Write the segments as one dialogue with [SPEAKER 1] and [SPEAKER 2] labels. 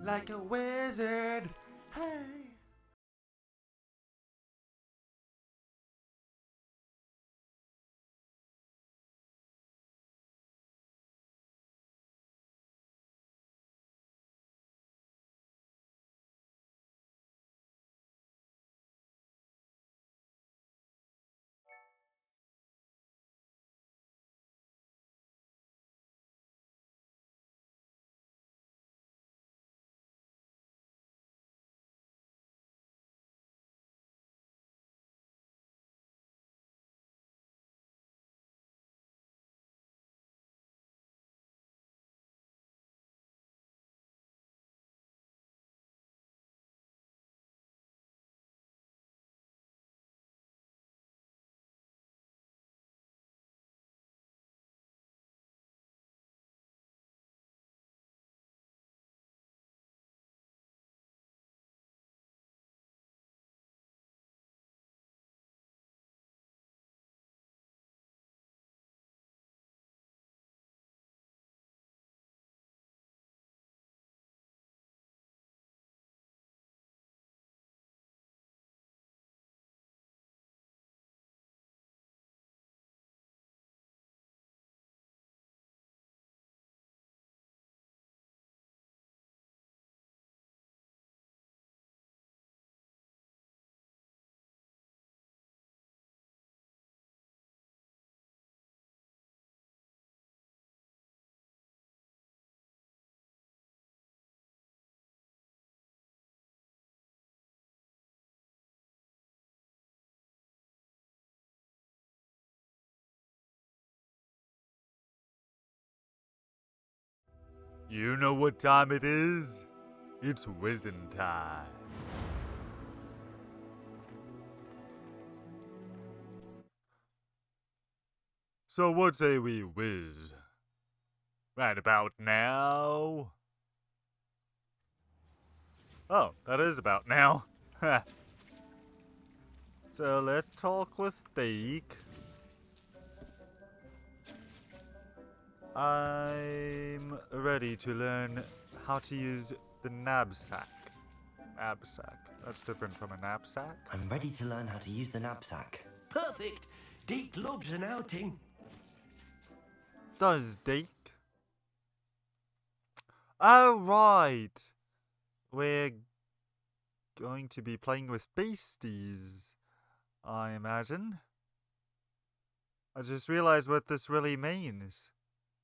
[SPEAKER 1] Like a wizard. Hey.
[SPEAKER 2] You know what time it is? It's whizzing time. So what say we whiz? Right about now? Oh, that is about now. So let's talk with Steak. I'm ready to learn how to use the knapsack. Knapsack. That's different from a knapsack.
[SPEAKER 3] I'm ready to learn how to use the knapsack.
[SPEAKER 4] Perfect. Deke loves an outing.
[SPEAKER 2] Does Deke? Oh, right. We're going to be playing with beasties, I imagine. I just realized what this really means.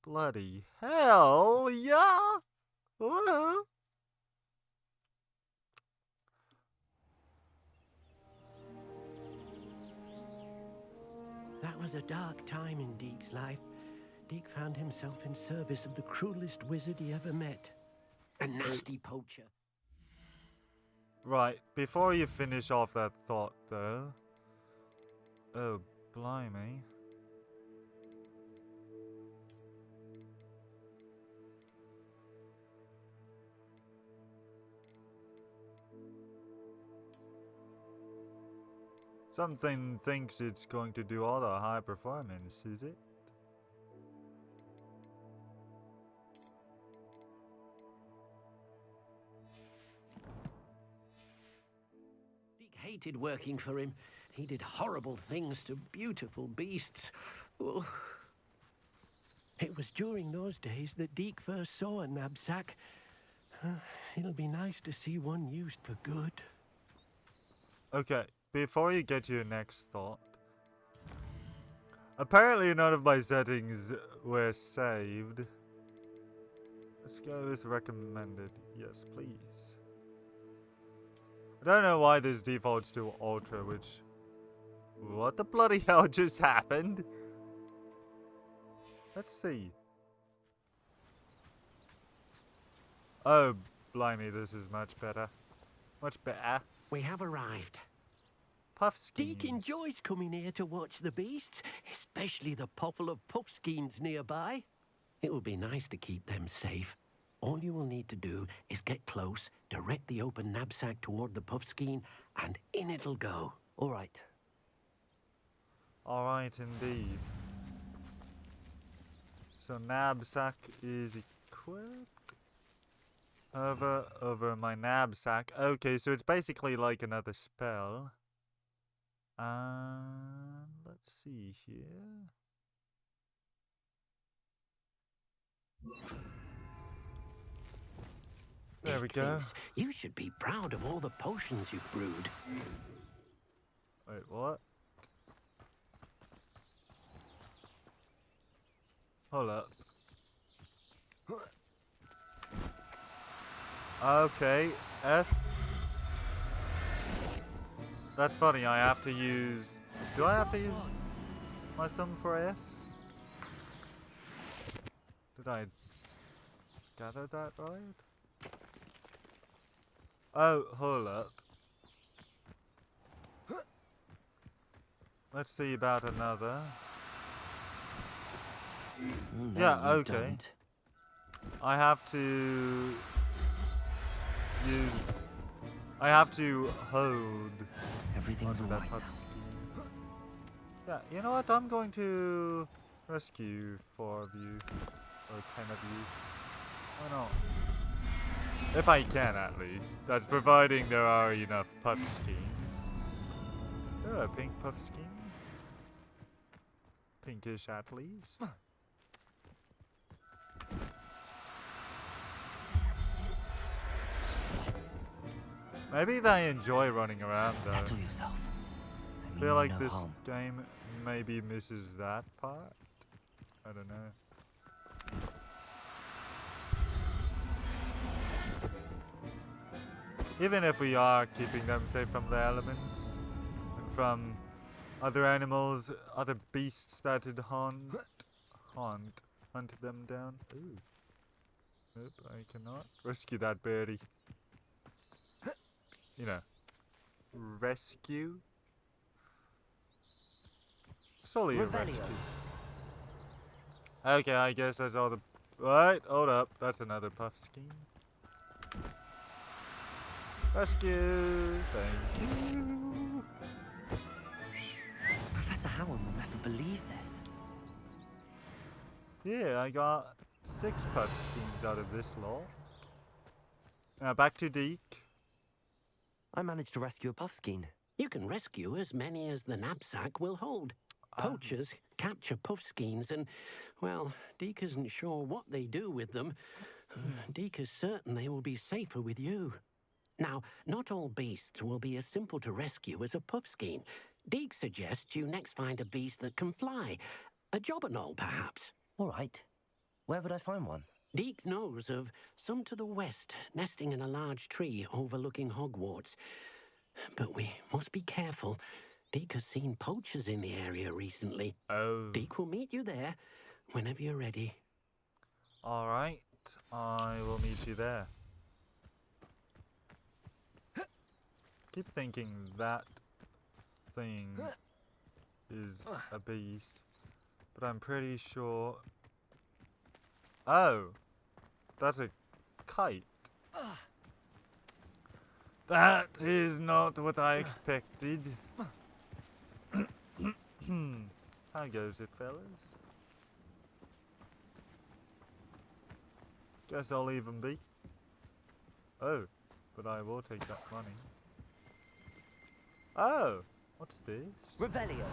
[SPEAKER 2] Bloody hell, yeah!
[SPEAKER 4] That was a dark time in Deke's life. Deke found himself in service of the cruelest wizard he ever met. A nasty poacher.
[SPEAKER 2] Right, before you finish off that thought, though. Oh, blimey. Something thinks it's going to do all the high performance, is it?
[SPEAKER 4] hated working for him. He did horrible things to beautiful beasts. Oh. It was during those days that Deke first saw a knapsack. It'll be nice to see one used for good.
[SPEAKER 2] Okay, before you get to your next thought. Apparently none of my settings were saved. Let's go with recommended. Yes, please. I don't know why this defaults to ultra, which... What the bloody hell just happened? Let's see. Oh, blimey, this is much better. Much better.
[SPEAKER 4] We have arrived.
[SPEAKER 2] Puffskeins.
[SPEAKER 4] Deke enjoys coming here to watch the beasts, especially the pottle of puffskeins nearby. It will be nice to keep them safe. All you will need to do is get close, direct the open knapsack toward the puffskein, and in it'll go.
[SPEAKER 3] All right.
[SPEAKER 2] Alright, indeed. So knapsack is equipped. Over my knapsack. Okay, so it's basically like another spell. And let's see here. There we
[SPEAKER 4] Deke
[SPEAKER 2] go.
[SPEAKER 4] thinks you should be proud of all the potions you've brewed.
[SPEAKER 2] Wait, what? Hold up. Okay, F. That's funny, I have to use... Do I have to use my thumb for F? Did I gather that right? Oh, hold up. Let's see about another.
[SPEAKER 3] No,
[SPEAKER 2] Yeah,
[SPEAKER 3] you
[SPEAKER 2] okay.
[SPEAKER 3] don't.
[SPEAKER 2] I have to use... I have to hold
[SPEAKER 3] Everything's
[SPEAKER 2] onto that
[SPEAKER 3] alright
[SPEAKER 2] puff
[SPEAKER 3] now.
[SPEAKER 2] scheme. Yeah, you know what? I'm going to rescue 4 of you. Or 10 of you. Why not? If I can, at least. That's providing there are enough puff schemes. Oh, a pink puff scheme. Pinkish, at least. Maybe they enjoy running around, though.
[SPEAKER 3] Settle yourself. I
[SPEAKER 2] I
[SPEAKER 3] mean
[SPEAKER 2] feel
[SPEAKER 3] you
[SPEAKER 2] like
[SPEAKER 3] no
[SPEAKER 2] this
[SPEAKER 3] harm.
[SPEAKER 2] game maybe misses that part. I don't know. Even if we are keeping them safe from the elements and from other animals, other beasts that would hunt them down. Ooh. Nope, I cannot rescue that birdie. You know, rescue. Solely a
[SPEAKER 3] Revelio.
[SPEAKER 2] rescue. Okay, I guess that's all the... Right, hold up. That's another puff scheme. Rescue! Thank you!
[SPEAKER 3] Professor Howard will never believe this.
[SPEAKER 2] Yeah, I got 6 puff schemes out of this lot. Now back to Deke.
[SPEAKER 3] I managed to rescue a puffskein.
[SPEAKER 4] You can rescue as many as the knapsack will hold. Poachers capture puffskeins and, well, Deke isn't sure what they do with them. Deke is certain they will be safer with you. Now, not all beasts will be as simple to rescue as a puffskein. Deke suggests you next find a beast that can fly. A jobberknoll, perhaps.
[SPEAKER 3] All right. Where would I find one?
[SPEAKER 4] Deke knows of some to the west, nesting in a large tree overlooking Hogwarts. But we must be careful. Deke has seen poachers in the area recently.
[SPEAKER 2] Oh.
[SPEAKER 4] Deke will meet you there whenever you're ready.
[SPEAKER 2] Alright, I will meet you there. Keep thinking that thing is a beast, but I'm pretty sure... Oh! That's a kite. That is not what I expected. How goes it, fellas? Guess I'll leave them be. Oh, but I will take that money. Oh, what's this?
[SPEAKER 3] Revelio.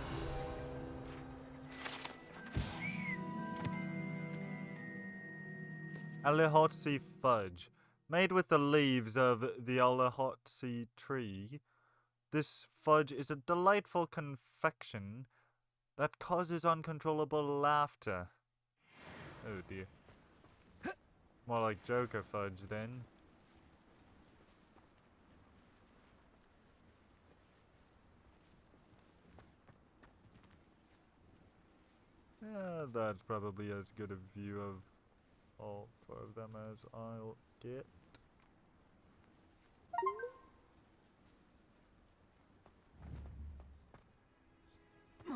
[SPEAKER 2] Alihotsi fudge. Made with the leaves of the Alihotsi tree, this fudge is a delightful confection that causes uncontrollable laughter. Oh dear. More like Joker fudge then. Yeah, that's probably as good a view of all four of them as I'll get.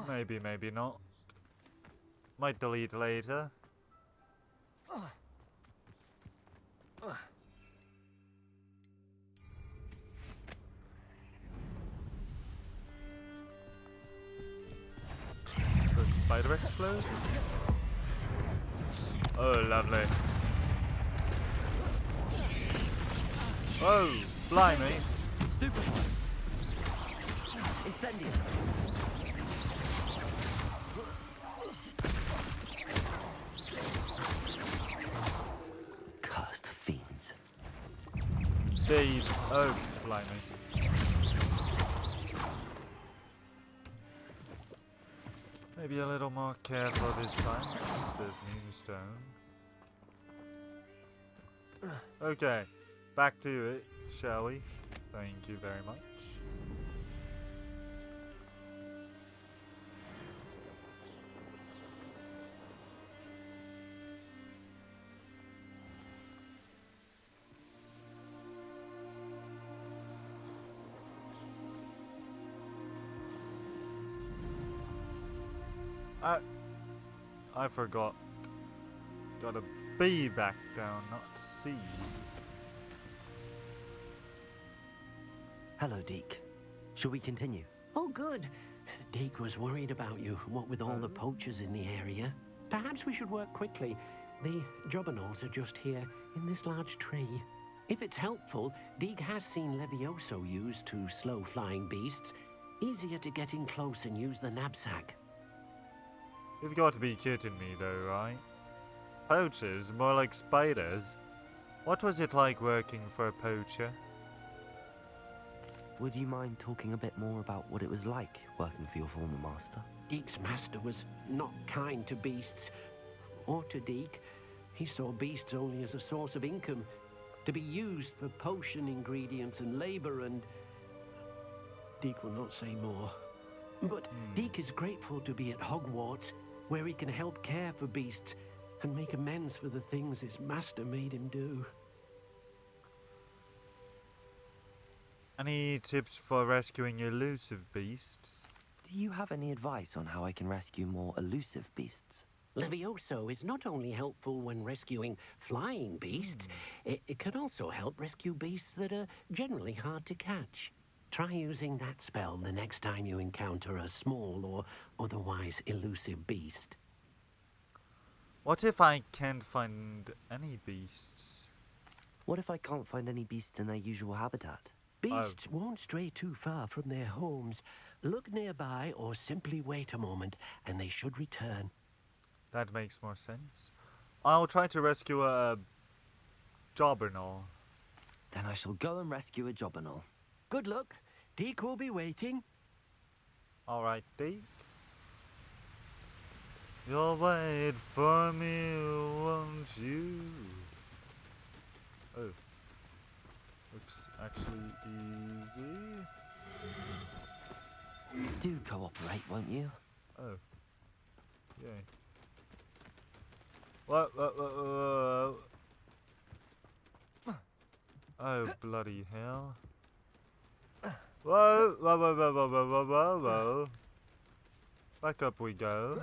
[SPEAKER 2] Maybe, maybe not. Might delete later. The spider explode? Oh, lovely. Oh, blimey.
[SPEAKER 3] Stupefy. Incendio. Cursed fiends.
[SPEAKER 2] Indeed. Oh, blimey. Maybe a little more careful this time. There's Moonstone. Okay, back to it, shall we? Thank you very much. I forgot. Got a B back down, not C.
[SPEAKER 3] Hello, Deke. Shall we continue?
[SPEAKER 4] Oh, good. Deke was worried about you, what with all the poachers in the area. Perhaps we should work quickly. The jobberknolls are just here, in this large tree. If it's helpful, Deke has seen Levioso used to slow flying beasts. Easier to get in close and use the knapsack.
[SPEAKER 2] You've got to be kidding me though, right? Poachers? More like spiders? What was it like working for a poacher?
[SPEAKER 3] Would you mind talking a bit more about what it was like working for your former master?
[SPEAKER 4] Deke's master was not kind to beasts, or to Deke. He saw beasts only as a source of income, to be used for potion ingredients and labor, and Deke will not say more. But Deke is grateful to be at Hogwarts, where he can help care for beasts and make amends for the things his master made him do.
[SPEAKER 2] Any tips for rescuing elusive beasts?
[SPEAKER 3] Do you have any advice on how I can rescue more elusive beasts?
[SPEAKER 4] Levioso is not only helpful when rescuing flying beasts, it can also help rescue beasts that are generally hard to catch. Try using that spell the next time you encounter a small or otherwise elusive beast.
[SPEAKER 2] What if I can't find any beasts?
[SPEAKER 3] What if I can't find any beasts in their usual habitat?
[SPEAKER 4] Beasts won't stray too far from their homes. Look nearby or simply wait a moment and they should return.
[SPEAKER 2] That makes more sense. I'll try to rescue a jobberknoll.
[SPEAKER 3] Then I shall go and rescue a jobberknoll.
[SPEAKER 4] Good luck. Deke will be waiting.
[SPEAKER 2] Alright, Deke. You'll wait for me, won't you? Oh. Looks actually easy.
[SPEAKER 3] Do cooperate, won't you?
[SPEAKER 2] Oh. Yay. What? Oh, bloody hell. Whoa, whoa, whoa, whoa, whoa, whoa, whoa, whoa. Back up we go.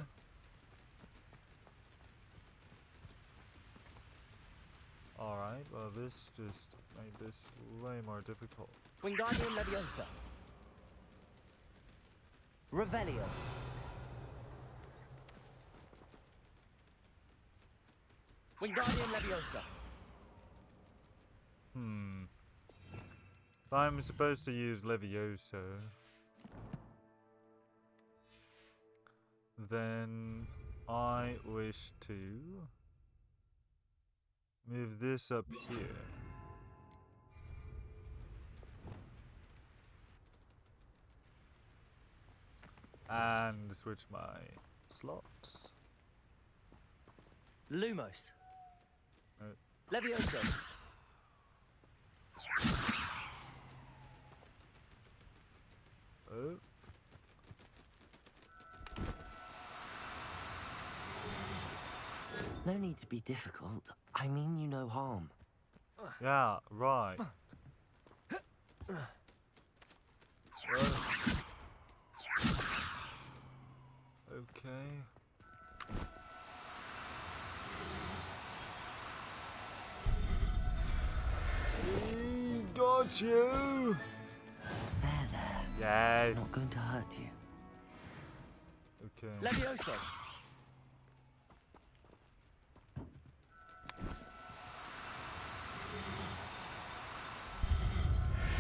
[SPEAKER 2] Alright, well this just made this way more difficult.
[SPEAKER 3] Wingardium Leviosa. Revelio. Wingardium Leviosa.
[SPEAKER 2] If I'm supposed to use Levioso, then I wish to move this up here. And switch my slots.
[SPEAKER 5] Lumos.
[SPEAKER 2] Uh,
[SPEAKER 5] Levioso.
[SPEAKER 2] Oh.
[SPEAKER 3] No need to be difficult. I mean you no harm.
[SPEAKER 2] Yeah, right. Okay. Got you!
[SPEAKER 3] There.
[SPEAKER 2] Yes.
[SPEAKER 3] Not going to hurt you.
[SPEAKER 2] Okay.
[SPEAKER 5] Levioso.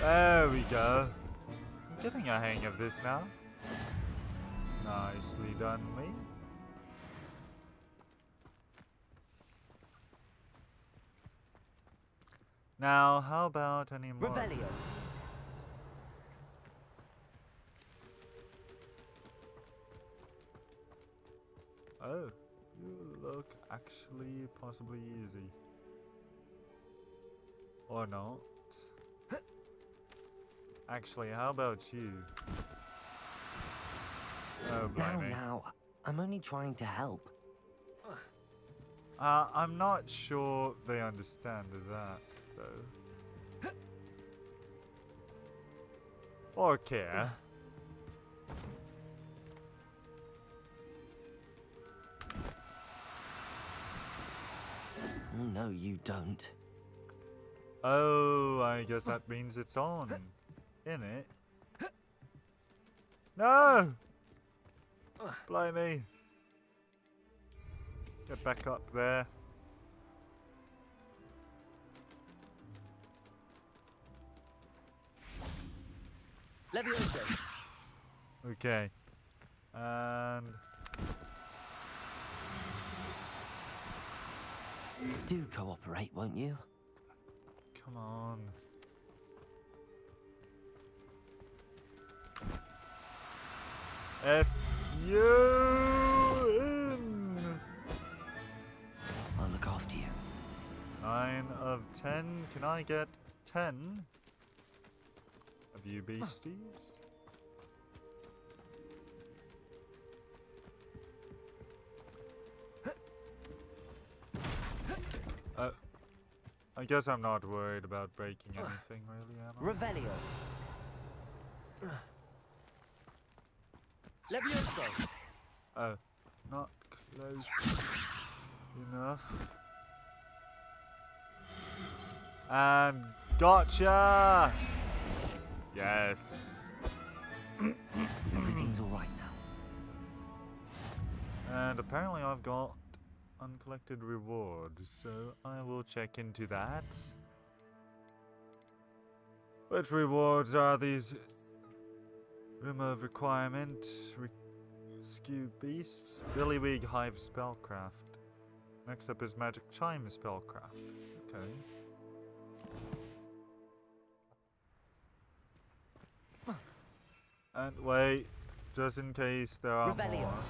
[SPEAKER 2] There we go. I'm getting a hang of this now. Nicely done, me. Now, how about any more?
[SPEAKER 5] Revelio.
[SPEAKER 2] Oh, you look actually possibly easy. Or not. Actually, how about you? Oh, blimey.
[SPEAKER 3] Now, I'm only trying to help.
[SPEAKER 2] I'm not sure they understand that, though. Or care.
[SPEAKER 3] Oh, no, you don't.
[SPEAKER 2] Oh, I guess that means it's on. In it. No! Blimey. Get back up there.
[SPEAKER 5] Levioso.
[SPEAKER 2] Okay. And...
[SPEAKER 3] Do cooperate, won't you?
[SPEAKER 2] come on. F you in!
[SPEAKER 3] I'll look after you.
[SPEAKER 2] 9 of 10. Can I get 10 of you beasties? I guess I'm not worried about breaking anything, really, am I?
[SPEAKER 5] Revelio. Levioso.
[SPEAKER 2] Oh, not close enough. And gotcha! Yes.
[SPEAKER 3] Everything's all right now.
[SPEAKER 2] And apparently I've got uncollected reward, so I will check into that. What rewards are these? Remove requirement, rescue beasts, Billywig Hive spellcraft. Next up is Magic Chime spellcraft. Okay. And wait, just in case there are
[SPEAKER 5] Revelio.
[SPEAKER 2] more.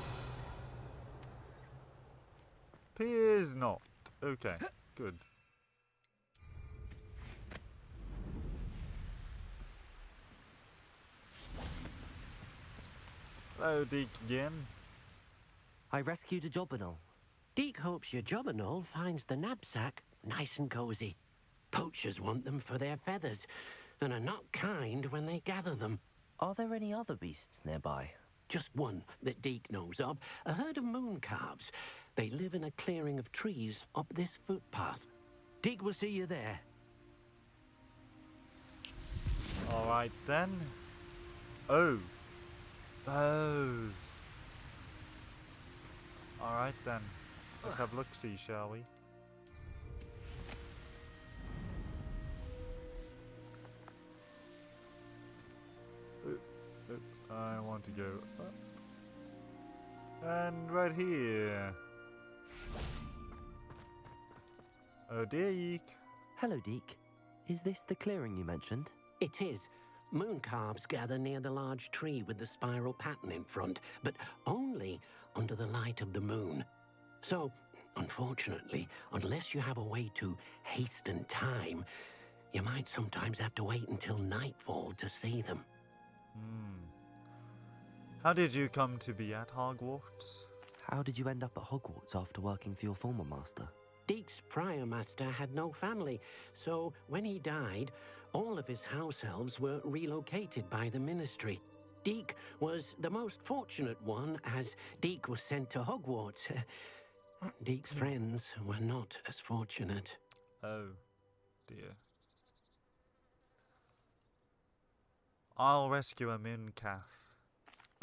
[SPEAKER 2] P is not. Okay, good. Hello, Deke again.
[SPEAKER 3] I rescued a Jobberknoll.
[SPEAKER 4] Deke hopes your Jobberknoll finds the knapsack nice and cozy. Poachers want them for their feathers, and are not kind when they gather them.
[SPEAKER 3] Are there any other beasts nearby?
[SPEAKER 4] Just one that Deke knows of, a herd of moon calves. They live in a clearing of trees up this footpath. Deke will see you there.
[SPEAKER 2] Alright then. Oh. Those. Alright then. Let's have a look-see, shall we? I want to go up. And right here. Oh, Deek.
[SPEAKER 3] Hello, Deke. Is this the clearing you mentioned?
[SPEAKER 4] It is. Moon calves gather near the large tree with the spiral pattern in front, but only under the light of the moon. So, unfortunately, unless you have a way to hasten time, you might sometimes have to wait until nightfall to see them.
[SPEAKER 2] How did you come to be at Hogwarts?
[SPEAKER 3] How did you end up at Hogwarts after working for your former master?
[SPEAKER 4] Deke's prior master had no family, so when he died, all of his house elves were relocated by the ministry. Deke was the most fortunate one, as Deke was sent to Hogwarts. Deke's friends were not as fortunate.
[SPEAKER 2] Oh, dear. I'll rescue a moon calf.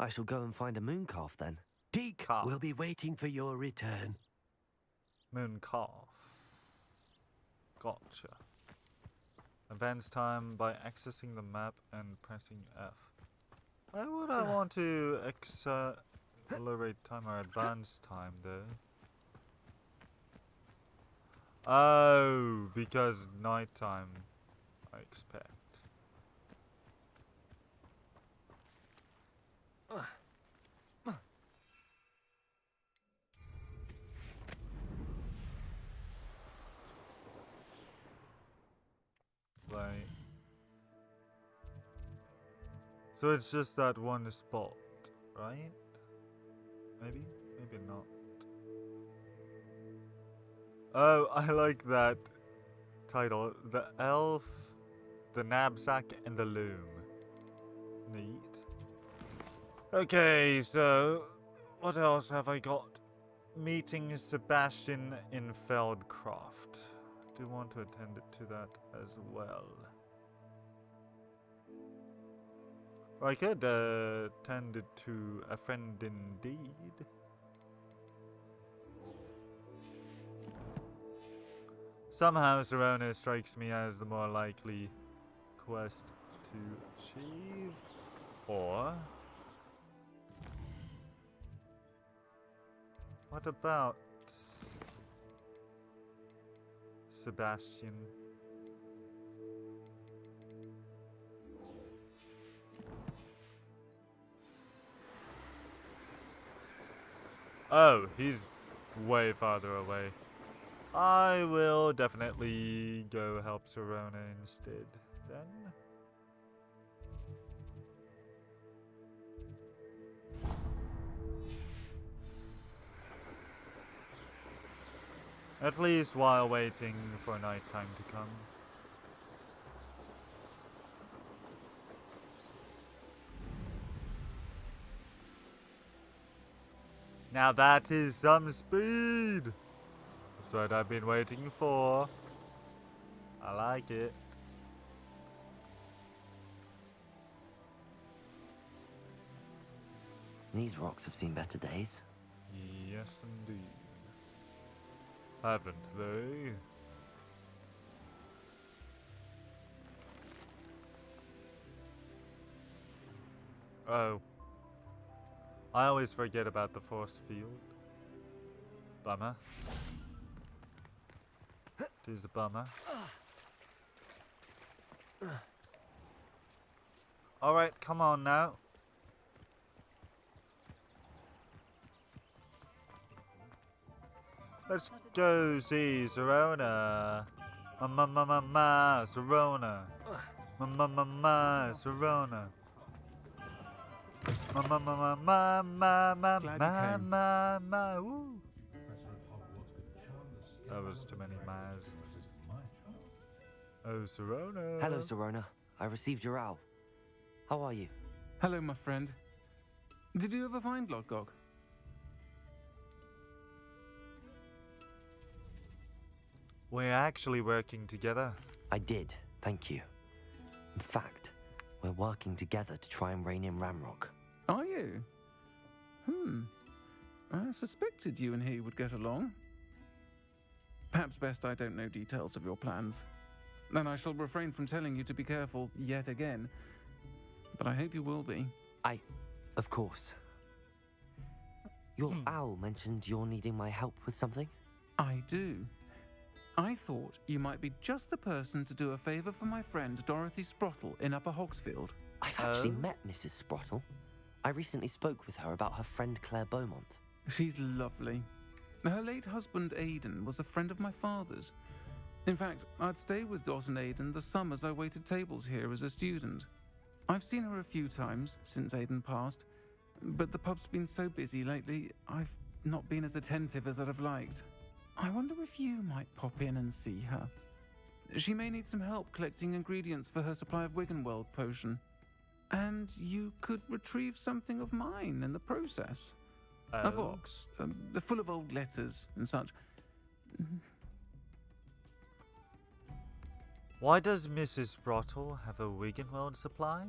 [SPEAKER 3] I shall go and find a moon calf then.
[SPEAKER 4] Deke
[SPEAKER 2] Calf.
[SPEAKER 4] will be waiting for your return.
[SPEAKER 2] Moon calf. Gotcha. Advance time by accessing the map and pressing F. Why would I want to accelerate time or advance time though? Oh, because nighttime, I expect. Right. So it's just that one spot, right? Maybe? Maybe not. Oh, I like that title. The Elf, the Knapsack, and the Loom. Neat. Okay, so what else have I got? Meeting Sebastian in Feldcroft. Do want to attend to that as well. Or I could attend it to a friend indeed. Somehow Serona strikes me as the more likely quest to achieve. Or what about Sebastian? Oh, he's way farther away. I will definitely go help Serona instead, then. At least while waiting for nighttime to come. Now that is some speed! That's what I've been waiting for. I like it.
[SPEAKER 3] These rocks have seen better days.
[SPEAKER 2] Yes, indeed. Haven't they? Oh. I always forget about the force field. Bummer. It is a bummer. Alright, come on now. Let's go see Serona. Serona. Serona. Woo. That was too many ma's. Oh, Serona.
[SPEAKER 3] Hello, Serona. I received your owl. How are you?
[SPEAKER 5] Hello, my friend. Did you ever find Lodgok?
[SPEAKER 2] We're actually working together.
[SPEAKER 3] I did, thank you. In fact, we're working together to try and rein in Ramrock.
[SPEAKER 5] Are you? I suspected you and he would get along. Perhaps best I don't know details of your plans. And I shall refrain from telling you to be careful yet again. But I hope you will be.
[SPEAKER 3] Of course. Your owl mentioned you're needing my help with something?
[SPEAKER 5] I do. I thought you might be just the person to do a favour for my friend Dorothy Sprottle in Upper Hogsfield.
[SPEAKER 3] I've actually met Mrs. Sprottle. I recently spoke with her about her friend Claire Beaumont.
[SPEAKER 5] She's lovely. Her late husband Aidan was a friend of my father's. In fact, I'd stay with Dot and Aidan the summers I waited tables here as a student. I've seen her a few times since Aidan passed, but the pub's been so busy lately, I've not been as attentive as I'd have liked. I wonder if you might pop in and see her. She may need some help collecting ingredients for her supply of Wiggenweld potion. And you could retrieve something of mine in the process. A box, full of old letters and such.
[SPEAKER 2] Why does Mrs. Sprottle have a Wiggenweld supply?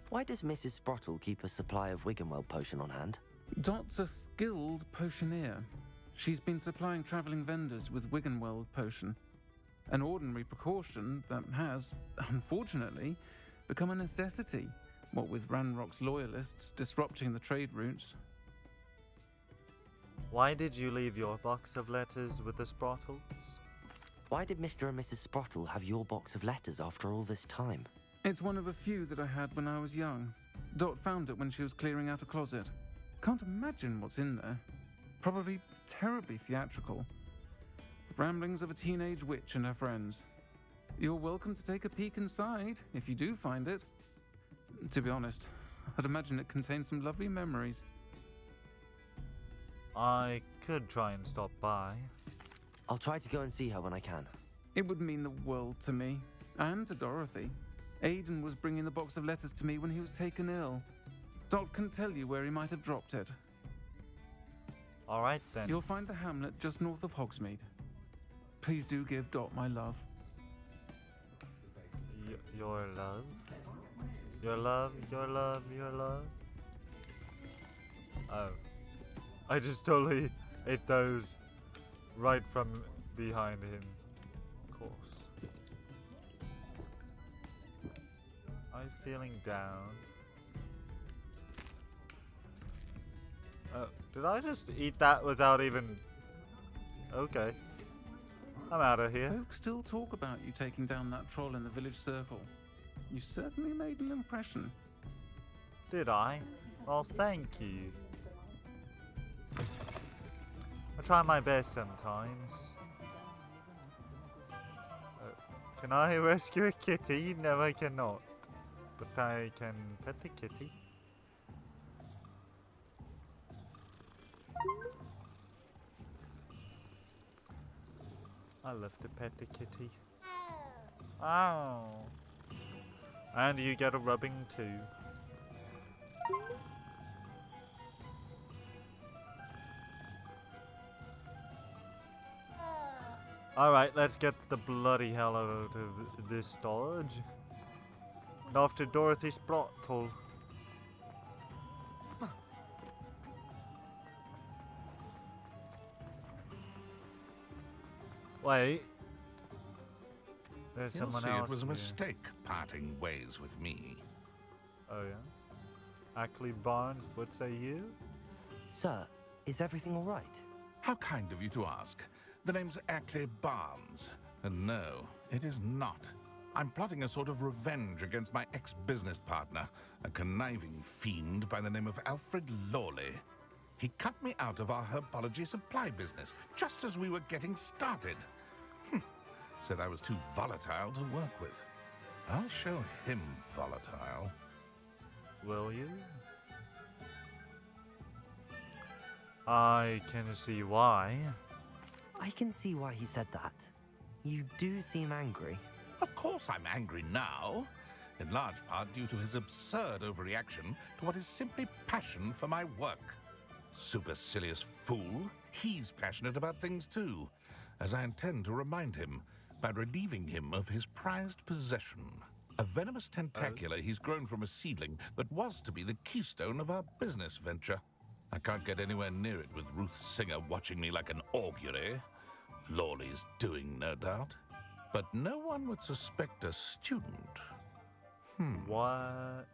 [SPEAKER 3] Why does Mrs. Sprottle keep a supply of Wiggenweld potion on hand?
[SPEAKER 5] Dot's a skilled potioneer. She's been supplying travelling vendors with Wiggenweld potion. An ordinary precaution that has, unfortunately, become a necessity, what with Ranrock's loyalists disrupting the trade routes.
[SPEAKER 2] Why did you leave your box of letters with the Sprottles?
[SPEAKER 3] Why did Mr. and Mrs. Sprottle have your box of letters after all this time?
[SPEAKER 5] It's one of a few that I had when I was young. Dot found it when she was clearing out a closet. Can't imagine what's in there. Probably terribly theatrical. The ramblings of a teenage witch and her friends. You're welcome to take a peek inside, if you do find it. To be honest, I'd imagine it contains some lovely memories.
[SPEAKER 2] I could try and stop by.
[SPEAKER 3] I'll try to go and see her when I can.
[SPEAKER 5] It would mean the world to me, and to Dorothy. Aidan was bringing the box of letters to me when he was taken ill. Dot can tell you where he might have dropped it.
[SPEAKER 2] All right then.
[SPEAKER 5] You'll find the hamlet just north of Hogsmeade. Please do give Dot my love.
[SPEAKER 2] Your love? Your love, your love, your love? Oh. I just totally ate those right from behind him. Of course. I'm feeling down. Oh, did I just eat that without even... Okay. I'm out of here.
[SPEAKER 5] Folks still talk about you taking down that troll in the village circle. You certainly made an impression.
[SPEAKER 2] Did I? Well, thank you. I try my best sometimes. Can I rescue a kitty? No, I cannot. But I can pet the kitty. I love to pet the kitty. Oh. And you get a rubbing too. Alright, let's get the bloody hell out of this storage. And off to Dorothy Sprottle. Wait. There's
[SPEAKER 6] You'll
[SPEAKER 2] someone
[SPEAKER 6] see
[SPEAKER 2] else.
[SPEAKER 6] it was a
[SPEAKER 2] here.
[SPEAKER 6] mistake parting ways with me.
[SPEAKER 2] Oh yeah? Ackley Barnes, what say you?
[SPEAKER 3] Sir, is everything all right?
[SPEAKER 6] How kind of you to ask. The name's Ackley Barnes. And no, it is not. I'm plotting a sort of revenge against my ex-business partner, a conniving fiend by the name of Alfred Lawley. He cut me out of our herbology supply business just as we were getting started. Said I was too volatile to work with. I'll show him volatile.
[SPEAKER 2] Will you? I can see why.
[SPEAKER 3] I can see why he said that. You do seem angry.
[SPEAKER 6] Of course I'm angry now, in large part due to his absurd overreaction to what is simply passion for my work. Supercilious fool, he's passionate about things too, as I intend to remind him by relieving him of his prized possession. A venomous tentacula he's grown from a seedling that was to be the keystone of our business venture. I can't get anywhere near it with Ruth Singer watching me like an augury. Lawley's doing, no doubt. But no one would suspect a student.
[SPEAKER 2] What?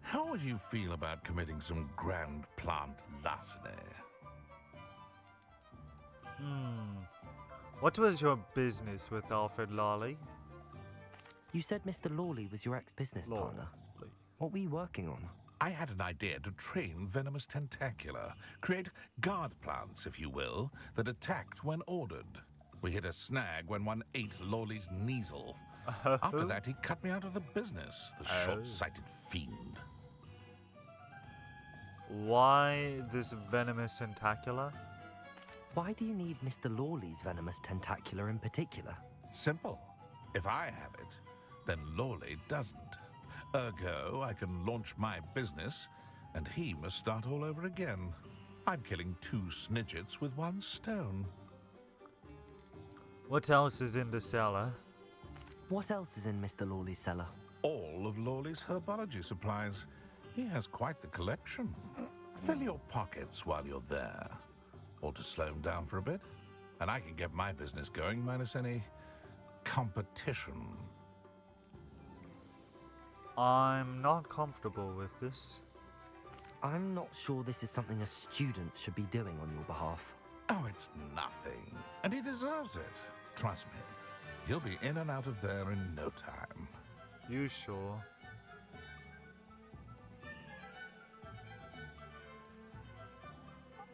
[SPEAKER 6] How would you feel about committing some grand plant larceny?
[SPEAKER 2] What was your business with Alfred Lawley?
[SPEAKER 3] You said Mr. Lawley was your ex-business partner. What were you working on?
[SPEAKER 6] I had an idea to train Venomous Tentacula, create guard plants, if you will, that attacked when ordered. We hit a snag when one ate Lawley's Kneasel. After that, he cut me out of the business, the short-sighted fiend.
[SPEAKER 2] Why this Venomous Tentacula?
[SPEAKER 3] Why do you need Mr. Lawley's venomous tentacula in particular?
[SPEAKER 6] Simple. If I have it, then Lawley doesn't. Ergo, I can launch my business, and he must start all over again. I'm killing 2 snidgets with 1 stone.
[SPEAKER 2] What else is in the cellar?
[SPEAKER 3] What else is in Mr. Lawley's cellar?
[SPEAKER 6] All of Lawley's herbology supplies. He has quite the collection. Fill your pockets while you're there. Or to slow him down for a bit, and I can get my business going minus any competition.
[SPEAKER 2] I'm not comfortable with this.
[SPEAKER 3] I'm not sure this is something a student should be doing on your behalf.
[SPEAKER 6] Oh, it's nothing. And he deserves it. Trust me. He'll be in and out of there in no time.
[SPEAKER 2] You sure?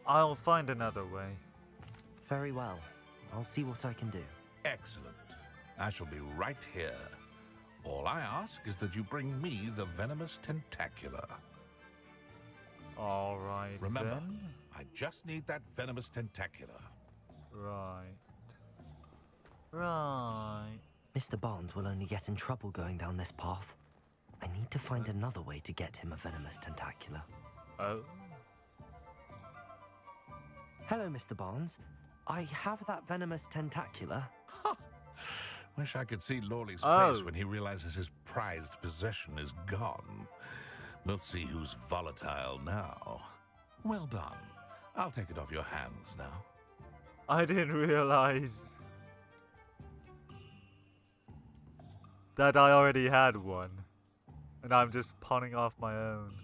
[SPEAKER 2] I'll find another way.
[SPEAKER 3] Very well. I'll see what I can do.
[SPEAKER 6] Excellent. I shall be right here. All I ask is that you bring me the Venomous Tentacula.
[SPEAKER 2] All right,
[SPEAKER 6] Remember,
[SPEAKER 2] then.
[SPEAKER 6] I just need that Venomous Tentacula.
[SPEAKER 2] Right. Right.
[SPEAKER 3] Mr. Barnes will only get in trouble going down this path. I need to find another way to get him a venomous tentacula.
[SPEAKER 2] Oh.
[SPEAKER 3] Hello, Mr. Barnes. I have that venomous tentacula.
[SPEAKER 6] Wish I could see Lawley's
[SPEAKER 2] Oh.
[SPEAKER 6] face when he realizes his prized possession is gone. We'll see who's volatile now. Well done. I'll take it off your hands now.
[SPEAKER 2] I didn't realize that I already had one. And I'm just pawning off my own.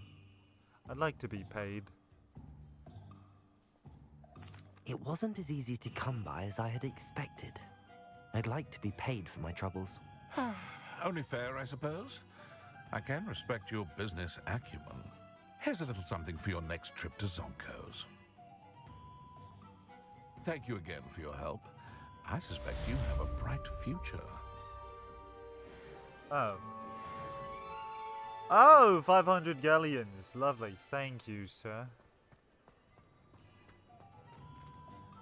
[SPEAKER 2] I'd like to be paid.
[SPEAKER 3] It wasn't as easy to come by as I had expected. I'd like to be paid for my troubles.
[SPEAKER 6] Only fair, I suppose. I can respect your business acumen. Here's a little something for your next trip to Zonko's. Thank you again for your help. I suspect you have a bright future.
[SPEAKER 2] Oh. Oh, 500 galleons. Lovely. Thank you, sir.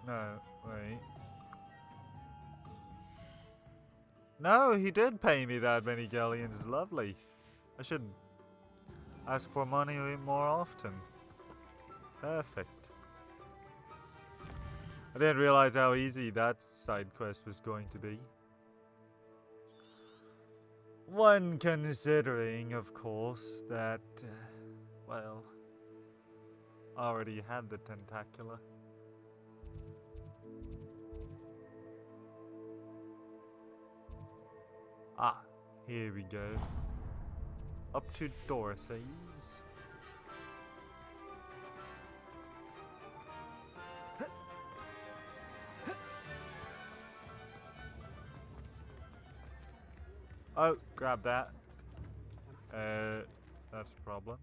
[SPEAKER 2] No, wait. No, he did pay me that many galleons. Lovely. I should ask for money more often. Perfect. I didn't realize how easy that side quest was going to be. One considering, of course, that, well, I already had the tentacula. Ah, here we go. Up to Dorothy's. Oh, grab that. That's a problem.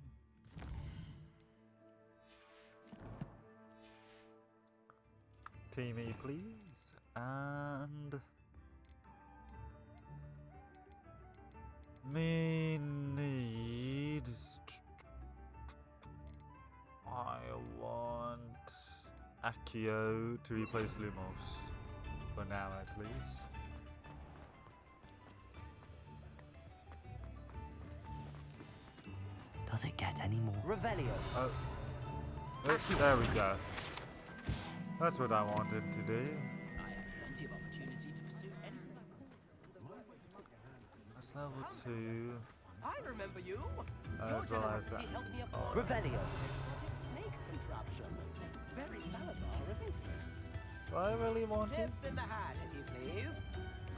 [SPEAKER 2] Teamy, please. And me needs. I want Accio to replace Lumos. For now, at least.
[SPEAKER 3] Does it get any more? Revelio.
[SPEAKER 2] Oh. There we go. That's what I wanted to do. That's level 2.
[SPEAKER 7] I remember you.
[SPEAKER 2] As well as that. Oh.
[SPEAKER 3] Revelio.
[SPEAKER 7] Snake contraption. Very Salazar, isn't it?
[SPEAKER 2] Do I really want it?
[SPEAKER 7] Tips in the hat, if you please.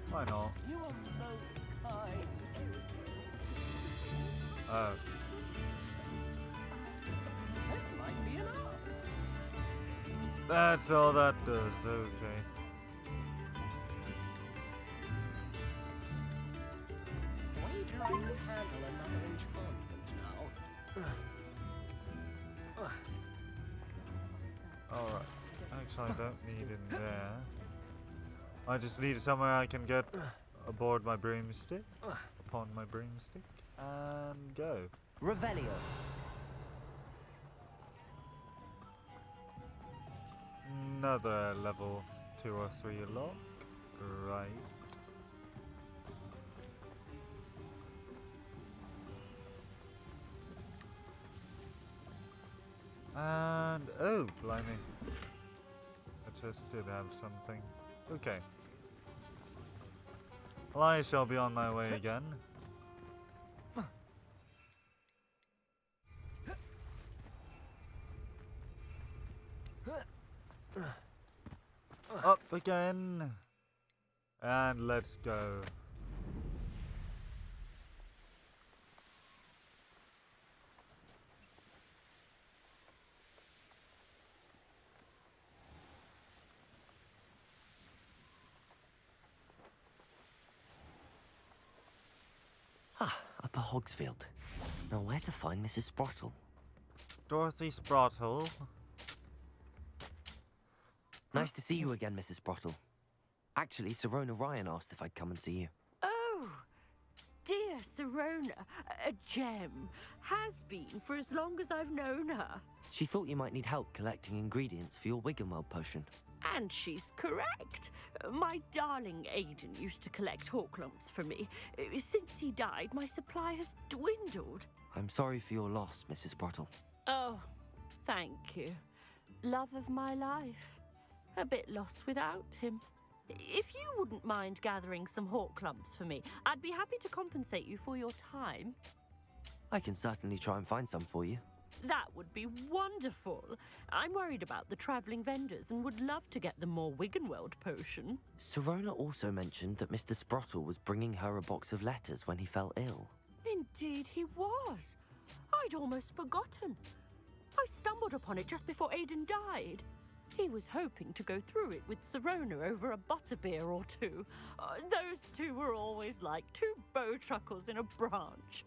[SPEAKER 2] Why not?
[SPEAKER 7] You are most kind.
[SPEAKER 2] Oh.
[SPEAKER 7] This might be enough.
[SPEAKER 2] That's all that does, okay.
[SPEAKER 7] I can handle another enchantment now.
[SPEAKER 2] Alright. Actually, I don't need in there. I just need somewhere I can get aboard my broomstick. Upon my broomstick. And go.
[SPEAKER 3] Revelio.
[SPEAKER 2] Another level 2 or 3 lock. Great. And oh, blimey. I just did have something. Okay. Well, I shall be on my way again. Up again. And let's go.
[SPEAKER 3] Ah, Upper Hogsfield. Now where to find Mrs. Sprottle?
[SPEAKER 2] Dorothy Sprottle.
[SPEAKER 3] Nice to see you again, Mrs. Sprottle. Actually, Serona Ryan asked if I'd come and see you.
[SPEAKER 8] Oh, dear Serona, a gem. Has been for as long as I've known her.
[SPEAKER 3] She thought you might need help collecting ingredients for your Wiggenweld potion.
[SPEAKER 8] And she's correct. My darling Aidan used to collect Horklumps for me. Since he died, my supply has dwindled.
[SPEAKER 3] I'm sorry for your loss, Mrs. Sprottle.
[SPEAKER 8] Oh, thank you. Love of my life. A bit lost without him. If you wouldn't mind gathering some Horklumps for me, I'd be happy to compensate you for your time.
[SPEAKER 3] I can certainly try and find some for you.
[SPEAKER 8] That would be wonderful. I'm worried about the travelling vendors and would love to get them more Wiggenweld potion.
[SPEAKER 3] Serona also mentioned that Mr. Sprottle was bringing her a box of letters when he fell ill.
[SPEAKER 8] Indeed he was. I'd almost forgotten. I stumbled upon it just before Aidan died. He was hoping to go through it with Serona over a butterbeer or two. Those two were always like two bowtruckles in a branch.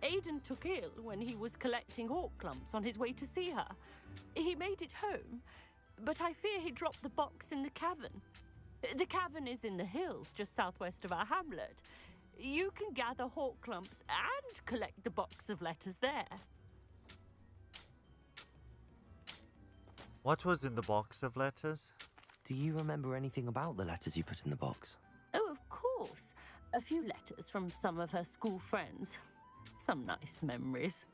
[SPEAKER 8] Aidan took ill when he was collecting Horklumps on his way to see her. He made it home, but I fear he dropped the box in the cavern. The cavern is in the hills just southwest of our hamlet. You can gather Horklumps and collect the box of letters there.
[SPEAKER 2] What was in the box of letters?
[SPEAKER 3] Do you remember anything about the letters you put in the box?
[SPEAKER 8] Oh, of course. A few letters from some of her school friends. Some nice memories.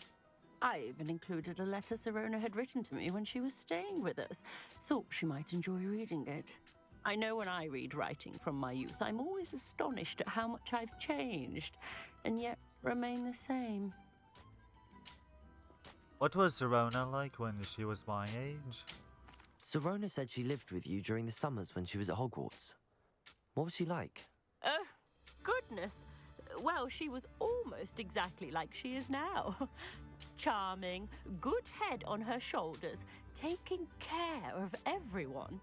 [SPEAKER 8] I even included a letter Serona had written to me when she was staying with us. Thought she might enjoy reading it. I know when I read writing from my youth, I'm always astonished at how much I've changed, and yet remain the same.
[SPEAKER 2] What was Serona like when she was my age?
[SPEAKER 3] Serona said she lived with you during the summers when she was at Hogwarts. What was she like?
[SPEAKER 8] Oh, goodness. Well, she was almost exactly like she is now. Charming, good head on her shoulders, taking care of everyone.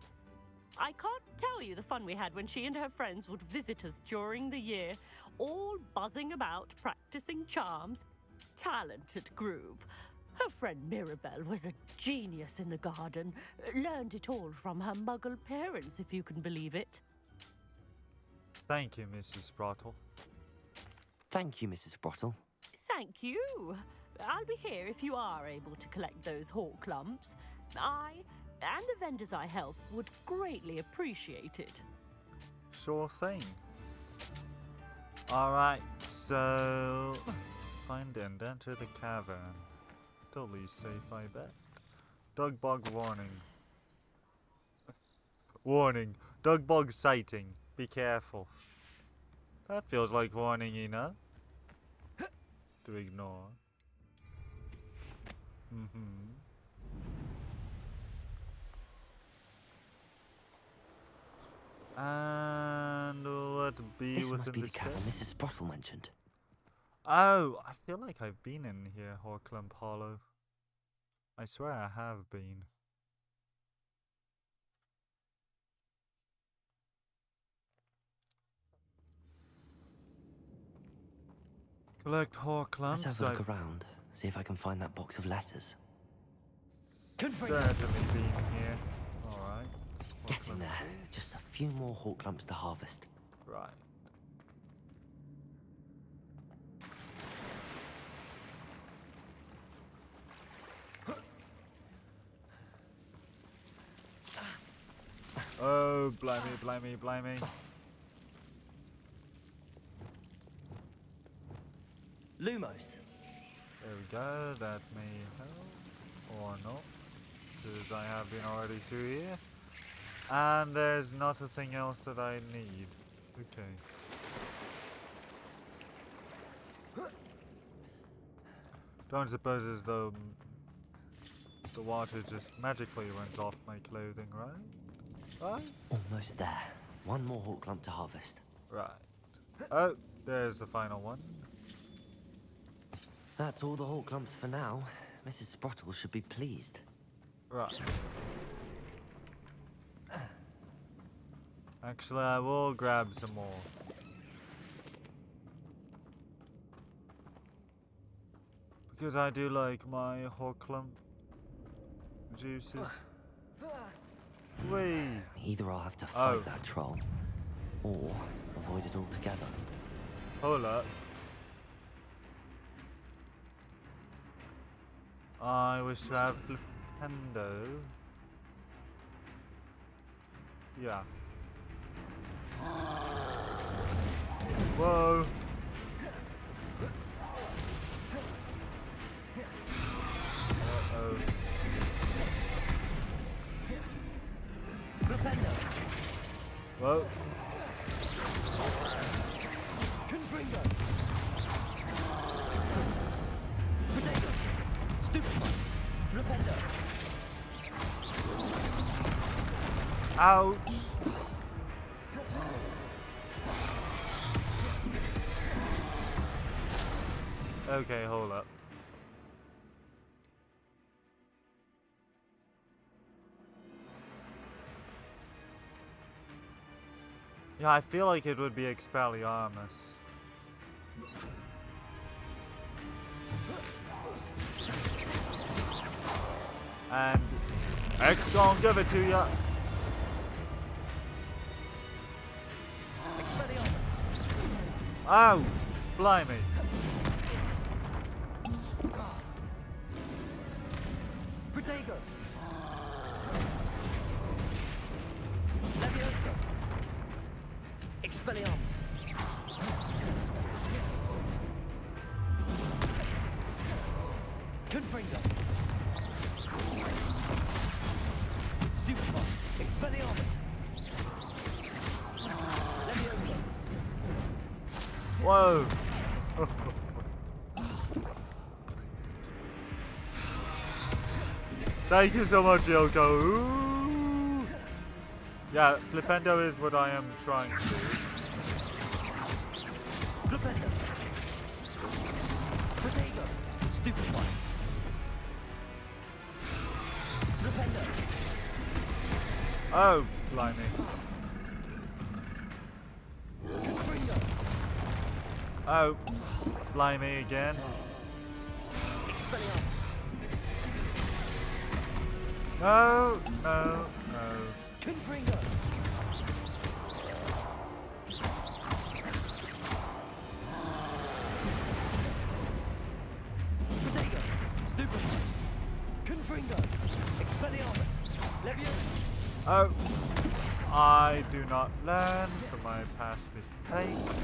[SPEAKER 8] I can't tell you the fun we had when she and her friends would visit us during the year, all buzzing about, practicing charms. Talented group. Her friend Mirabelle was a genius in the garden. Learned it all from her muggle parents, if you can believe it.
[SPEAKER 2] Thank you, Mrs. Sprottle.
[SPEAKER 3] Thank you, Mrs. Sprottle.
[SPEAKER 8] Thank you. I'll be here if you are able to collect those Horklumps. I and the vendors I help would greatly appreciate it.
[SPEAKER 2] Sure thing. Alright, so... Find and enter the cavern. Totally safe, I bet. Dug bug warning. Warning. Dug bug sighting. Be careful. That feels like warning enough. To ignore. And what be
[SPEAKER 3] This
[SPEAKER 2] within
[SPEAKER 3] must be the
[SPEAKER 2] this
[SPEAKER 3] cavern
[SPEAKER 2] cave?
[SPEAKER 3] Mrs. Sprottle mentioned.
[SPEAKER 2] Oh, I feel like I've been in here, Horklump Hollow. I swear I have been. Collect Horcrux.
[SPEAKER 3] Let's have a look around, see if I can find that box of letters.
[SPEAKER 2] Certainly been here. Alright.
[SPEAKER 3] Getting there. Just a few more Horcrux to harvest.
[SPEAKER 2] Right. Oh, blimey, blimey, blimey.
[SPEAKER 3] Lumos.
[SPEAKER 2] There we go, that may help. Or not. Because I have been already through here. And there's not a thing else that I need. Okay. Don't suppose as though the water just magically runs off my clothing, right? Right?
[SPEAKER 3] Almost there. One more Horcrux to harvest.
[SPEAKER 2] Right. Oh, there's the final one.
[SPEAKER 3] That's all the Horcrux for now. Mrs. Sprottle should be pleased.
[SPEAKER 2] Right. Actually, I will grab some more. Because I do like my Horcrux juices. Whee!
[SPEAKER 3] Either I'll have to fight that troll, or avoid it altogether.
[SPEAKER 2] Hold up. I wish to have Flipendo. Yeah. Whoa. Uh-oh. Whoa. Ouch. Okay, hold up. Yeah, I feel like it would be Expelliarmus. And X gon' give it to ya. Oh, blimey.
[SPEAKER 3] Protego. Leviosa. Expelliarmus. Confringo. Stupefy. Expelliarmus. Leviosa.
[SPEAKER 2] Whoa. Thank you so much, Yoko. Ooh. Yeah, Flipendo is what I am trying to do.
[SPEAKER 3] Flipendo. Protego. Stupefy. Flipendo.
[SPEAKER 2] Oh, blimey. Oh, blimey again.
[SPEAKER 3] Expelliarmus.
[SPEAKER 2] No, no, no.
[SPEAKER 3] Confringo. Protego. Stupefy. Confringo. Expelliarmus. Leviosa.
[SPEAKER 2] Oh, I do not learn from my past mistakes.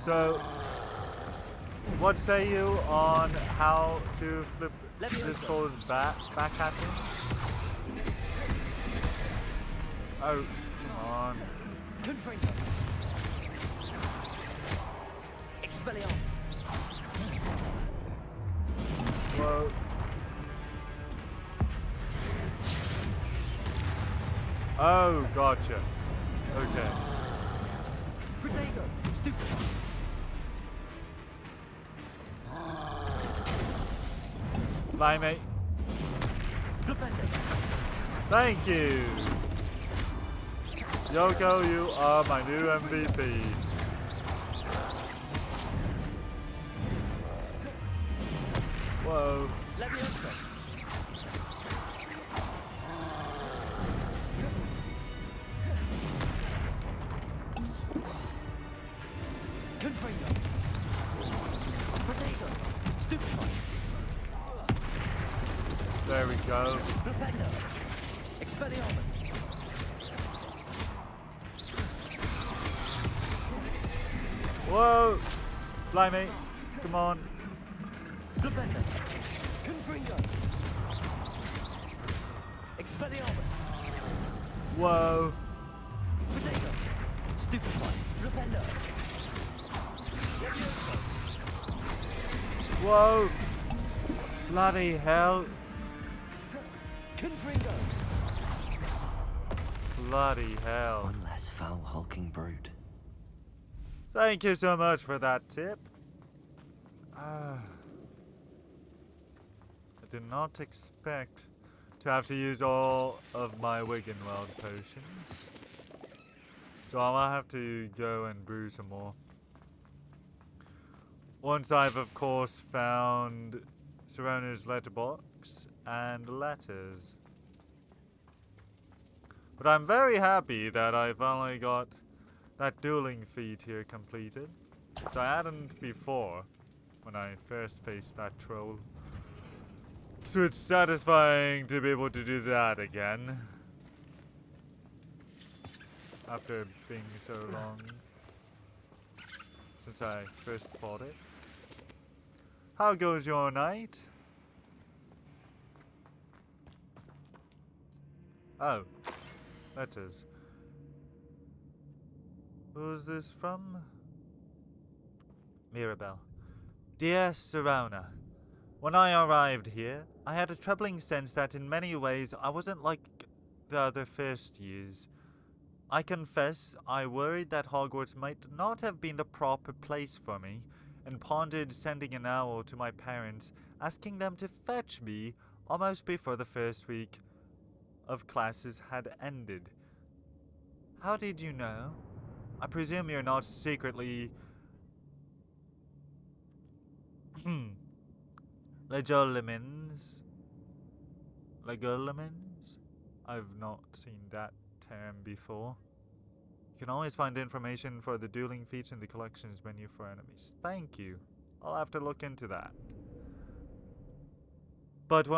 [SPEAKER 2] So, what say you on how to flip this goes back at him? Oh, come on.
[SPEAKER 3] Confringo. Expelliarmus.
[SPEAKER 2] Whoa. Oh, gotcha. Okay.
[SPEAKER 3] Protego. Stupefy.
[SPEAKER 2] Blimey. Thank you. Yoko, you are my new MVP. Whoa.
[SPEAKER 3] Leviosa. Confringo. Potato. Stupefy.
[SPEAKER 2] There we go.
[SPEAKER 3] Flipendo. Expelliarmus.
[SPEAKER 2] Whoa! Blimey. Come on.
[SPEAKER 3] Flipendo. Confringo. Expelliarmus.
[SPEAKER 2] Whoa.
[SPEAKER 3] Potato. Stupefy. Flipendo. Leviosa.
[SPEAKER 2] Whoa! Bloody hell.
[SPEAKER 3] Confringo.
[SPEAKER 2] Bloody hell.
[SPEAKER 3] One less foul hulking brute.
[SPEAKER 2] Thank you so much for that tip. I did not expect to have to use all of my Wiggenweld potions. So I'll have to go and brew some more. Once I've of course found Serona's letterbox and letters. But I'm very happy that I finally got that dueling feat here completed. So I hadn't before when I first faced that troll. So it's satisfying to be able to do that again. After being so long since I first fought it. How goes your night? Oh, letters. Who's this from? Mirabelle. Dear Serona, when I arrived here, I had a troubling sense that in many ways I wasn't like the other first years. I confess I worried that Hogwarts might not have been the proper place for me, and pondered sending an owl to my parents, asking them to fetch me almost before the first week of classes had ended. How did you know? I presume you're not secretly Legolimens? Legolimens? I've not seen that term before. You can always find information for the dueling feats in the collections menu for enemies. Thank you. I'll have to look into that. But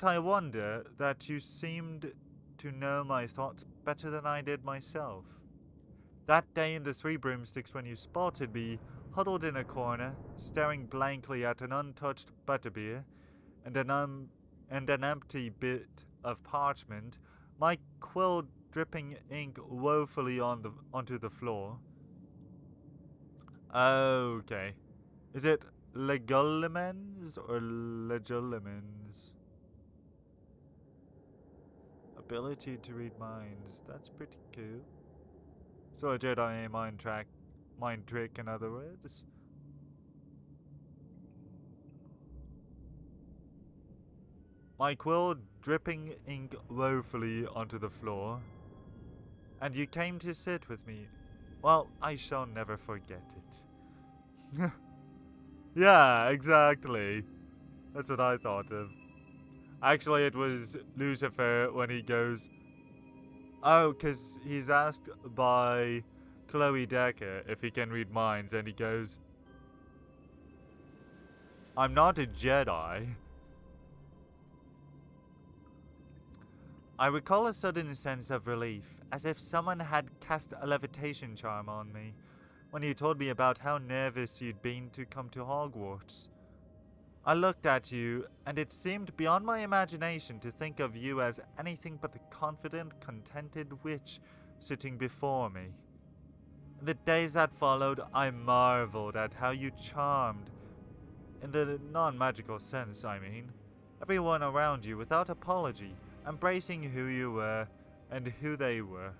[SPEAKER 2] I wonder that you seemed to know my thoughts better than I did myself. That day in the Three Broomsticks when you spotted me, huddled in a corner, staring blankly at an untouched butterbeer and an empty bit of parchment, my quill dripping ink woefully onto the floor. Okay. Is it Legolimens or Legolimens? Ability to read minds. That's pretty cool. So a Jedi mind trick in other words. My quill dripping ink woefully onto the floor. And you came to sit with me. Well, I shall never forget it. Yeah, exactly. That's what I thought of. Actually, it was Lucifer when he goes, oh, because he's asked by Chloe Decker if he can read minds, and he goes, I'm not a Jedi. I recall a sudden sense of relief, as if someone had cast a levitation charm on me, when you told me about how nervous you'd been to come to Hogwarts. I looked at you, and it seemed beyond my imagination to think of you as anything but the confident, contented witch sitting before me. In the days that followed, I marveled at how you charmed, in the non-magical sense, I mean, everyone around you without apology, embracing who you were and who they were.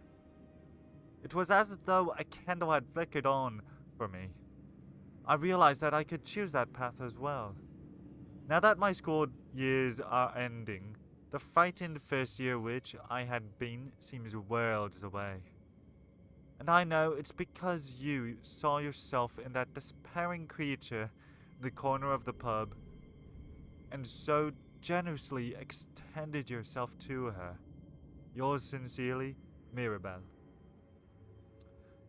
[SPEAKER 2] It was as though a candle had flickered on for me. I realized that I could choose that path as well. Now that my school years are ending, the frightened first-year witch I had been seems worlds away. And I know it's because you saw yourself in that despairing creature in the corner of the pub, and so generously extended yourself to her. Yours sincerely, Mirabelle.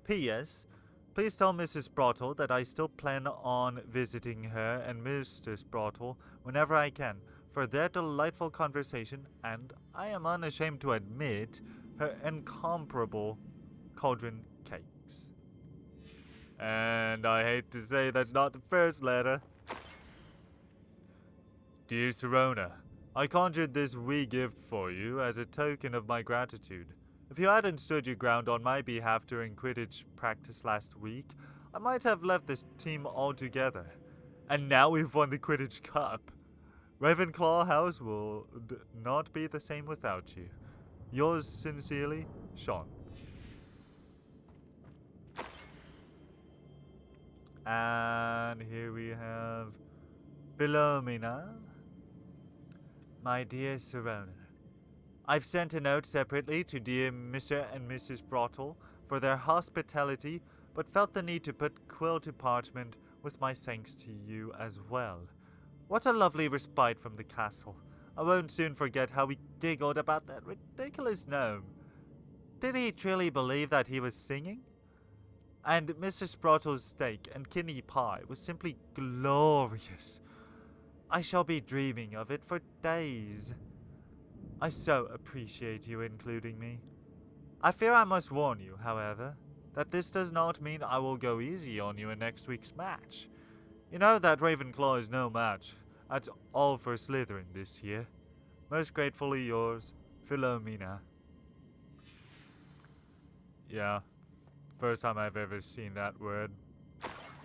[SPEAKER 2] P.S. Please tell Mrs. Sprottle that I still plan on visiting her and Mr. Sprottle whenever I can for their delightful conversation and, I am unashamed to admit, her incomparable cauldron cakes. And I hate to say that's not the first letter. Dear Serona, I conjured this wee gift for you as a token of my gratitude. If you hadn't stood your ground on my behalf during Quidditch practice last week, I might have left this team altogether. And now we've won the Quidditch Cup. Ravenclaw House will not be the same without you. Yours sincerely, Sean. And here we have Philomena. My dear Serona, I've sent a note separately to dear Mr. and Mrs. Sprottle for their hospitality, but felt the need to put quill to parchment with my thanks to you as well. What a lovely respite from the castle. I won't soon forget how we giggled about that ridiculous gnome. Did he truly believe that he was singing? And Mr. Sprottle's steak and kidney pie was simply glorious. I shall be dreaming of it for days. I so appreciate you including me. I fear I must warn you, however, that this does not mean I will go easy on you in next week's match. You know that Ravenclaw is no match at all for Slytherin this year. Most gratefully yours, Philomena. Yeah, first time I've ever seen that word.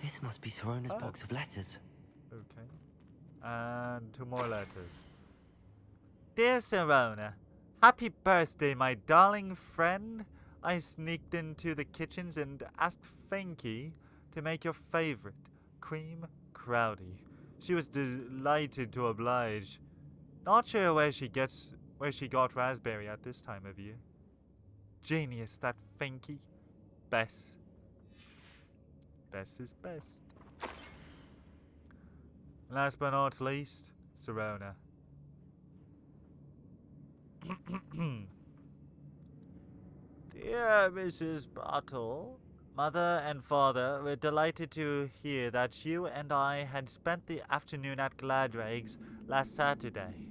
[SPEAKER 3] This must be Serona's box of letters.
[SPEAKER 2] Okay. And 2 more letters. Dear Serona, happy birthday, my darling friend. I sneaked into the kitchens and asked Finky to make your favorite, cream crowdy. She was delighted to oblige. Not sure where she got raspberry at this time of year. Genius, that Finky. Bess. Bess is best. Last but not least, Serona. Dear Mrs. Bottle, Mother and Father were delighted to hear that you and I had spent the afternoon at Gladrags last Saturday.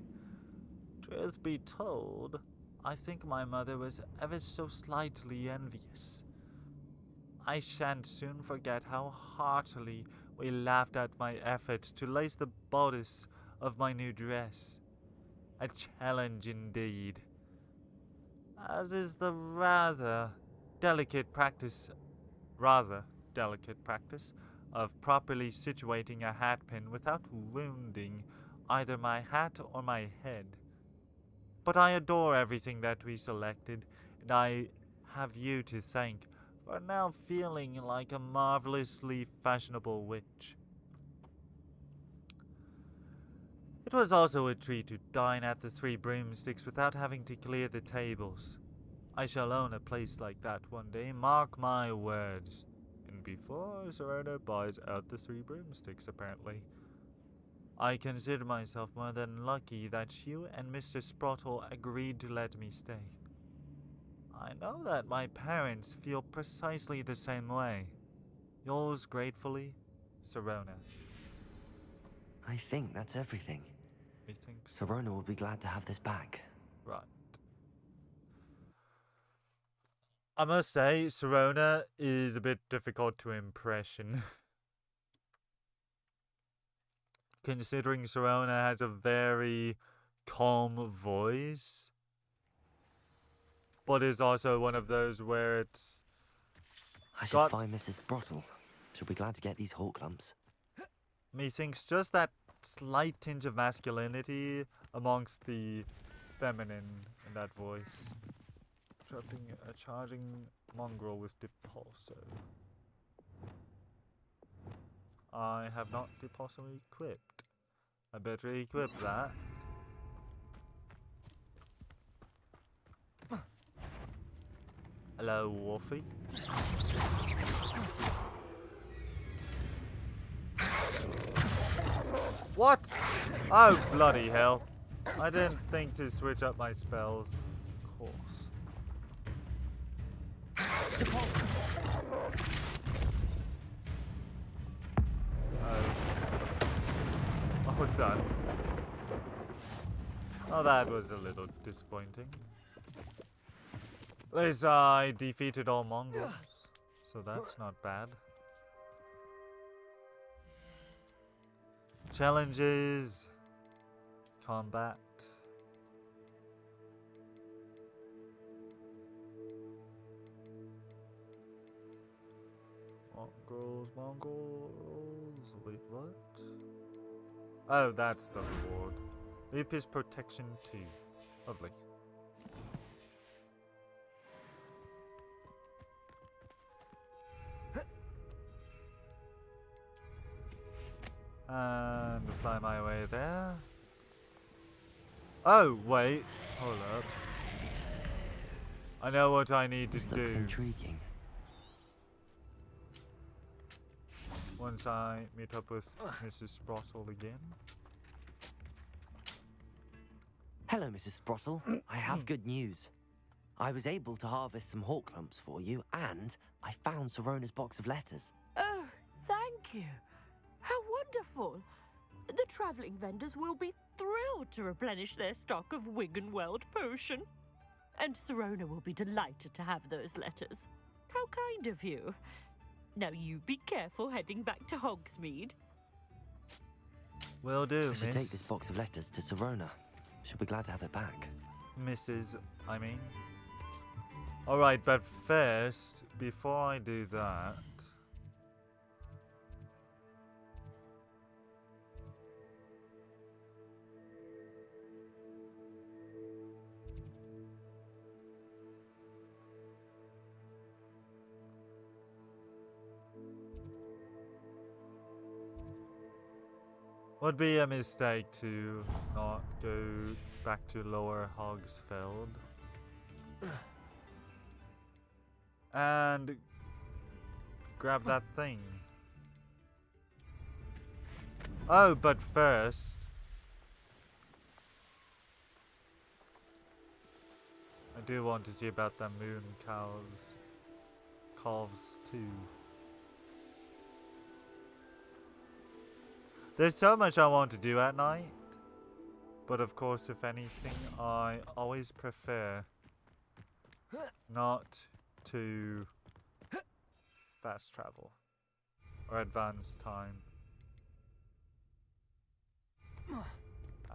[SPEAKER 2] Truth be told, I think my mother was ever so slightly envious. I shan't soon forget how heartily we laughed at my efforts to lace the bodice of my new dress. A challenge indeed. As is the rather delicate practice of properly situating a hatpin without wounding either my hat or my head. But I adore everything that we selected, and I have you to thank for now feeling like a marvelously fashionable witch. It was also a treat to dine at the Three Broomsticks without having to clear the tables. I shall own a place like that one day, mark my words. And before Serona buys out the Three Broomsticks, apparently. I consider myself more than lucky that you and Mr. Sprottle agreed to let me stay. I know that my parents feel precisely the same way. Yours gratefully, Serona.
[SPEAKER 3] I think that's everything.
[SPEAKER 2] Methinks.
[SPEAKER 3] Serona will be glad to have this back.
[SPEAKER 2] Right. I must say, Serona is a bit difficult to impression. Considering Serona has a very calm voice. But is also one of those where it's...
[SPEAKER 3] I should find Mrs. Sprottle. She'll be glad to get these hawk lumps.
[SPEAKER 2] Methinks just that slight tinge of masculinity amongst the feminine in that voice. A charging mongrel with Depulso. I have not Depulso equipped. I better equip that. Hello, Wolfie. What? Oh, bloody hell. I didn't think to switch up my spells. Of course. Oh, done. Oh, that was a little disappointing. At least I defeated all Mongols, so that's not bad. Challenges. Combat. Mongols. Wait, what? Oh, that's the reward. Lupus Protection 2. Lovely. And fly my way there. Oh, wait. Hold up. I know what I need to do.
[SPEAKER 3] Looks intriguing.
[SPEAKER 2] Once I meet up with Mrs. Sprottle again.
[SPEAKER 3] Hello, Mrs. Sprottle. I have good news. I was able to harvest some hawk lumps for you, and I found Sorona's box of letters.
[SPEAKER 8] Oh, thank you. How wonderful. The travelling vendors will be thrilled to replenish their stock of Wiggenweld potion. And Sorona will be delighted to have those letters. How kind of you. Now you be careful heading back to Hogsmeade.
[SPEAKER 2] Will do,
[SPEAKER 3] I should
[SPEAKER 2] miss.
[SPEAKER 3] take this box of letters to Sorona. She'll be glad to have it back.
[SPEAKER 2] Mrs. I mean. Alright, but first, before I do that... would be a mistake to not go back to Lower Hogsfeld. And grab that thing. Oh, but first... I do want to see about the moon calves too. There's so much I want to do at night, but of course, if anything, I always prefer not to fast travel or advance time.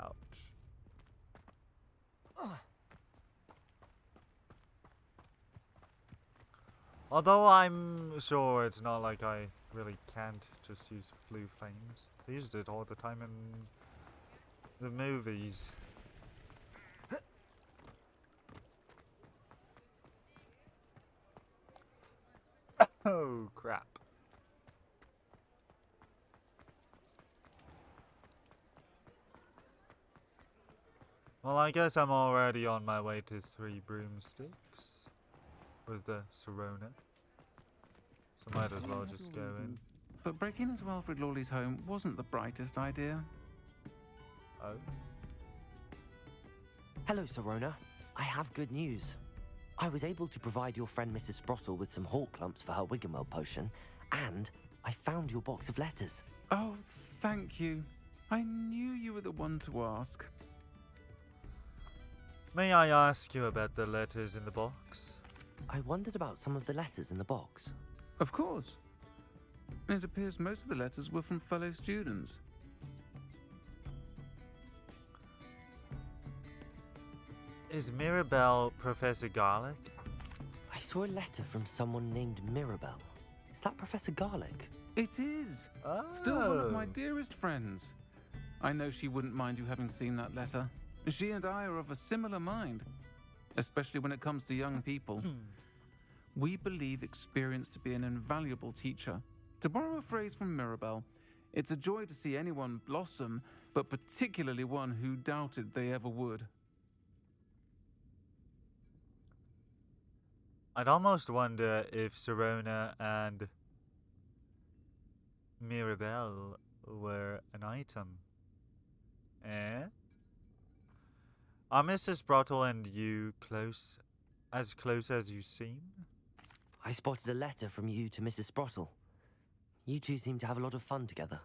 [SPEAKER 2] Ouch. Although I'm sure it's not like I really can't just use flue flames. They used it all the time in the movies. Oh crap. Well, I guess I'm already on my way to 3 broomsticks with the Sorona. So might as well just go in.
[SPEAKER 5] But breaking into Alfred Lawley's home wasn't the brightest idea.
[SPEAKER 2] Oh.
[SPEAKER 3] Hello, Sorona. I have good news. I was able to provide your friend Mrs. Sprottle with some hawk lumps for her Wiggenweld potion, and I found your box of letters.
[SPEAKER 5] Oh, thank you. I knew you were the one to ask.
[SPEAKER 2] May I ask you about the letters in the box?
[SPEAKER 3] I wondered about some of the letters in the box.
[SPEAKER 5] Of course. It appears most of the letters were from fellow students.
[SPEAKER 2] Is Mirabelle Professor Garlic?
[SPEAKER 3] I saw a letter from someone named Mirabelle. Is that Professor Garlic?
[SPEAKER 5] It is.
[SPEAKER 2] Oh.
[SPEAKER 5] Still one of my dearest friends. I know she wouldn't mind you having seen that letter. She and I are of a similar mind, especially when it comes to young people. We believe experience to be an invaluable teacher. To borrow a phrase from Mirabelle, it's a joy to see anyone blossom, but particularly one who doubted they ever would.
[SPEAKER 2] I'd almost wonder if Sorona and Mirabelle were an item Eh? Are Mrs. Brottle and you as close as you seem?
[SPEAKER 3] I spotted a letter from you to Mrs. Sprottle. You two seem to have a lot of fun together.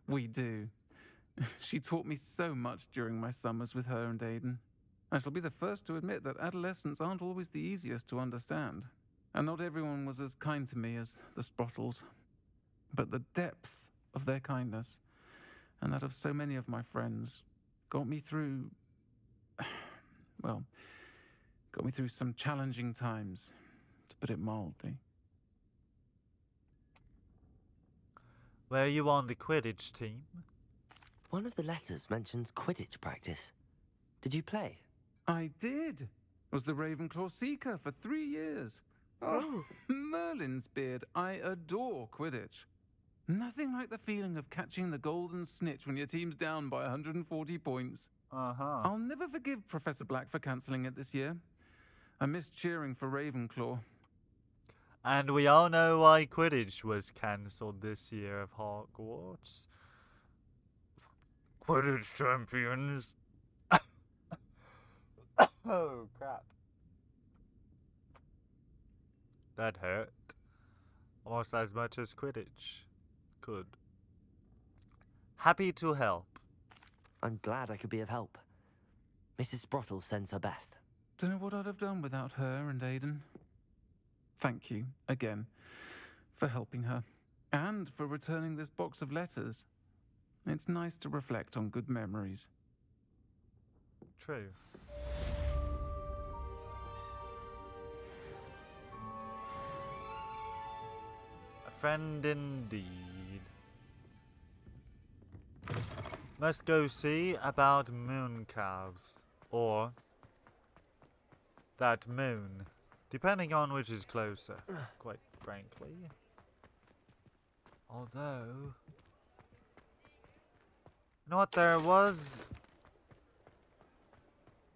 [SPEAKER 5] We do. She taught me so much during my summers with her and Aidan. I shall be the first to admit that adolescents aren't always the easiest to understand. And not everyone was as kind to me as the Sprottles. But the depth of their kindness, and that of so many of my friends, got me through... well, got me through some challenging times, to put it mildly.
[SPEAKER 2] Were you on the Quidditch team?
[SPEAKER 3] One of the letters mentions Quidditch practice. Did you play?
[SPEAKER 5] I did. Was the Ravenclaw Seeker for 3 years. Oh, Merlin's beard. I adore Quidditch. Nothing like the feeling of catching the golden snitch when your team's down by 140 points.
[SPEAKER 2] Uh-huh.
[SPEAKER 5] I'll never forgive Professor Black for cancelling it this year. I missed cheering for Ravenclaw.
[SPEAKER 2] And we all know why Quidditch was cancelled this year of Hogwarts. Quidditch champions. Oh, crap. That hurt. Almost as much as Quidditch could. Happy to help.
[SPEAKER 3] I'm glad I could be of help. Mrs. Sprottle sends her best.
[SPEAKER 5] Don't know what I'd have done without her and Aidan. Thank you, again, for helping her. And for returning this box of letters. It's nice to reflect on good memories.
[SPEAKER 2] True. A friend indeed. Must go see about moon calves. Or that moon. Depending on which is closer, quite frankly. Although... You know what, there was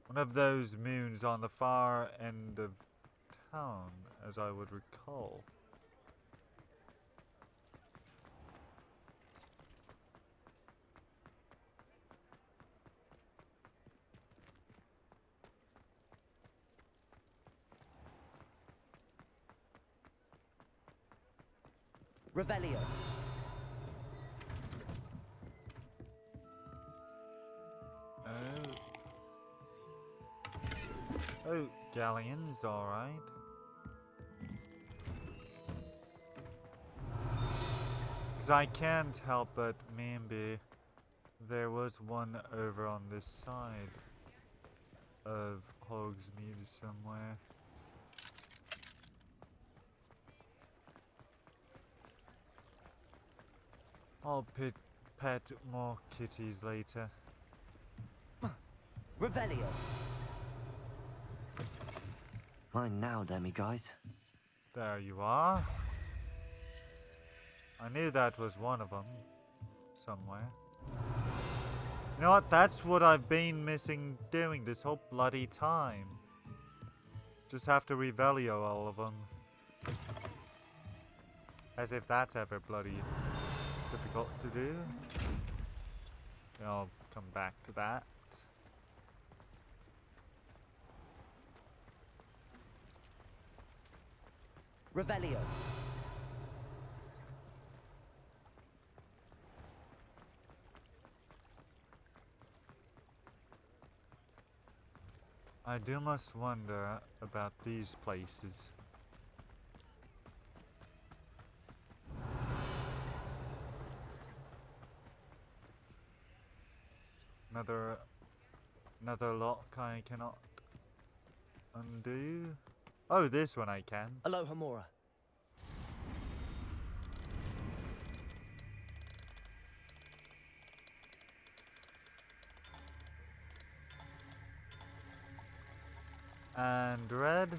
[SPEAKER 2] one of those moons on the far end of town, as I would recall.
[SPEAKER 3] Revelio.
[SPEAKER 2] Oh, galleons, alright. Because I can't help but maybe there was one over on this side of Hogsmeade somewhere. I'll pet more kitties later.
[SPEAKER 3] Revelio. Mine now, demi-guys.
[SPEAKER 2] There you are. I knew that was one of them. Somewhere. You know what? That's what I've been missing doing this whole bloody time. Just have to Revelio all of them. As if that's ever bloody difficult to do. I'll come back to that.
[SPEAKER 3] Revelio.
[SPEAKER 2] I do must wonder about these places. Another lock I cannot undo. Oh, this one I can.
[SPEAKER 3] Aloha Mora.
[SPEAKER 2] And red.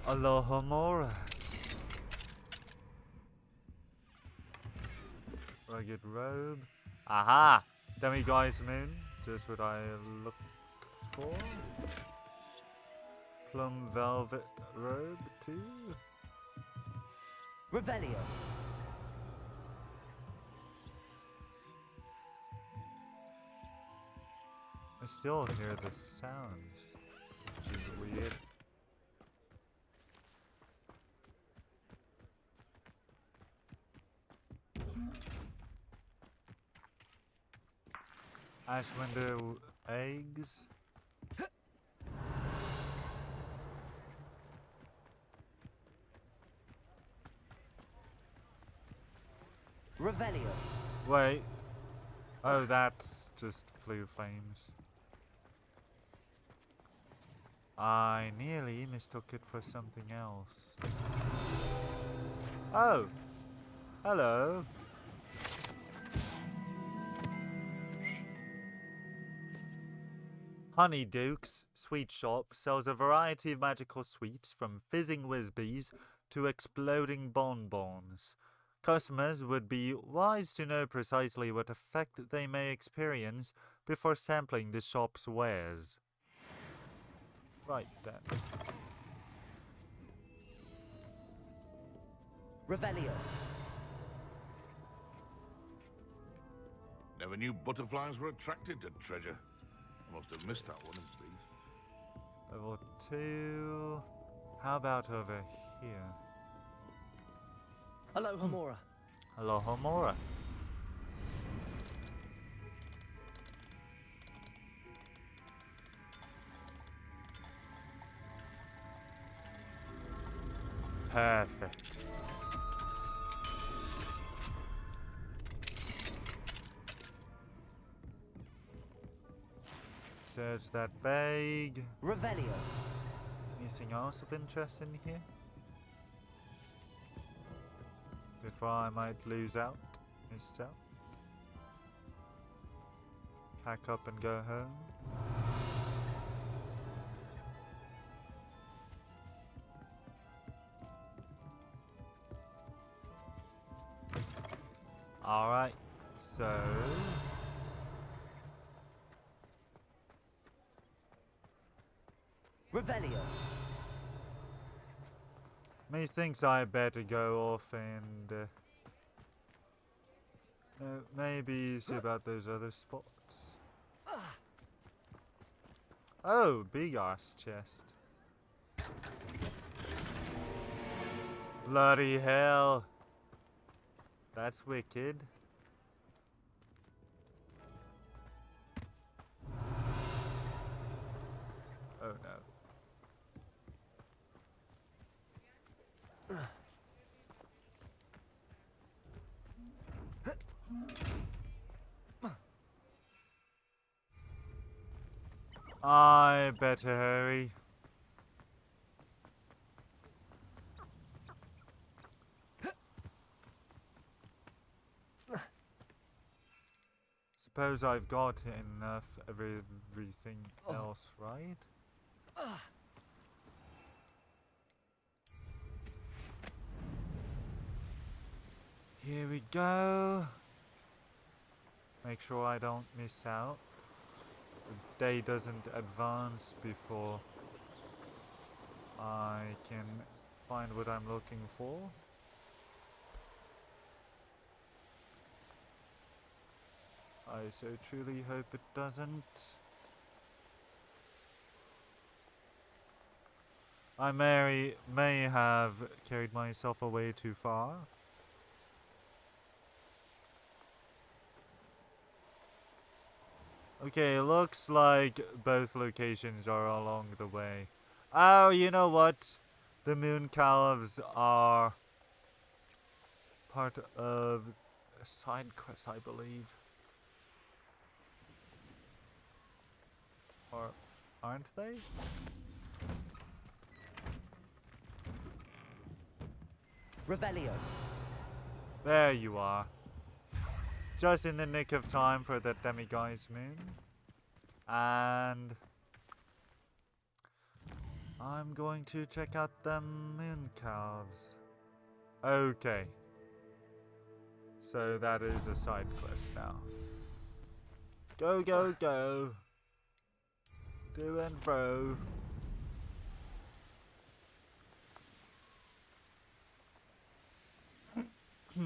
[SPEAKER 2] Aloha Mora. Rugged robe. Aha! Demiguise moon. Just what I looked for. Plum velvet robe too.
[SPEAKER 3] Revelio.
[SPEAKER 2] I still hear the sounds, which is weird. Ash window eggs.
[SPEAKER 3] Revelio.
[SPEAKER 2] Wait. Oh, that's just flue flames. I nearly mistook it for something else. Oh! Hello! Honeyduke's Sweet Shop sells a variety of magical sweets from fizzing whizbees to exploding bonbons. Customers would be wise to know precisely what effect they may experience before sampling the shop's wares. Right then.
[SPEAKER 3] Revelio.
[SPEAKER 6] Never knew butterflies were attracted to treasure. Must have missed that one at least.
[SPEAKER 2] Level 2. How about over here?
[SPEAKER 3] Hello, Homora.
[SPEAKER 2] Hello, Homora. Perfect. Search that bag.
[SPEAKER 3] Revelio.
[SPEAKER 2] Anything else of interest in here? Before I might lose out myself. Pack up and go home. Alright, so...
[SPEAKER 3] Revelio.
[SPEAKER 2] Methinks I better go off and maybe see about those other spots. Oh, big ass chest. Bloody hell. That's wicked. Oh no. I better hurry. Suppose I've got enough of everything else, right? Here we go. Make sure I don't miss out. The day doesn't advance before I can find what I'm looking for. I so truly hope it doesn't. I may have carried myself away too far. Okay, looks like both locations are along the way. Oh, you know what? The moon calves are part of a side quest, I believe. Or aren't they?
[SPEAKER 3] Revelio.
[SPEAKER 2] There you are. Just in the nick of time for the demiguise moon. And I'm going to check out the moon calves. Okay. So that is a side quest now. Go, go, go. To and fro. He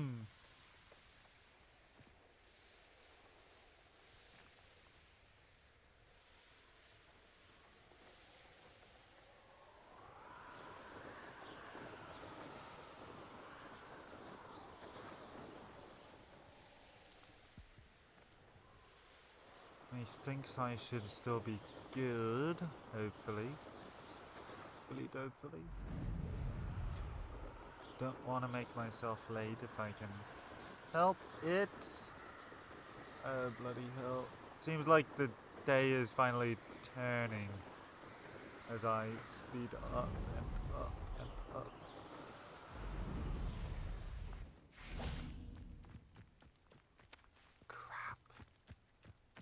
[SPEAKER 2] thinks I should still be good, hopefully. Hopefully. Don't want to make myself late if I can help it. Oh, bloody hell. Seems like the day is finally turning as I speed up and up and up. Crap.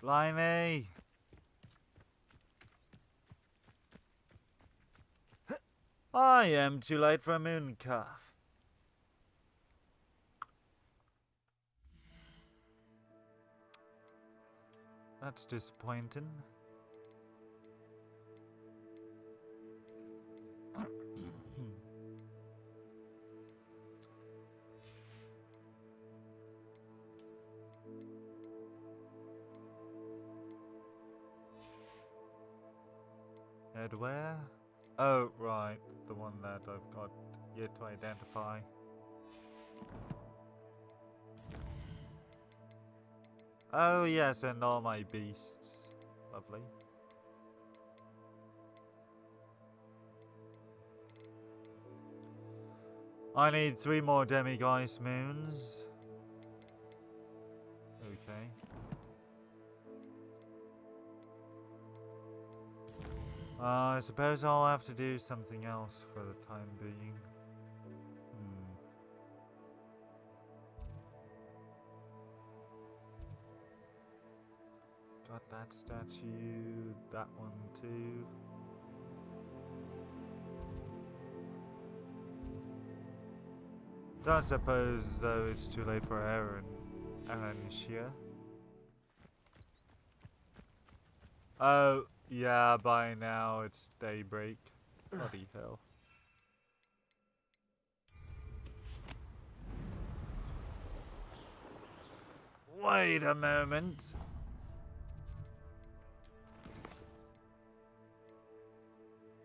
[SPEAKER 2] Blimey! I am too late for a moon calf. That's disappointing. Head where? Oh, right. The one that I've got yet to identify. Oh, yes, and all my beasts. Lovely. I need 3 more demi-geist moons. Okay. I suppose I'll have to do something else for the time being. Got that statue, that one too. Don't suppose though it's too late for Arancia. Oh, yeah, by now it's daybreak. Bloody hell. Wait a moment.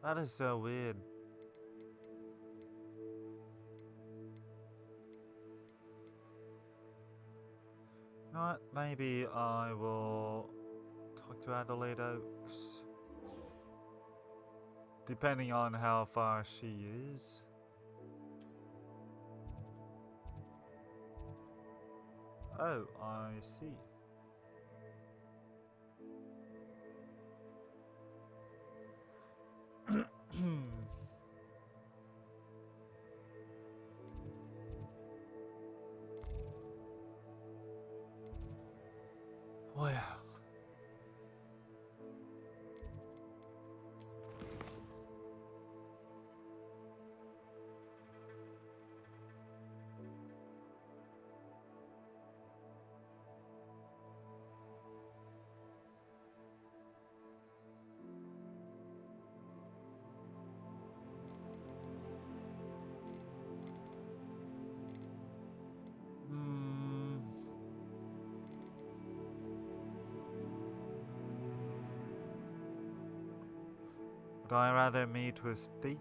[SPEAKER 2] That is so weird. Not maybe I will talk to Adelaide Oaks. Depending on how far she is. Oh, I see. Well. Would I rather meet with Deke?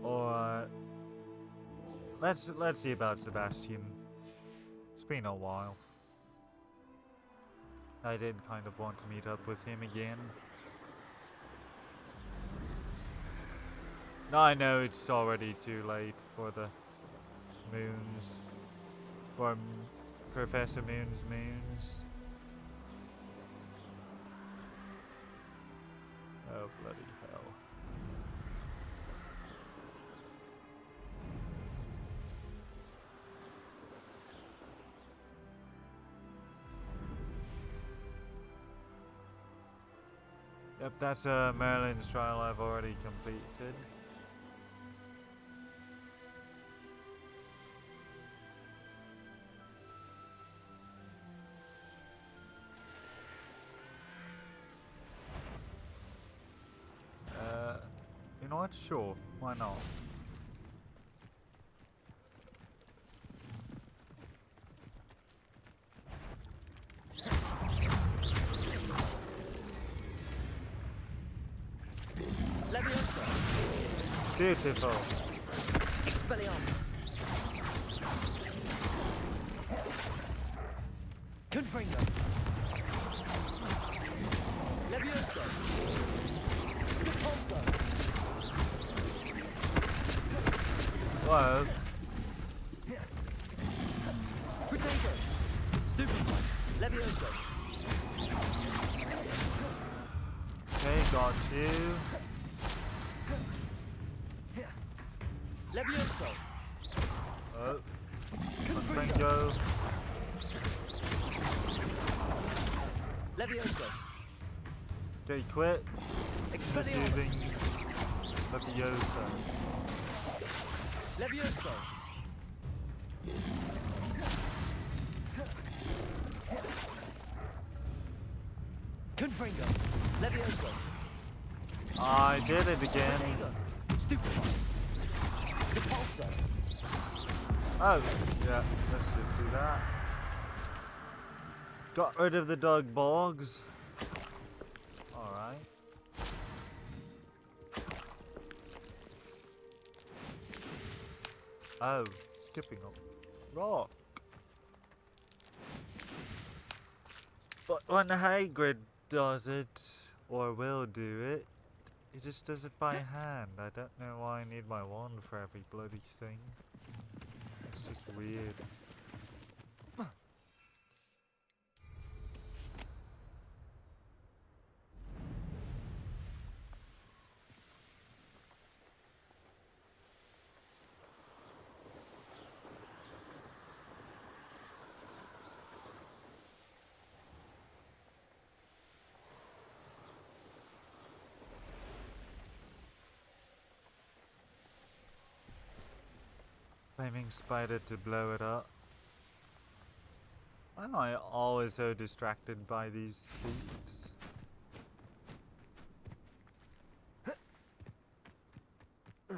[SPEAKER 2] Or let's see about Sebastian. It's been a while. I did kind of want to meet up with him again. Now I know it's already too late for the moons. For Professor Moon's moons. Oh, bloody hell. Yep, that's Merlin's trial I've already completed. What? Sure. Why not?
[SPEAKER 3] Leviosa!
[SPEAKER 2] Beautiful.
[SPEAKER 3] Expelliarmus! Confringo! Leviosa! Repulsor!
[SPEAKER 2] Whoa.
[SPEAKER 3] Protego! Stupefy! Leviosa!
[SPEAKER 2] Okay, got you.
[SPEAKER 3] Leviosa!
[SPEAKER 2] Oh.
[SPEAKER 3] Confringo!
[SPEAKER 2] Go.
[SPEAKER 3] Leviosa!
[SPEAKER 2] Okay, quit. Just
[SPEAKER 3] Expelliarmus!
[SPEAKER 2] using Leviosa.
[SPEAKER 3] Leviosa! Confringo! Leviosa!
[SPEAKER 2] I did it again.
[SPEAKER 3] Protego! Stupefy! Repulsor!
[SPEAKER 2] Oh, yeah, let's just do that. Got rid of the dog bogs. Alright. Oh, skipping up. Rock. But when Hagrid does it, or will do it, he just does it by hand. I don't know why I need my wand for every bloody thing. It's just weird. Flaming spider to blow it up. Why am I always so distracted by these feats?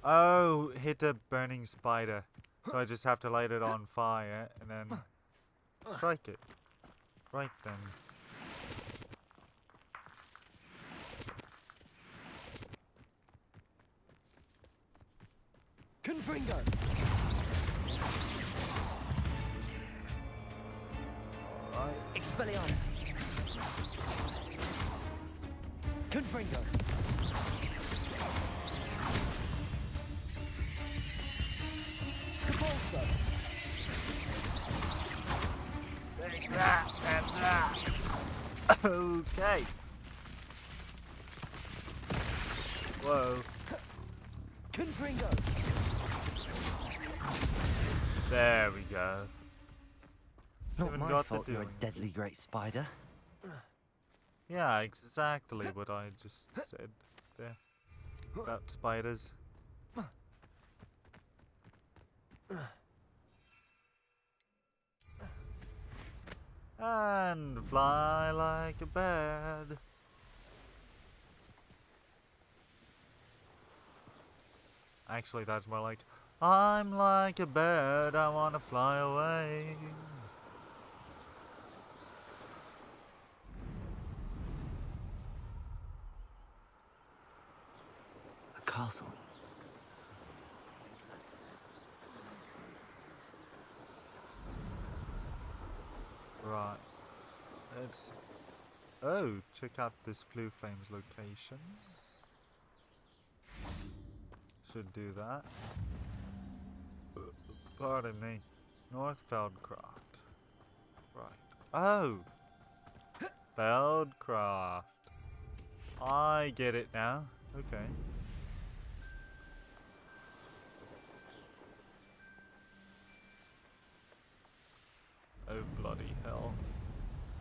[SPEAKER 2] Oh, hit a burning spider. So I just have to light it on fire and then strike it. Right then.
[SPEAKER 3] Confringo!
[SPEAKER 2] Right.
[SPEAKER 3] Expelliarmus! Confringo! Capulso!
[SPEAKER 2] Take that and that. Okay. Whoa.
[SPEAKER 3] Confringo!
[SPEAKER 2] There we go.
[SPEAKER 3] Not
[SPEAKER 2] Haven't
[SPEAKER 3] my
[SPEAKER 2] got the
[SPEAKER 3] fault you're a
[SPEAKER 2] doing.
[SPEAKER 3] deadly great spider.
[SPEAKER 2] Yeah, exactly what I just said there about spiders. And fly like a bird. Actually, that's more like, I'm like a bird, I wanna fly away.
[SPEAKER 3] A castle.
[SPEAKER 2] Right. Let's... Oh, check out this Flue Flames location. Should do that. Pardon me. North Feldcroft. Right. Oh! Feldcroft. I get it now. Okay. Oh bloody hell.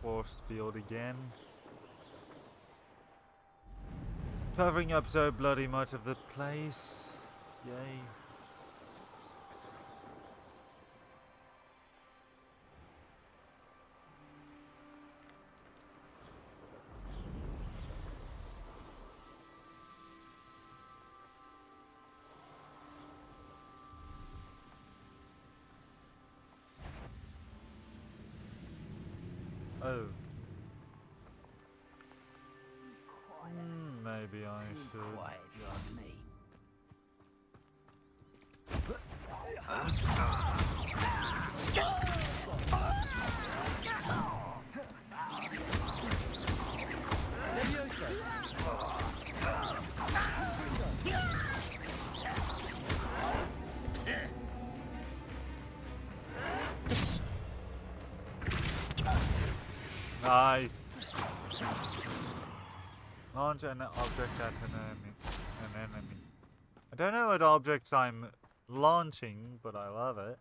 [SPEAKER 2] Force field again. Covering up so bloody much of the place. Yay. Oh. Maybe I should.
[SPEAKER 7] Quiet if you ask me.
[SPEAKER 2] Nice. Launch an object at an enemy. I don't know what objects I'm launching, but I love it.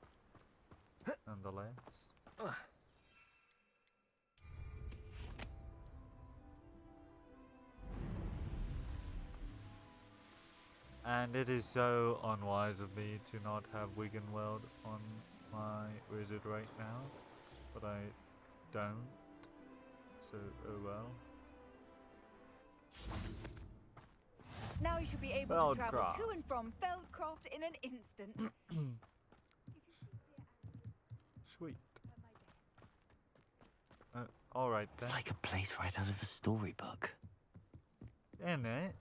[SPEAKER 2] Nonetheless. And it is so unwise of me to not have Wiggenweld on my wizard right now, but I don't. So, oh well.
[SPEAKER 9] Now you should be able to travel to and from Feldcroft in an instant.
[SPEAKER 2] Sweet. Alright then.
[SPEAKER 3] It's like a place right out of a storybook.
[SPEAKER 2] Isn't it?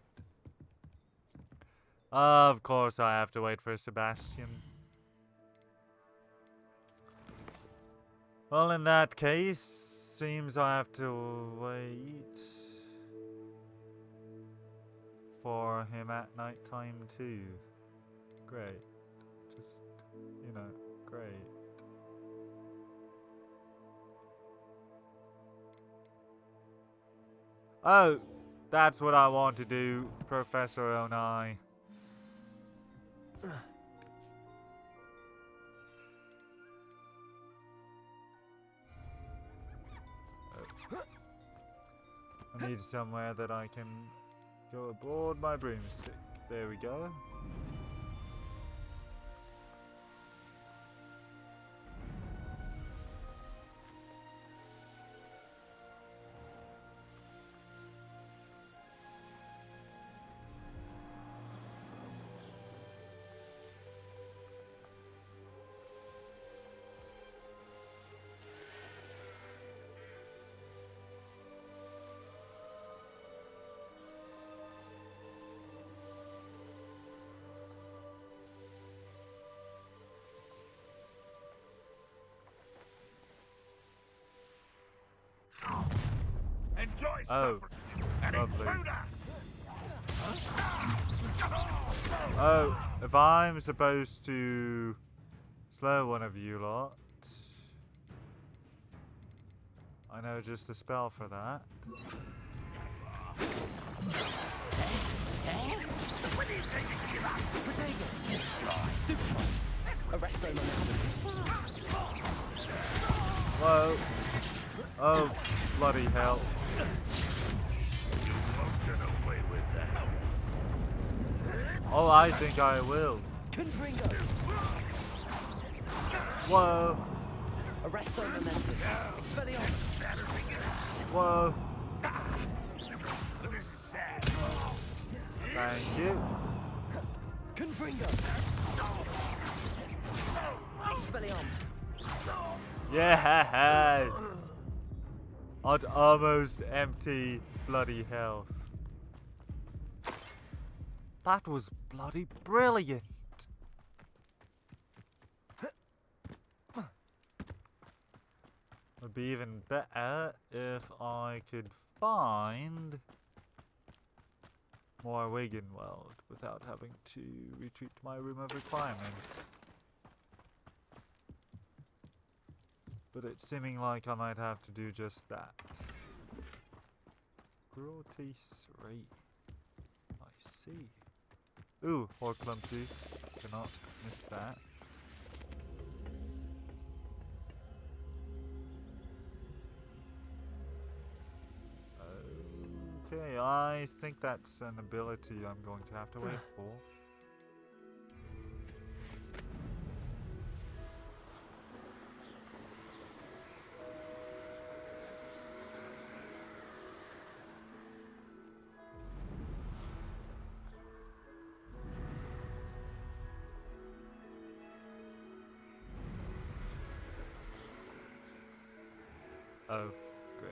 [SPEAKER 2] Of course I have to wait for Sebastian. Well, in that case, seems I have to wait for him at night time too. Great. Just, you know, great. Oh, that's what I want to do, Professor Onai. I need somewhere that I can go aboard my broomstick. There we go.
[SPEAKER 6] Enjoy
[SPEAKER 2] Oh,
[SPEAKER 6] suffering. An
[SPEAKER 2] lovely.
[SPEAKER 6] intruder.
[SPEAKER 2] Oh, if I'm supposed to slow one of you lot, I know just a spell for that. Whoa. Oh, bloody hell.
[SPEAKER 6] You won't get away with that.
[SPEAKER 2] Oh, I think I will. Whoa.
[SPEAKER 3] Arresto momentum. Expelliarmus.
[SPEAKER 2] Whoa.
[SPEAKER 6] This is sad.
[SPEAKER 2] Thank you.
[SPEAKER 3] Confringo. Expelliarmus.
[SPEAKER 2] Yes. At almost empty bloody health. That was bloody brilliant. Would be even better if I could find more Wiggenweld without having to retreat to my room of requirement. But it's seeming like I might have to do just that. Cruelty 3. I see. Ooh, Horclumpsy. Cannot miss that. Okay, I think that's an ability I'm going to have to wait for. Oh, great.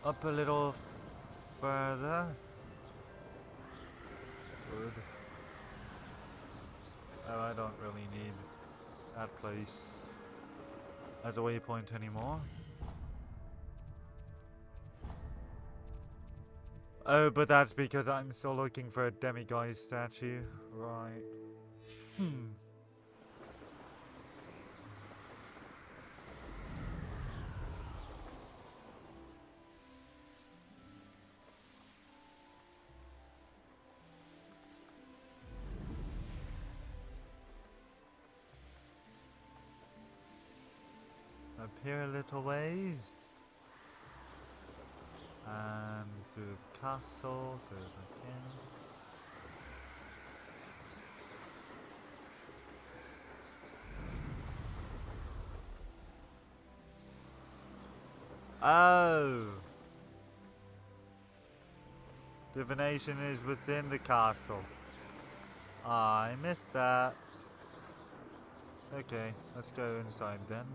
[SPEAKER 2] Up a little further. Good. Oh, I don't really need that place as a waypoint anymore. Oh, but that's because I'm still looking for a demiguise statue. Right. Up here a little ways. And through the castle, goes again. Oh! Divination is within the castle. I missed that. Okay, let's go inside then.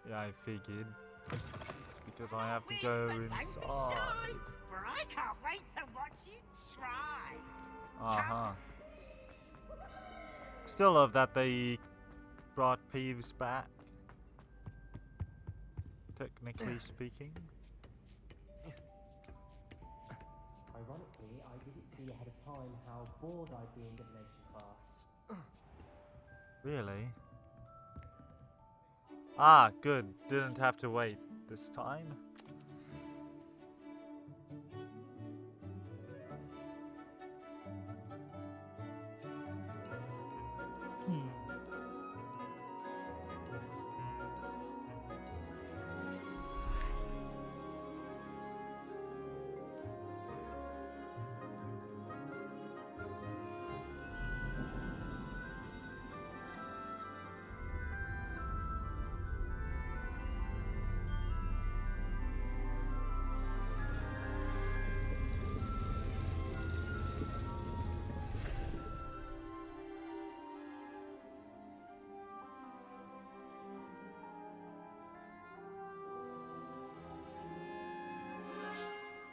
[SPEAKER 2] Yeah, I figured. It's because I have to go inside.
[SPEAKER 7] For I can't wait to watch you try.
[SPEAKER 2] Uh-huh. Still love that they brought Peeves back. Technically speaking.
[SPEAKER 10] Ironically, I didn't see ahead of time how bored I'd be in divination class.
[SPEAKER 2] Really? Ah, good. Didn't have to wait this time.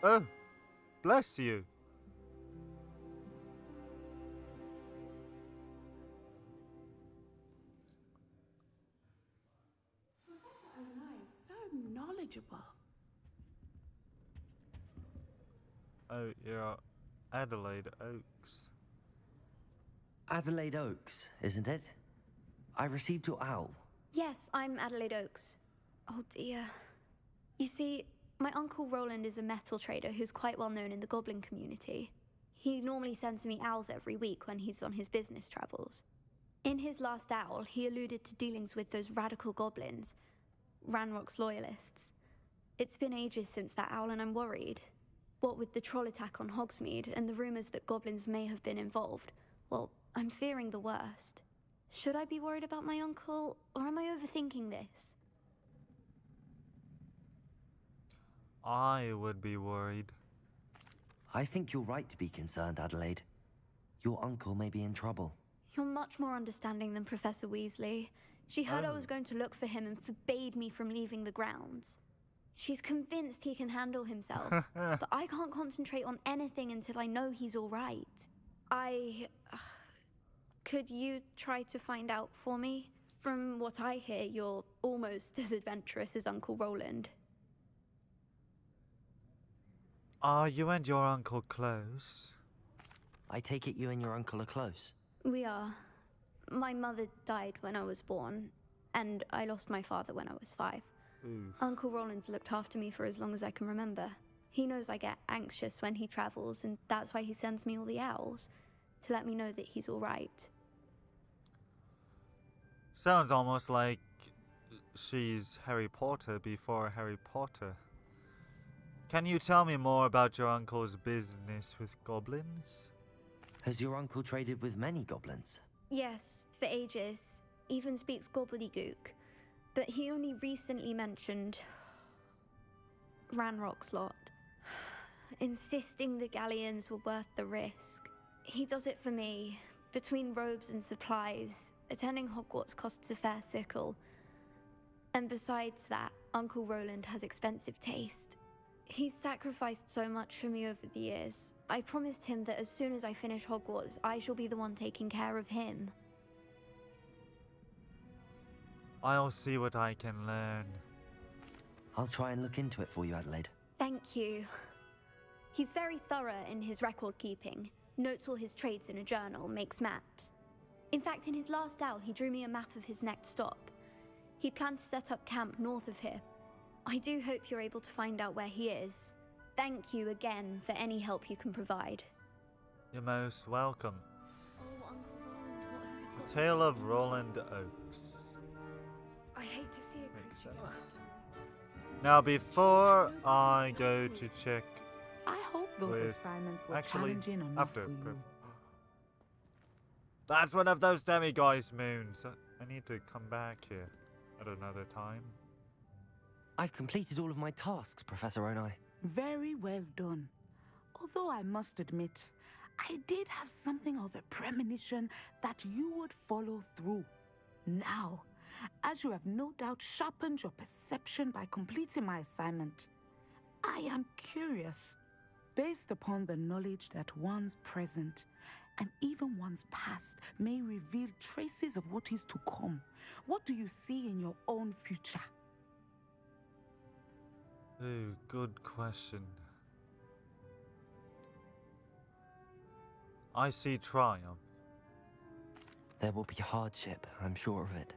[SPEAKER 2] Oh, bless you.
[SPEAKER 11] Professor O'Neill is so knowledgeable.
[SPEAKER 2] Oh, you're Adelaide Oaks.
[SPEAKER 3] Adelaide Oaks, isn't it? I received your owl.
[SPEAKER 12] Yes, I'm Adelaide Oaks. Oh dear. You see, my uncle Roland is a metal trader who's quite well known in the goblin community. He normally sends me owls every week when he's on his business travels. In his last owl, he alluded to dealings with those radical goblins, Ranrock's loyalists. It's been ages since that owl and I'm worried. What with the troll attack on Hogsmeade and the rumours that goblins may have been involved, well, I'm fearing the worst. Should I be worried about my uncle, or am I overthinking this?
[SPEAKER 2] I would be worried.
[SPEAKER 3] I think you're right to be concerned, Adelaide. Your uncle may be in trouble.
[SPEAKER 12] You're much more understanding than Professor Weasley. She heard I was going to look for him and forbade me from leaving the grounds. She's convinced he can handle himself, but I can't concentrate on anything until I know he's all right. Could you try to find out for me? From what I hear, you're almost as adventurous as Uncle Roland.
[SPEAKER 2] Are you and your uncle close?
[SPEAKER 3] I take it you and your uncle are close.
[SPEAKER 12] We are. My mother died when I was born, and I lost my father when I was 5.
[SPEAKER 2] Oof.
[SPEAKER 12] Uncle Roland's looked after me for as long as I can remember. He knows I get anxious when he travels, and that's why he sends me all the owls, to let me know that he's all right.
[SPEAKER 2] Sounds almost like she's Harry Potter before Harry Potter. Can you tell me more about your uncle's business with goblins?
[SPEAKER 3] Has your uncle traded with many goblins?
[SPEAKER 12] Yes, for ages. Even speaks gobbledygook. But he only recently mentioned Ranrock's lot, insisting the galleons were worth the risk. He does it for me. Between robes and supplies, attending Hogwarts costs a fair sickle. And besides that, Uncle Roland has expensive taste. He's sacrificed so much for me over the years. I promised him that as soon as I finish Hogwarts, I shall be the one taking care of him.
[SPEAKER 2] I'll see what I can learn.
[SPEAKER 3] I'll try and look into it for you, Adelaide.
[SPEAKER 12] Thank you. He's very thorough in his record keeping, notes all his trades in a journal, makes maps. In fact, in his last owl, he drew me a map of his next stop. He'd planned to set up camp north of here. I do hope you're able to find out where he is. Thank you again for any help you can provide.
[SPEAKER 2] You're most welcome.
[SPEAKER 12] Oh, Uncle Roland, what have you got?
[SPEAKER 2] The Tale of Roland Oakes.
[SPEAKER 9] I hate to see it.
[SPEAKER 2] Makes sense. Now, before I go to check
[SPEAKER 13] I hope those
[SPEAKER 2] with...
[SPEAKER 13] assignments were
[SPEAKER 2] Actually,
[SPEAKER 13] challenging enough
[SPEAKER 2] after...
[SPEAKER 13] for you.
[SPEAKER 2] That's one of those demiguise moons. I need to come back here at another time.
[SPEAKER 3] I've completed all of my tasks, Professor Onai.
[SPEAKER 13] Very well done. Although I must admit, I did have something of a premonition that you would follow through. Now, as you have no doubt sharpened your perception by completing my assignment, I am curious, based upon the knowledge that one's present and even one's past may reveal traces of what is to come. What do you see in your own future?
[SPEAKER 2] Oh, good question. I see triumph.
[SPEAKER 3] There will be hardship, I'm sure of it.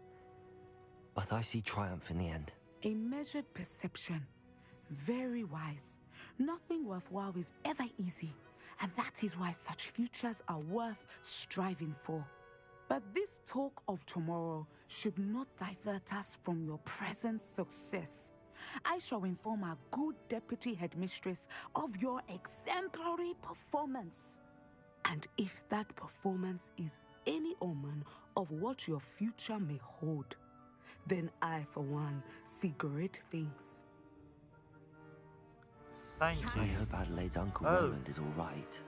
[SPEAKER 3] But I see triumph in the end.
[SPEAKER 13] A measured perception. Very wise. Nothing worthwhile is ever easy, and that is why such futures are worth striving for. But this talk of tomorrow should not divert us from your present success. I shall inform our good deputy headmistress of your exemplary performance. And if that performance is any omen of what your future may hold, then I, for one, see great things.
[SPEAKER 2] Thank you.
[SPEAKER 3] I hope Adelaide's Uncle Roland is all right.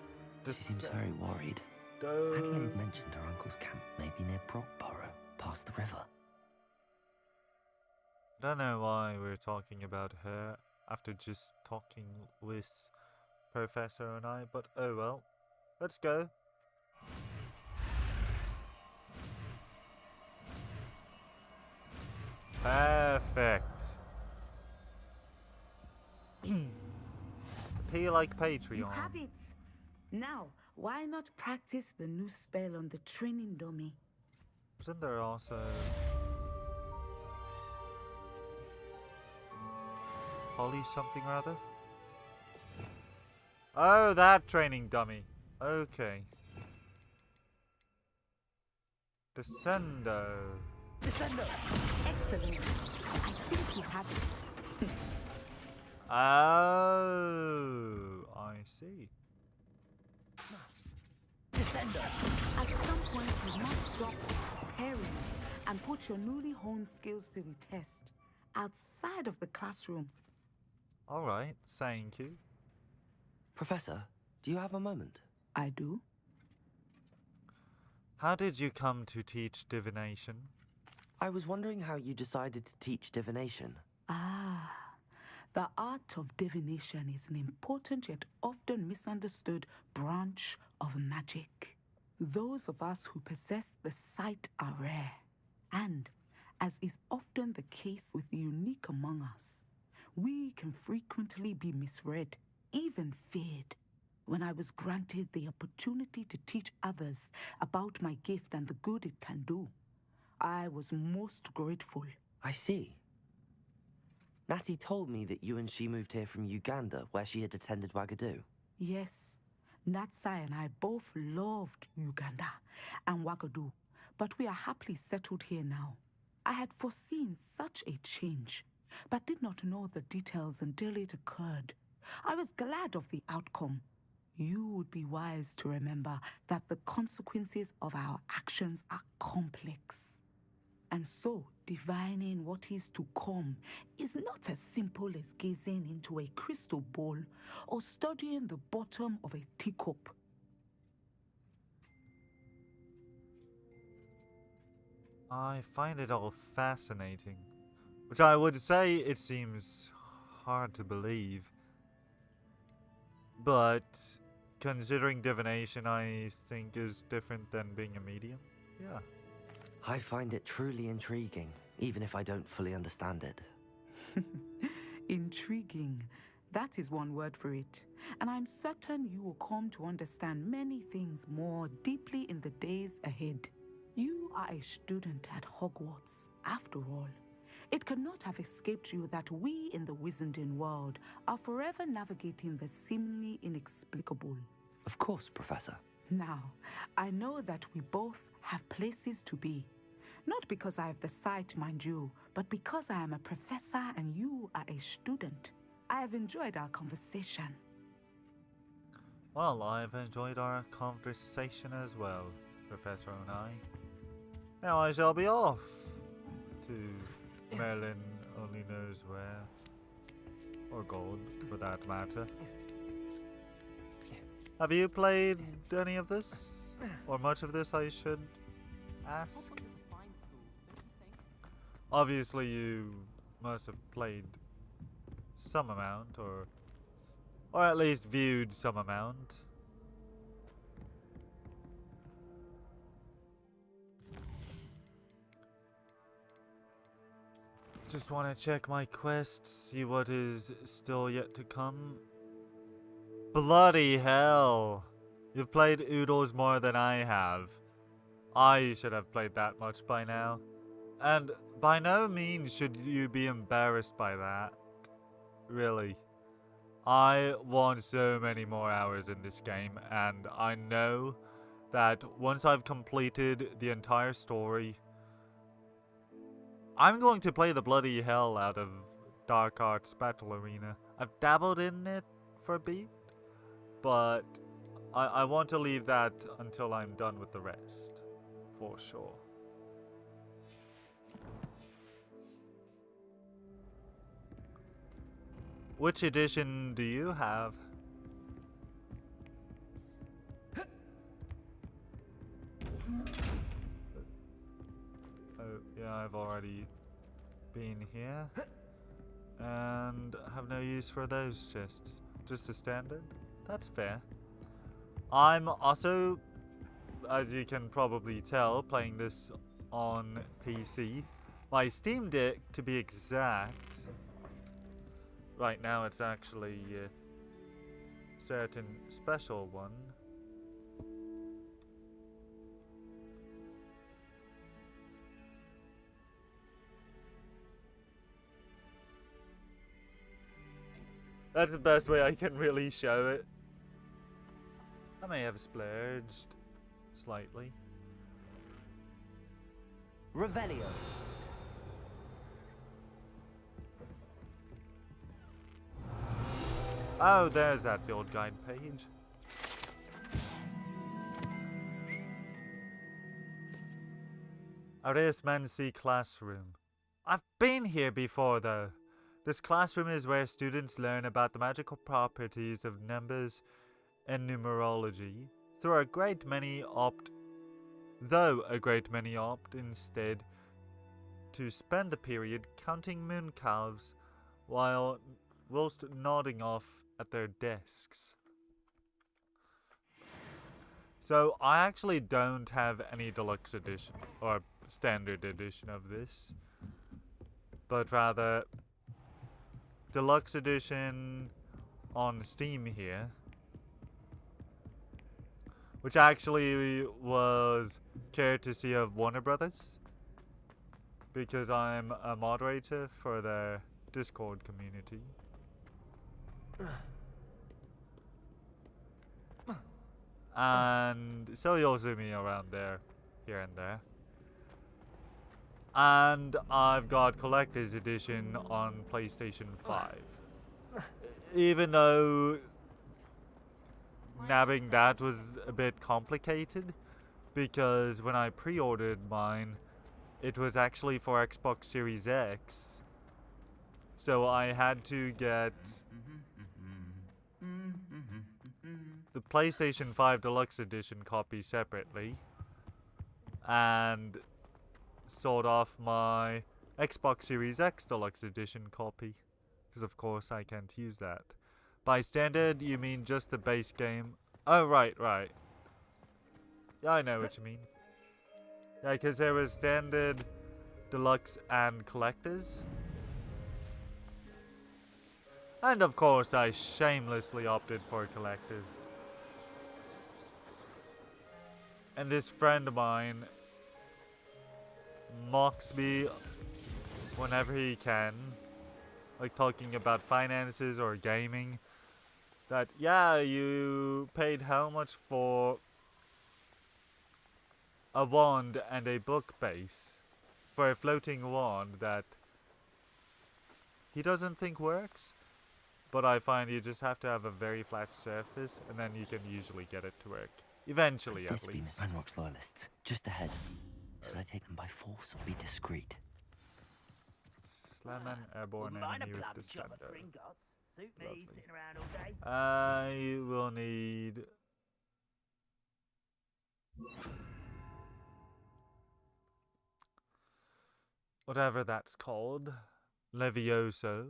[SPEAKER 3] She seems very worried. Adelaide mentioned her uncle's camp may be near Brockborough, past the river.
[SPEAKER 2] I don't know why we're talking about her after just talking with Professor and I, but oh well. Let's go. Perfect. Pay like Patreon.
[SPEAKER 13] You have it. Now, why not practice the new spell on the training dummy?
[SPEAKER 2] Isn't there also... Holly something or other? Oh, that training dummy. Okay. Descendo.
[SPEAKER 13] Descendo. Excellent. I think you have it.
[SPEAKER 2] Oh, I see.
[SPEAKER 13] Descendo. At some point, you must stop preparing and put your newly honed skills to the test outside of the classroom.
[SPEAKER 2] All right, thank you.
[SPEAKER 3] Professor, do you have a moment?
[SPEAKER 13] I do.
[SPEAKER 2] How did you come to teach divination?
[SPEAKER 3] I was wondering how you decided to teach divination.
[SPEAKER 13] Ah, the art of divination is an important yet often misunderstood branch of magic. Those of us who possess the sight are rare, and, as is often the case with the unique among us, we can frequently be misread, even feared. When I was granted the opportunity to teach others about my gift and the good it can do, I was most grateful.
[SPEAKER 3] I see. Natty told me that you and she moved here from Uganda, where she had attended Wagadu.
[SPEAKER 13] Yes, Natsai and I both loved Uganda and Wagadu, but we are happily settled here now. I had foreseen such a change, but did not know the details until it occurred. I was glad of the outcome. You would be wise to remember that the consequences of our actions are complex. And so, divining what is to come is not as simple as gazing into a crystal ball or studying the bottom of a teacup.
[SPEAKER 2] I find it all fascinating. Which I would say it seems hard to believe. But considering divination, I think is different than being a medium. Yeah.
[SPEAKER 3] I find it truly intriguing, even if I don't fully understand it.
[SPEAKER 13] Intriguing. That is one word for it. And I'm certain you will come to understand many things more deeply in the days ahead. You are a student at Hogwarts, after all. It cannot have escaped you that we in the Wizarding world are forever navigating the seemingly inexplicable.
[SPEAKER 3] Of course, Professor.
[SPEAKER 13] Now, I know that we both have places to be. Not because I have the sight, mind you, but because I am a professor and you are a student. I have enjoyed our conversation.
[SPEAKER 2] Well, I've enjoyed our conversation as well, Professor and I. Now I shall be off to Merlin only knows where. Or gold, for that matter. Have you played any of this? Or much of this, I should ask? Obviously you must have played some amount, or at least viewed some amount. Just want to check my quests, see what is still yet to come. Bloody hell! You've played Oodles more than I have. I should have played that much by now. And by no means should you be embarrassed by that. Really. I want so many more hours in this game, and I know that once I've completed the entire story, I'm going to play the bloody hell out of Dark Arts Battle Arena. I've dabbled in it for a bit, but I want to leave that until I'm done with the rest, for sure. Which edition do you have? Oh, yeah, I've already been here. And have no use for those chests. Just a standard? That's fair. I'm also, as you can probably tell, playing this on PC. My Steam Deck, to be exact. Right now it's actually a certain special one. That's the best way I can really show it. I may have splurged slightly.
[SPEAKER 3] Revelio.
[SPEAKER 2] Oh, there's that field guide page. Arismancy Classroom. I've been here before, though. This classroom is where students learn about the magical properties of numbers and numerology, though a great many opt instead to spend the period counting moon calves whilst nodding off at their desks. So I actually don't have any deluxe edition or standard edition of this, but rather deluxe edition on Steam here, which actually was courtesy of Warner Brothers, because I'm a moderator for their Discord community. And so you'll see me around there, here and there. And I've got Collector's Edition on PlayStation 5. Even though nabbing that was a bit complicated, because when I pre-ordered mine, it was actually for Xbox Series X. So I had to get the PlayStation 5 Deluxe Edition copy separately, and sold off my Xbox Series X Deluxe Edition copy. Because of course I can't use that. By standard, you mean just the base game? Oh, right. Yeah, I know what you mean. Yeah, because there was standard, deluxe, and collectors. And of course, I shamelessly opted for collectors. And this friend of mine mocks me whenever he can, like talking about finances or gaming, that, yeah, you paid how much for a wand and a book base for a floating wand that he doesn't think works? But I find you just have to have a very flat surface, and then you can usually get it to work. Eventually, at least.
[SPEAKER 3] This be Miss Ranrock's loyalists, just ahead. Should I take them by force or be discreet?
[SPEAKER 2] Slam an airborne enemy with Descender.
[SPEAKER 7] Suit me, sitting around all day.
[SPEAKER 2] I will need... whatever that's called. Levioso.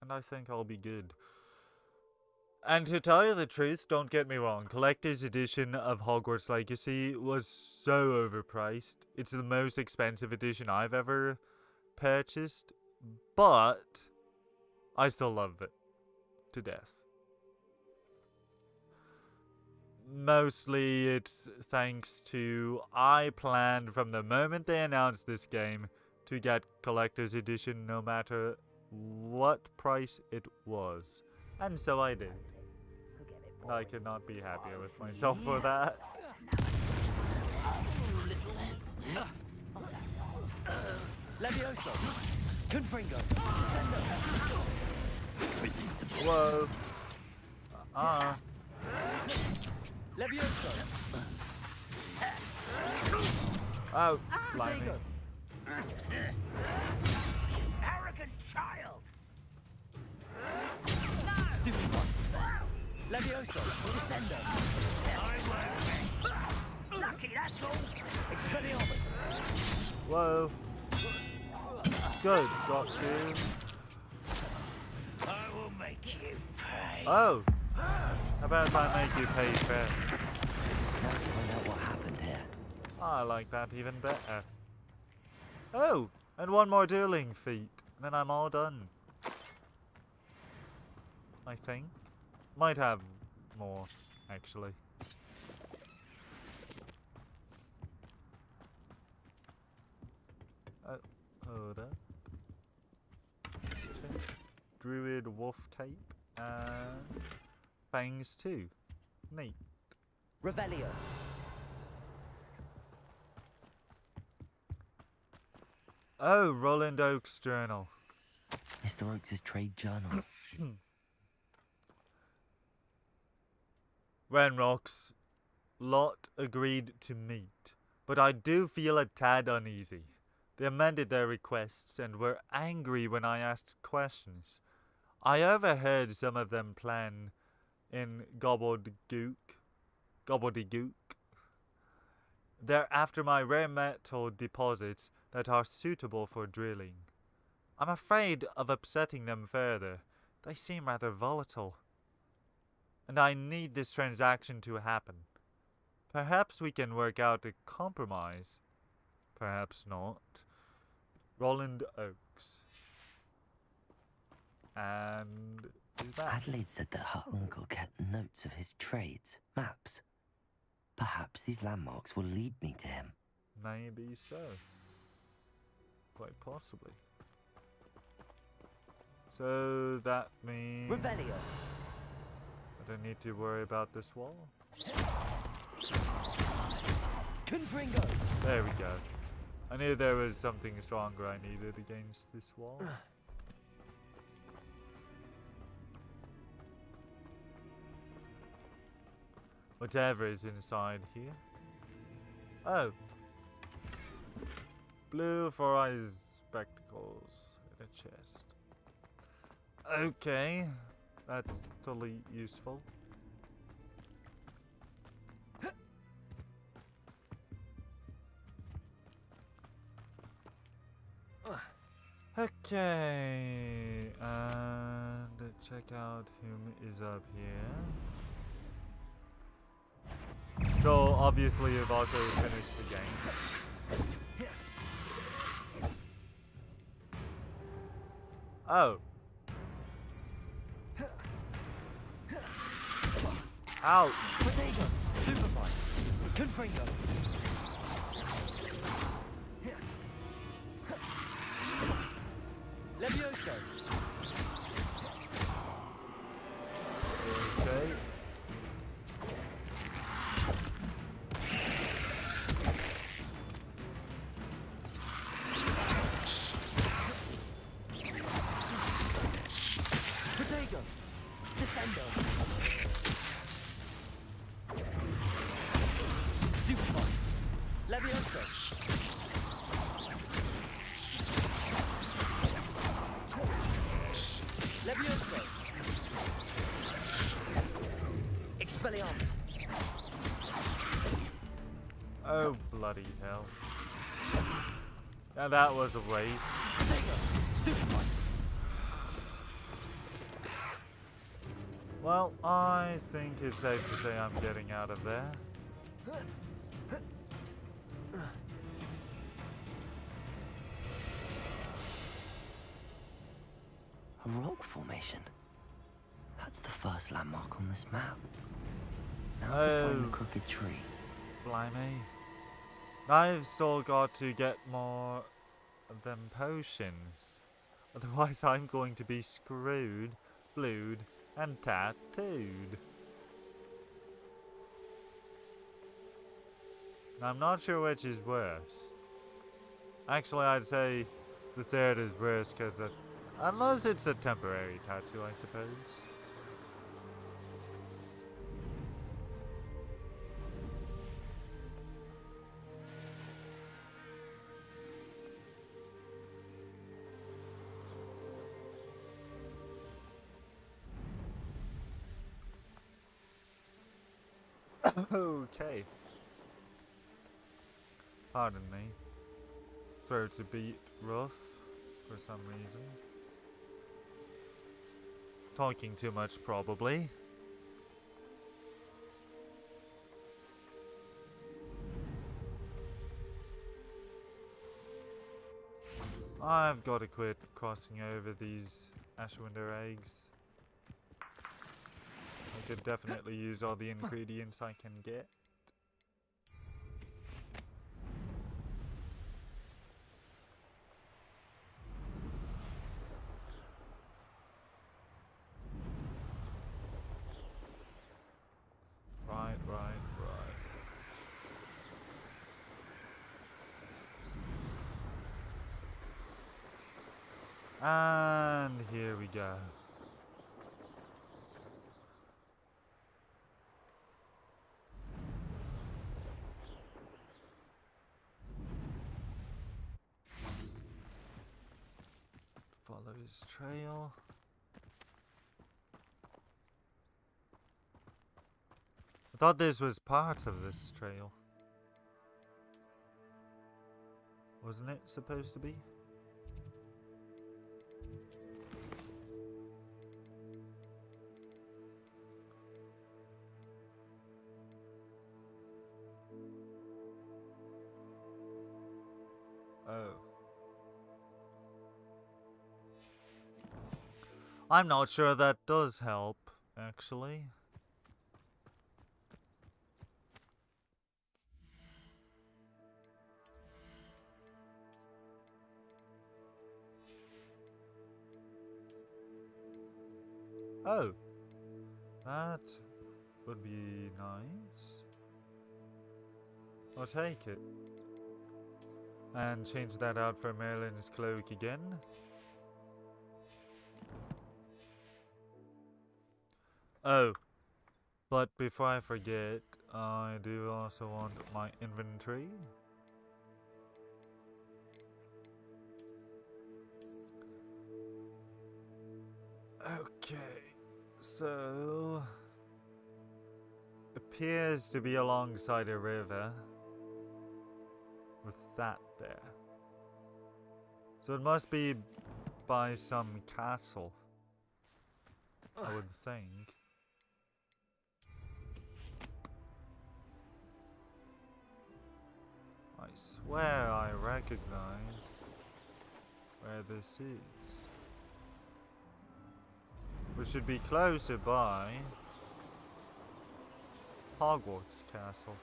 [SPEAKER 2] And I think I'll be good. And to tell you the truth, don't get me wrong, Collector's Edition of Hogwarts Legacy was so overpriced. It's the most expensive edition I've ever purchased, but I still love it to death. Mostly it's thanks to I planned from the moment they announced this game to get Collector's Edition no matter what price it was. And so I did. And I could not be happier with myself for that.
[SPEAKER 3] Levioso! Confringo! Descendo!
[SPEAKER 2] Whoa.
[SPEAKER 3] Levioso!
[SPEAKER 2] Oh, blimey.
[SPEAKER 7] Arrogant child!
[SPEAKER 3] Stupid one! Levioso! Descendo!
[SPEAKER 7] Lucky, that's all!
[SPEAKER 3] Expelliarmus!
[SPEAKER 2] Whoa. Good, got you.
[SPEAKER 7] I will make you pay.
[SPEAKER 2] Oh! How about if I make you pay first?
[SPEAKER 3] Let's find out what happened here.
[SPEAKER 2] I like that even better. Oh! And one more dueling feat. Then I'm all done. I think. Might have more, actually. Hold up. Druid Wolf Cape and Fangs 2. Neat.
[SPEAKER 3] Revelio.
[SPEAKER 2] Oh, Roland Oak's journal.
[SPEAKER 3] Mr. Oakes' trade journal.
[SPEAKER 2] Ranrock's lot agreed to meet, but I do feel a tad uneasy. They amended their requests and were angry when I asked questions. I overheard some of them plan in gobbledygook. They're after my rare metal deposits that are suitable for drilling. I'm afraid of upsetting them further. They seem rather volatile. And I need this transaction to happen. Perhaps we can work out a compromise. Perhaps not. Roland Oakes. And is that?
[SPEAKER 3] Adelaide said that her uncle kept notes of his trades, maps. Perhaps these landmarks will lead me to him.
[SPEAKER 2] Maybe so. Quite possibly. So that means...
[SPEAKER 3] Revelio!
[SPEAKER 2] I don't need to worry about this wall.
[SPEAKER 3] Confringo!
[SPEAKER 2] There we go. I knew there was something stronger I needed against this wall. Whatever is inside here. Oh. Blue for eyes spectacles in a chest. Okay. That's totally useful. Okay, and check out whom is up here. So obviously you've also finished the game. Oh. Ouch.
[SPEAKER 3] Potato. Superfly. Confringo. Levioso.
[SPEAKER 2] Okay.
[SPEAKER 3] Potato. Descendo. Stupefy. Levioso. Levioso. Expelliarmus.
[SPEAKER 2] Oh, bloody hell. Now that was a waste.
[SPEAKER 3] Stupefy.
[SPEAKER 2] Well, I think it's safe to say I'm getting out of there.
[SPEAKER 3] A rock formation. That's the first landmark on this map. Now to find the crooked tree.
[SPEAKER 2] Blimey. I've still got to get more of them potions. Otherwise I'm going to be screwed, blued, and tattooed. I'm not sure which is worse. Actually, I'd say the third is worse because unless it's a temporary tattoo, I suppose. Okay. Pardon me. Throat's a bit rough for some reason. Talking too much, probably. I've got to quit crossing over these Ashwinder eggs. I could definitely use all the ingredients I can get. Right. And here we go. Follow his trail. I thought this was part of this trail. Wasn't it supposed to be? Oh. I'm not sure that does help, actually. Oh. That would be nice. I'll take it. And change that out for Merlin's cloak again. Oh, but before I forget, I do also want my inventory. Okay, so appears to be alongside a river with that there. So it must be by some castle, I would think. I swear I recognize where this is. We should be closer by Hogwarts Castle.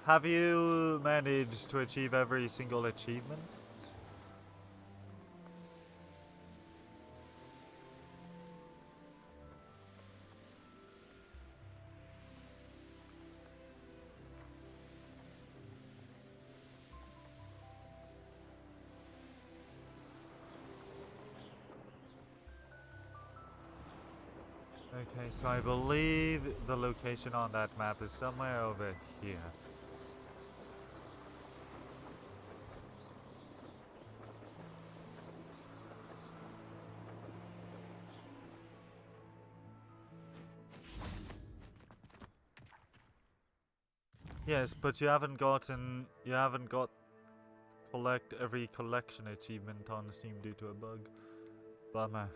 [SPEAKER 2] Have you managed to achieve every single achievement? Okay, so I believe the location on that map is somewhere over here. Yes, but you haven't got collect every collection achievement on Steam due to a bug. Bummer.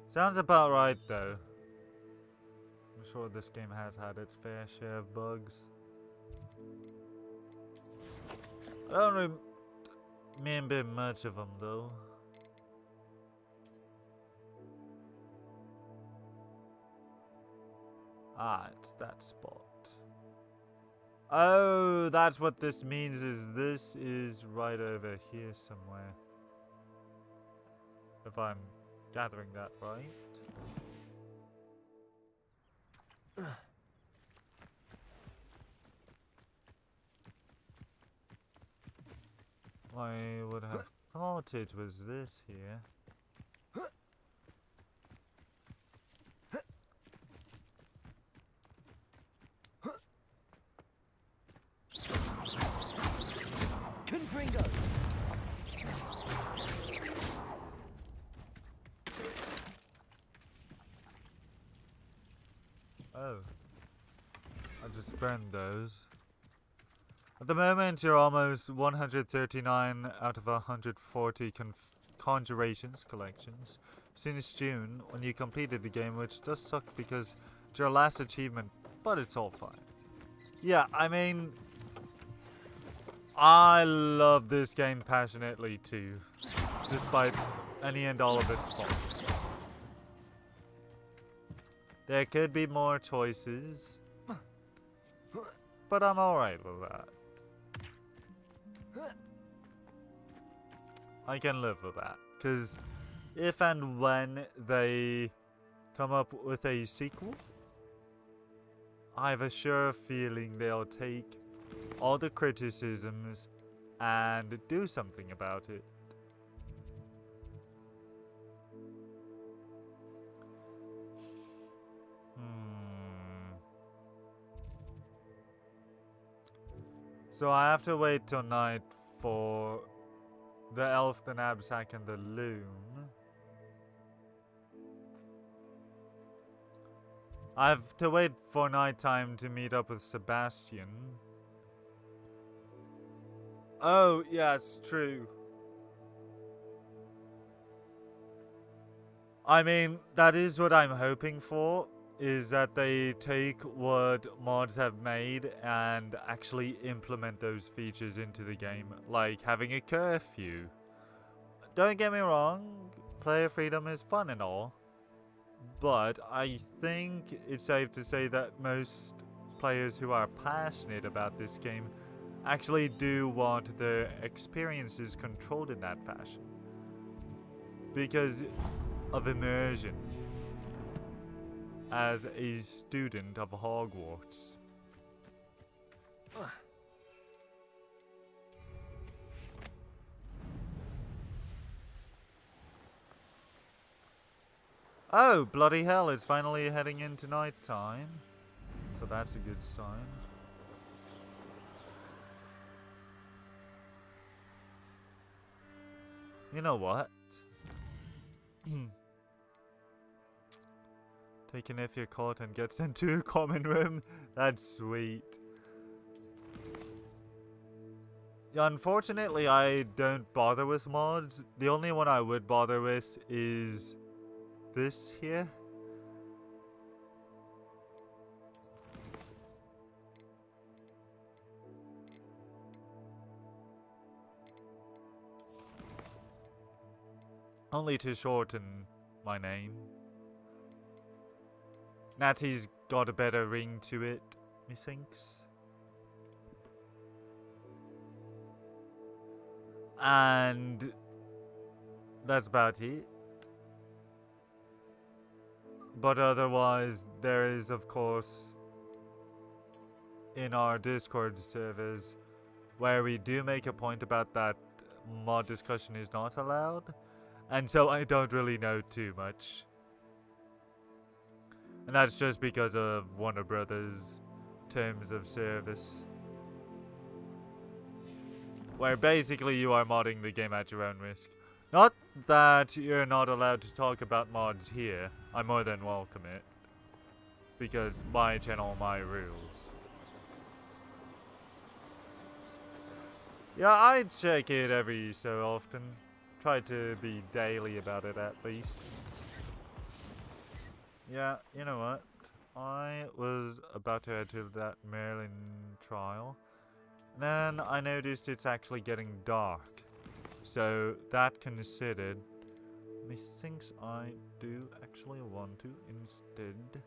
[SPEAKER 2] Sounds about right though. I'm sure this game has had its fair share of bugs. I don't remember much of them though. Ah, it's that spot. Oh, that's what this means, is this is right over here somewhere. If I'm gathering that right. I would have thought it was this here.
[SPEAKER 3] Confringo!
[SPEAKER 2] Oh. I just burned those. At the moment, you're almost 139 out of 140 conjurations collections since June when you completed the game, which does suck because it's your last achievement, but it's all fine. Yeah, I mean, I love this game passionately too, despite any and all of its faults. There could be more choices, but I'm alright with that. I can live with that, because if and when they come up with a sequel, I have a sure feeling they'll take all the criticisms and do something about it. So I have to wait till night for the elf, the knapsack, and the loom. I have to wait for nighttime to meet up with Sebastian. Oh, yes, true. I mean, that is what I'm hoping for, is that they take what mods have made and actually implement those features into the game, like having a curfew. Don't get me wrong, player freedom is fun and all, but I think it's safe to say that most players who are passionate about this game actually do want their experiences controlled in that fashion, because of immersion as a student of Hogwarts. Oh, bloody hell, it's finally heading into night time. So that's a good sign. You know what? Taking if you're caught and gets into a common room. That's sweet. Yeah, unfortunately, I don't bother with mods. The only one I would bother with is this here. Only to shorten my name. Natty's got a better ring to it, methinks. And that's about it. But otherwise, there is, of course, in our Discord servers, where we do make a point about that mod discussion is not allowed. And so I don't really know too much. And that's just because of Warner Brothers' terms of service. Where basically you are modding the game at your own risk. Not that you're not allowed to talk about mods here. I more than welcome it. Because my channel, my rules. Yeah, I check it every so often. Try to be daily about it at least. Yeah, you know what? I was about to head to that Merlin trial. Then I noticed it's actually getting dark. So, that considered, methinks I do actually want to instead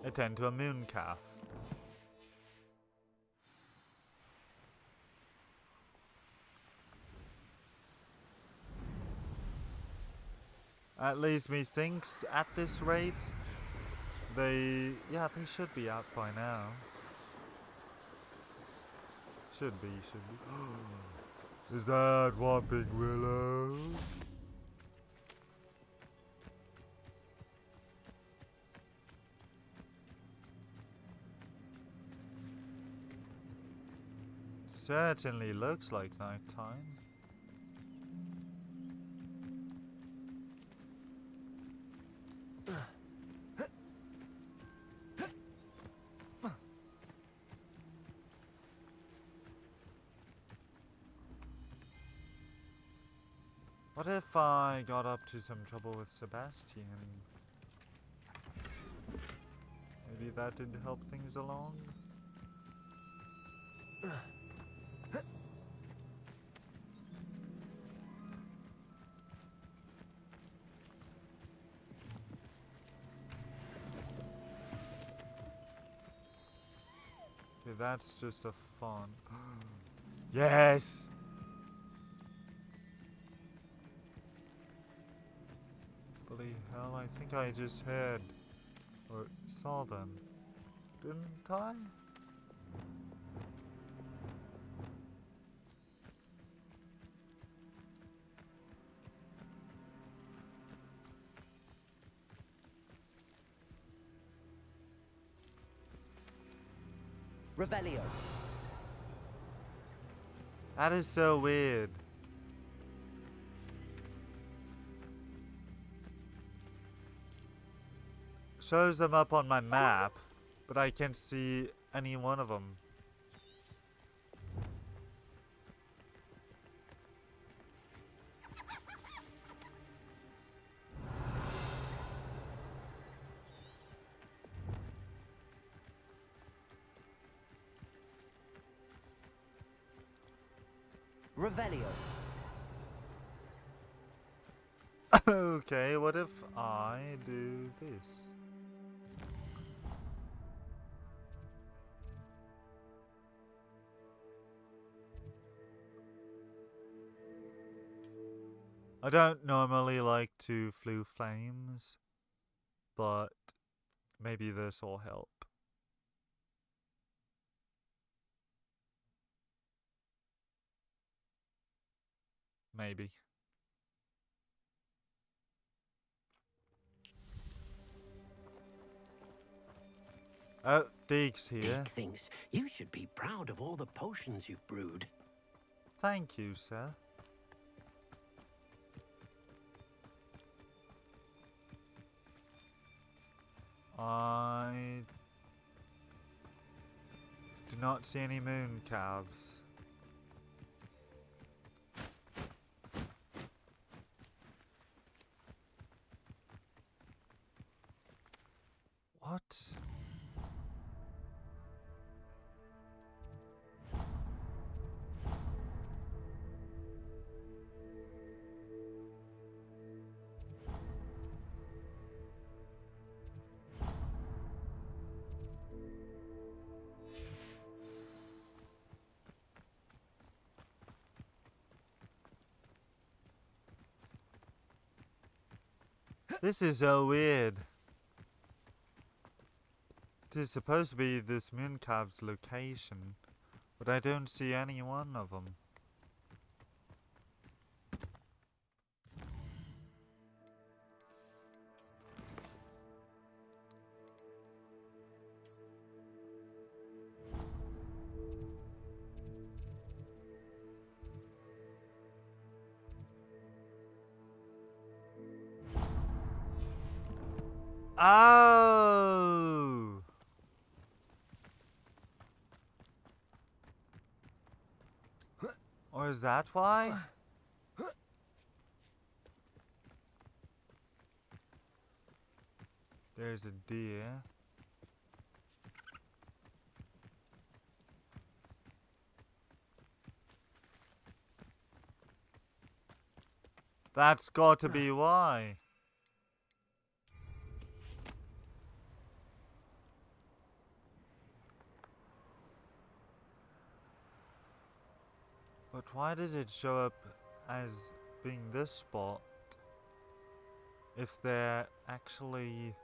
[SPEAKER 2] attend to a moon calf. At least methinks at this rate, they should be out by now. Should be. Is that Whomping Willow? Certainly looks like nighttime. What if I got up to some trouble with Sebastian? Maybe that did help things along? Okay, that's just a fun. Yes! Bloody hell, I think I just heard or saw them. Didn't I?
[SPEAKER 3] Revelio.
[SPEAKER 2] That is so weird. Shows them up on my map, but I can't see any one of them.
[SPEAKER 3] Revelio.
[SPEAKER 2] Okay, what if I do this? I don't normally like to flew flames, but maybe this will help. Maybe. Oh, Deke's here.
[SPEAKER 4] Deke thinks you should be proud of all the potions you've brewed.
[SPEAKER 2] Thank you, sir. I do not see any moon calves. What? This is so weird. It is supposed to be this moon calf's location, but I don't see any one of them. Oh! Or is that why? There's a deer. That's got to be why. But why does it show up as being this spot if they're actually...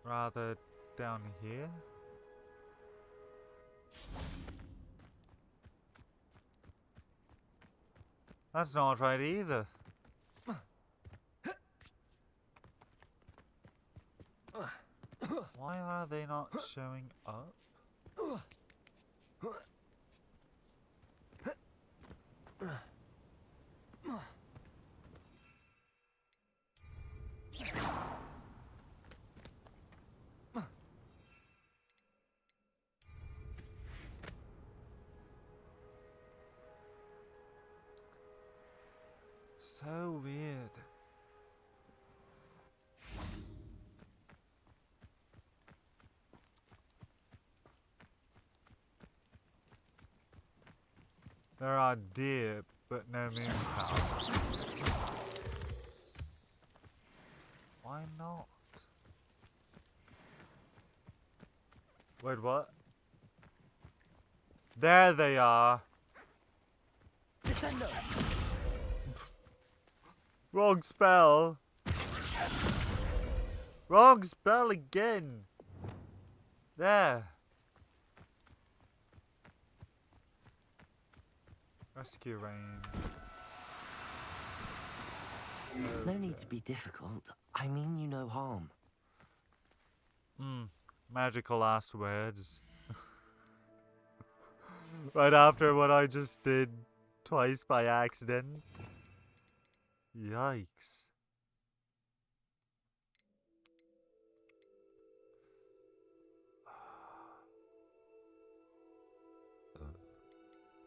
[SPEAKER 2] rather down here? That's not right either. Why are they not showing up? So weird. There are deer, but no moon cows. Why not? Wait, what? There they are.
[SPEAKER 3] Descendo.
[SPEAKER 2] Wrong spell. Wrong spell again. There. Rescue range.
[SPEAKER 3] No need to be difficult. I mean you no harm.
[SPEAKER 2] Magical last words. Right after what I just did twice by accident. Yikes.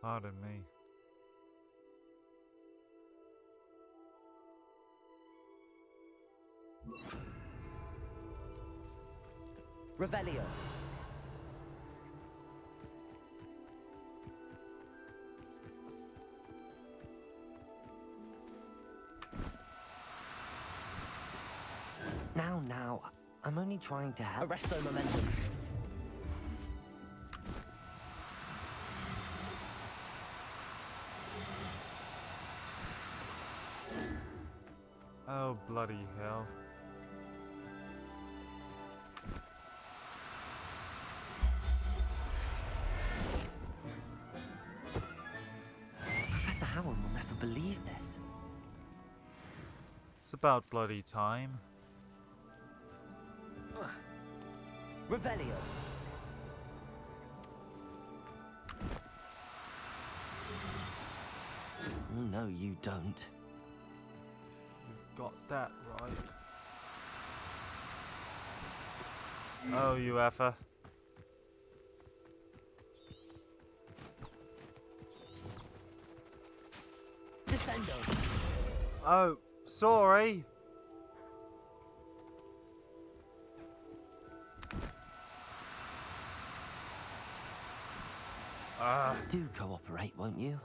[SPEAKER 2] Pardon me.
[SPEAKER 3] Revelio. Now, I'm only trying to help. Arresto momentum.
[SPEAKER 2] Oh, bloody hell.
[SPEAKER 3] believe this.
[SPEAKER 2] It's about bloody time.
[SPEAKER 3] Revelio. No, you don't.
[SPEAKER 2] You've got that right. Oh, you effer.
[SPEAKER 3] Descendo.
[SPEAKER 2] Oh, sorry.
[SPEAKER 3] Do cooperate, won't you?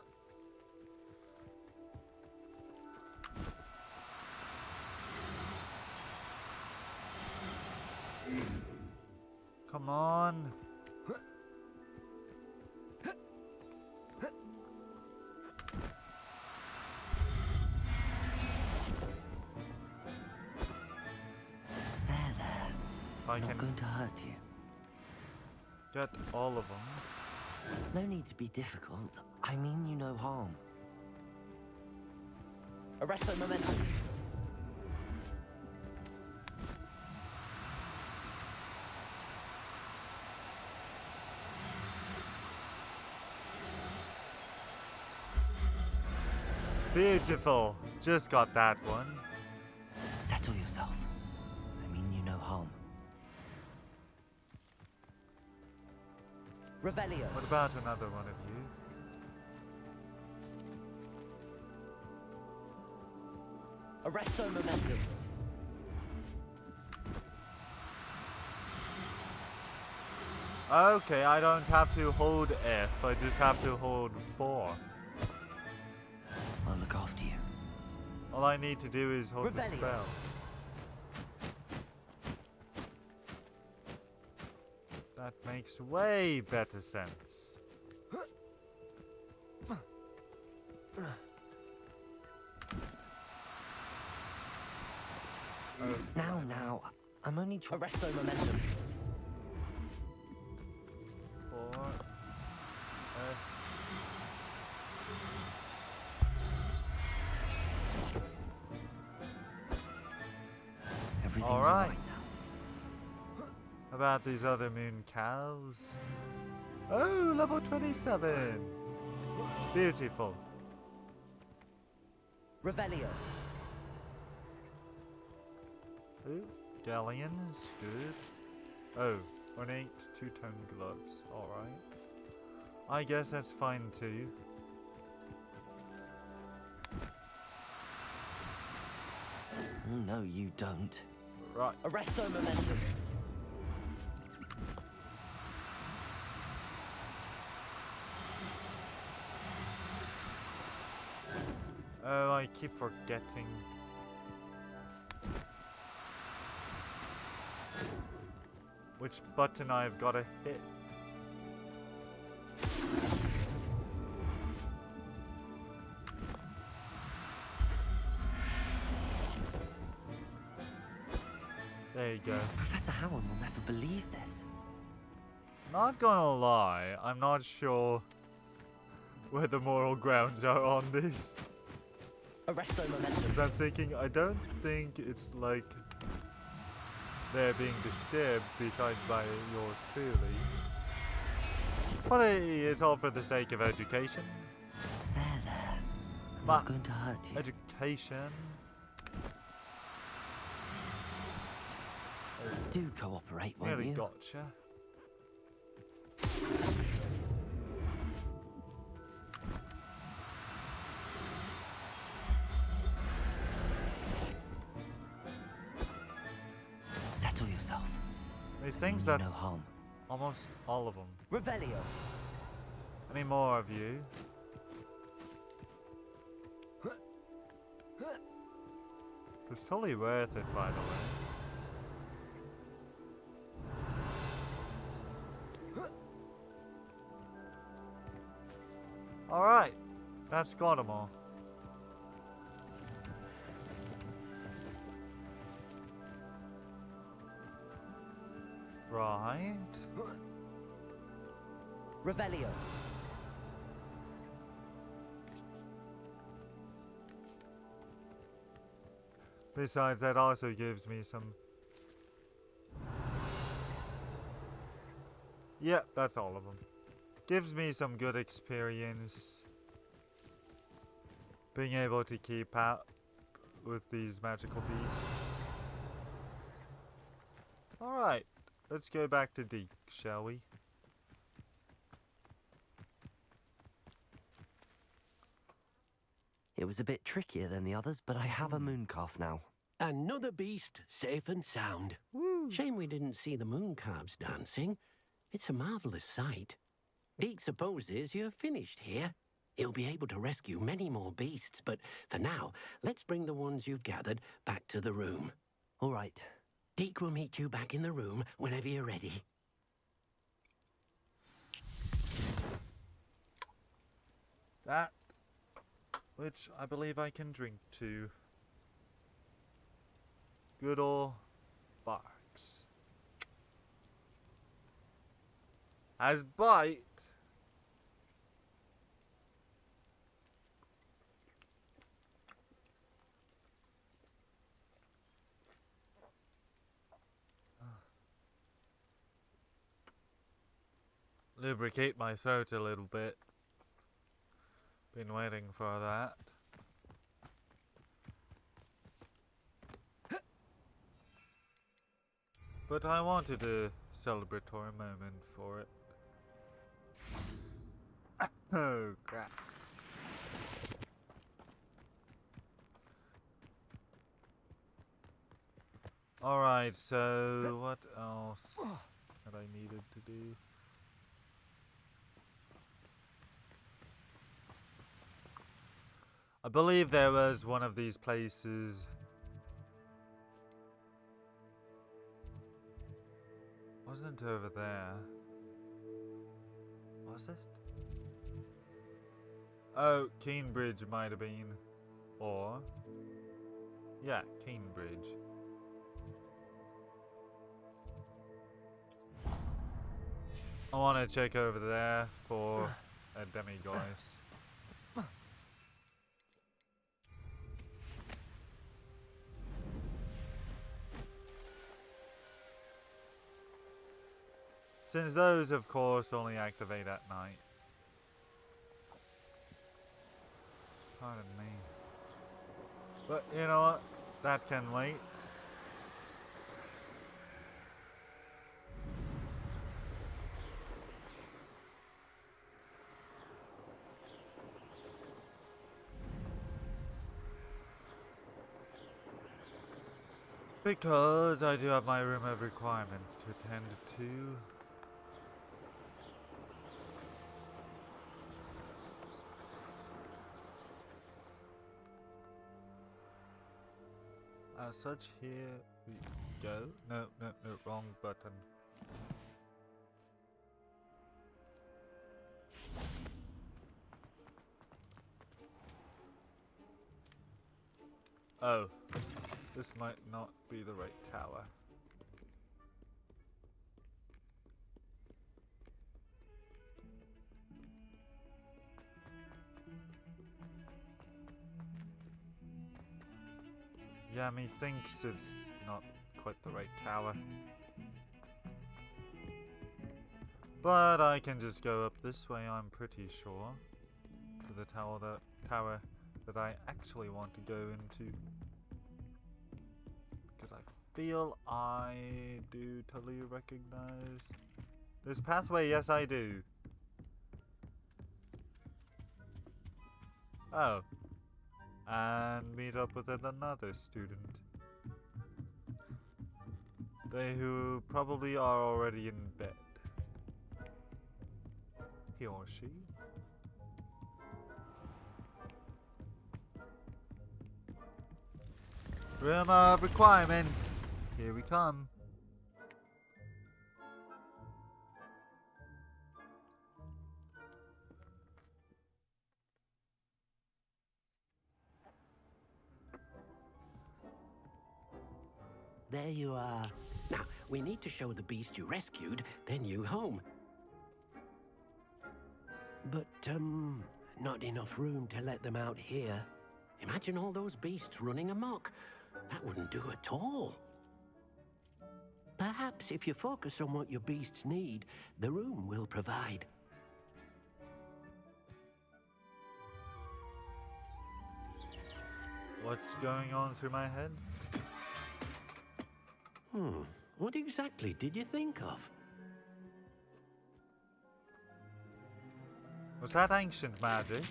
[SPEAKER 2] Come on.
[SPEAKER 3] I'm not going to hurt you.
[SPEAKER 2] Get all of them.
[SPEAKER 3] No need to be difficult. I mean you no harm. Arresto momentum.
[SPEAKER 2] Beautiful. Just got that one.
[SPEAKER 3] Settle yourself. I mean you no harm. Revelio.
[SPEAKER 2] What about another one of you?
[SPEAKER 3] Arresto momentum.
[SPEAKER 2] Okay, I don't have to hold F. I just have to hold 4.
[SPEAKER 3] I'll look after you.
[SPEAKER 2] All I need to do is hold the
[SPEAKER 3] Revelio.
[SPEAKER 2] spell. That makes way better sense.
[SPEAKER 3] Now, I'm only Arresto momentum.
[SPEAKER 2] 4.
[SPEAKER 3] Everything's
[SPEAKER 2] all right
[SPEAKER 3] now.
[SPEAKER 2] How about these other moon cows? Oh, level 27. Beautiful.
[SPEAKER 3] Revelio.
[SPEAKER 2] Ooh, galleons, good. Oh, ornate two-tone gloves, alright. I guess that's fine too.
[SPEAKER 3] No, you don't.
[SPEAKER 2] Right.
[SPEAKER 3] Arresto momentum.
[SPEAKER 2] Oh, I keep forgetting. Which button I've got to hit. There you go.
[SPEAKER 3] Professor Howard will never believe this.
[SPEAKER 2] Not gonna lie, I'm not sure where the moral grounds are on this.
[SPEAKER 3] Arresto momentum.
[SPEAKER 2] 'Cause I'm thinking, I don't think it's like they're being disturbed besides by yours truly. But it's all for the sake of education.
[SPEAKER 3] There. I'm
[SPEAKER 2] But
[SPEAKER 3] not going to hurt you.
[SPEAKER 2] education.
[SPEAKER 3] Do cooperate, won't
[SPEAKER 2] Nearly
[SPEAKER 3] you?
[SPEAKER 2] gotcha.
[SPEAKER 3] Settle yourself.
[SPEAKER 2] These things,
[SPEAKER 3] No
[SPEAKER 2] that's
[SPEAKER 3] harm.
[SPEAKER 2] almost all of them.
[SPEAKER 3] Revelio.
[SPEAKER 2] Any more of you? It's totally worth it, by the way. Alright, that's got them all. Right.
[SPEAKER 3] Revelio.
[SPEAKER 2] Besides, that also gives me some... Yeah, that's all of them. Gives me some good experience being able to keep up with these magical beasts. Alright, let's go back to Deke, shall we?
[SPEAKER 3] It was a bit trickier than the others, but I have a mooncalf now.
[SPEAKER 4] Another beast, safe and sound.
[SPEAKER 2] Woo.
[SPEAKER 4] Shame we didn't see the mooncalves dancing. It's a marvelous sight. Deke supposes you're finished here. He'll be able to rescue many more beasts, but for now, let's bring the ones you've gathered back to the room.
[SPEAKER 3] All right.
[SPEAKER 4] Deke will meet you back in the room whenever you're ready.
[SPEAKER 2] That, which I believe I can drink to. Good ol' barks. As bite. Lubricate my throat a little bit. Been waiting for that. But I wanted a celebratory moment for it. Oh crap. Alright, so what else that I needed to do? I believe there was one of these places. Wasn't over there. Was it? Oh, Cambridge might have been. Or... yeah, Cambridge. I want to check over there for a demi-goddess. Since those, of course, only activate at night. Pardon me. But, you know what? That can wait. Because I do have my room of requirement to attend to. As such, here we go. No, wrong button. Oh, this might not be the right tower. Yeah, methinks it's not quite the right tower. But I can just go up this way, I'm pretty sure. To the tower that I actually want to go into. Because I feel I do totally recognize this pathway. Yes, I do. Oh. And meet up with another student. They who probably are already in bed. He or she. Room of requirement. Here we come.
[SPEAKER 4] There you are. Now, we need to show the beast you rescued their new home. But, not enough room to let them out here. Imagine all those beasts running amok. that wouldn't do at all. Perhaps if you focus on what your beasts need, the room will provide.
[SPEAKER 2] What's going on through my head?
[SPEAKER 4] What exactly did you think of?
[SPEAKER 2] Was that ancient magic?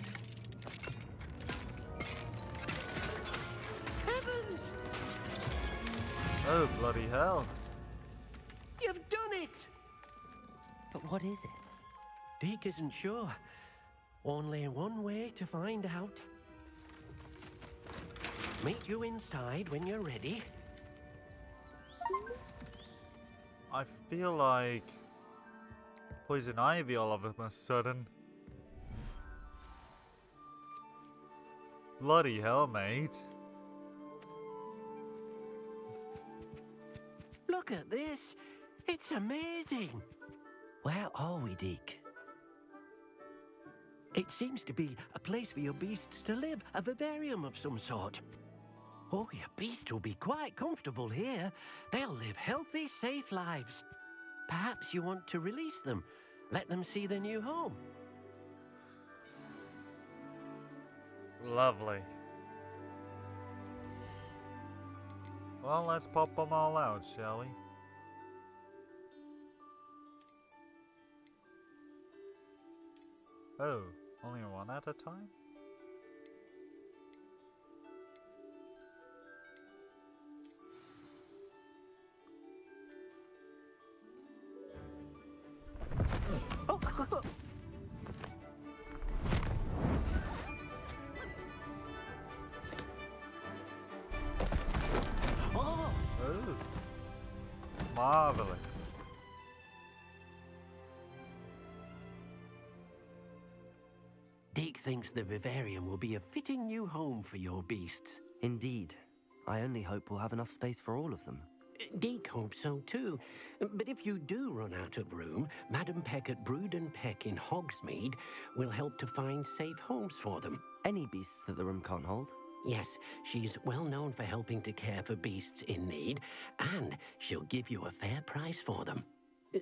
[SPEAKER 4] Heavens!
[SPEAKER 2] Oh, bloody hell.
[SPEAKER 4] You've done it!
[SPEAKER 3] But what is it?
[SPEAKER 4] Deke isn't sure. Only one way to find out. Meet you inside when you're ready.
[SPEAKER 2] I feel like poison ivy all of a sudden. Bloody hell, mate.
[SPEAKER 4] Look at this. It's amazing.
[SPEAKER 3] Where are we, Deke?
[SPEAKER 4] It seems to be a place for your beasts to live, a vivarium of some sort. Oh, your beasts will be quite comfortable here. They'll live healthy, safe lives. Perhaps you want to release them, let them see their new home.
[SPEAKER 2] Lovely. Well, let's pop them all out, shall we? Oh, only one at a time? Oh, marvelous.
[SPEAKER 4] Deke thinks the vivarium will be a fitting new home for your beasts.
[SPEAKER 3] Indeed. I only hope we'll have enough space for all of them.
[SPEAKER 4] Deke hopes so too. But if you do run out of room, Madam Peck at Brood and Peck in Hogsmeade will help to find safe homes for them.
[SPEAKER 3] Any beasts that the room can't hold?
[SPEAKER 4] Yes, she's well known for helping to care for beasts in need, and she'll give you a fair price for them.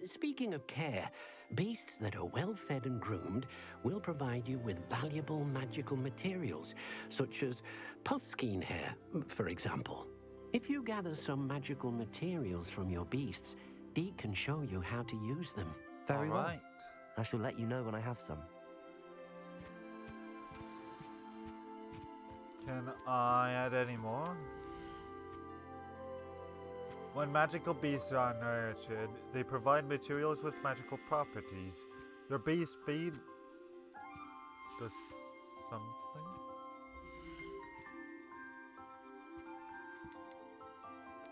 [SPEAKER 4] Speaking of care, beasts that are well fed and groomed will provide you with valuable magical materials, such as puffskein hair, for example. If you gather some magical materials from your beasts, Deke can show you how to use them.
[SPEAKER 3] Very well.
[SPEAKER 2] Right.
[SPEAKER 3] I shall let you know when I have some.
[SPEAKER 2] Can I add any more? When magical beasts are nurtured, they provide materials with magical properties. Your beast feed does something?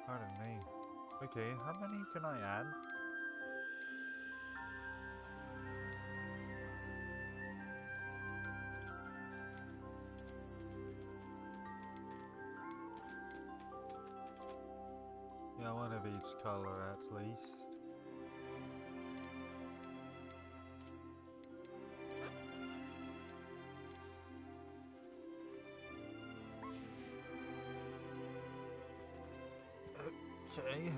[SPEAKER 2] Pardon me. Okay, how many can I add? Yeah, one of each color at least. Okay.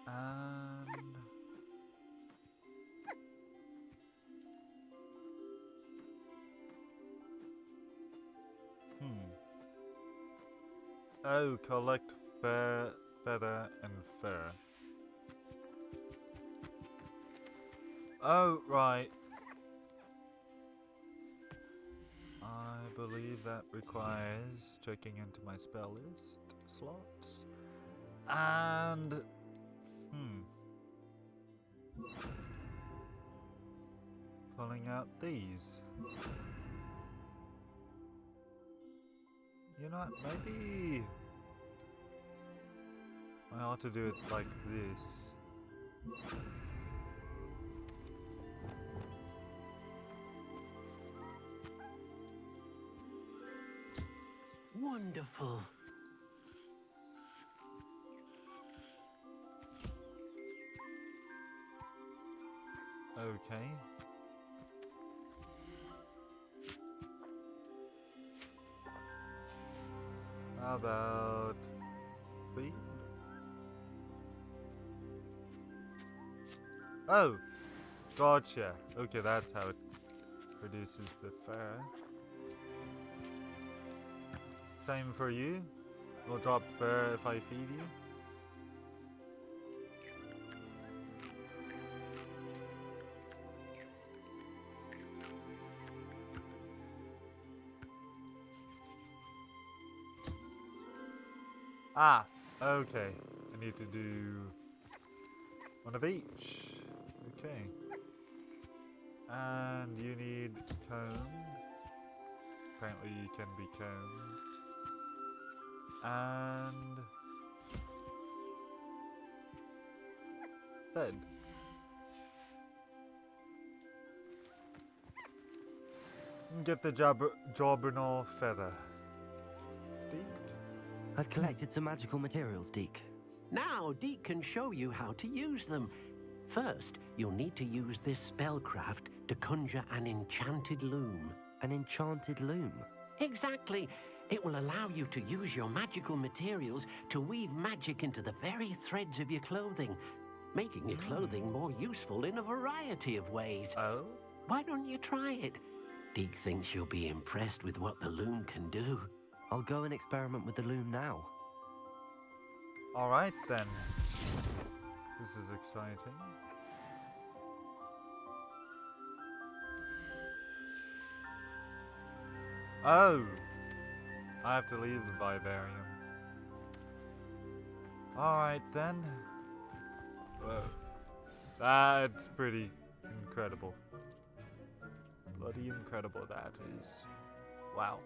[SPEAKER 2] And oh, collect feather and fur. Oh, right. I believe that requires checking into my spell list slots. And pulling out these. You know what, maybe I ought to do it like this.
[SPEAKER 4] Wonderful.
[SPEAKER 2] Okay. How about speed? Oh, gotcha. Okay, that's how it reduces the fur. Same for you. We'll drop fur if I feed you. Ah, okay. I need to do one of each. Okay. And you need comb. Apparently you can be combed. And fed. Get the Jobbernaw feather. Deek?
[SPEAKER 3] I've collected some magical materials, Deke.
[SPEAKER 4] Now, Deke can show you how to use them. First, you'll need to use this spellcraft to conjure an enchanted loom.
[SPEAKER 3] An enchanted loom?
[SPEAKER 4] Exactly. It will allow you to use your magical materials to weave magic into the very threads of your clothing, making your clothing more useful in a variety of ways.
[SPEAKER 2] Oh?
[SPEAKER 4] Why don't you try it? Deke thinks you'll be impressed with what the loom can do.
[SPEAKER 3] I'll go and experiment with the loom now.
[SPEAKER 2] Alright then. This is exciting. Oh! I have to leave the vivarium. Alright then. Whoa. That's pretty incredible. Bloody incredible that is. Wow.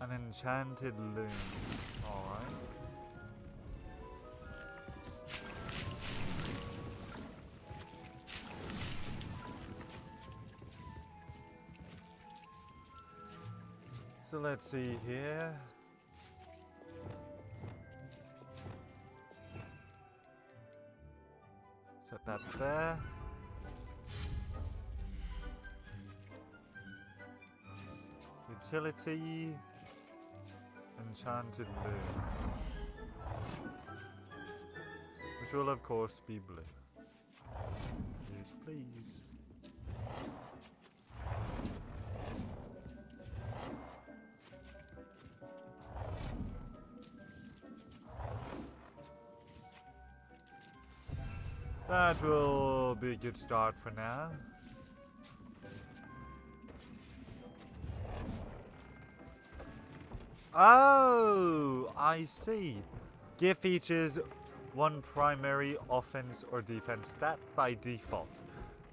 [SPEAKER 2] An enchanted loom. Alright. So let's see here. Set that there. Utility. Enchanted loom. Which will of course be blue. Yes, please. That will be a good start for now. Oh, I see. Gear features one primary offense or defense stat by default.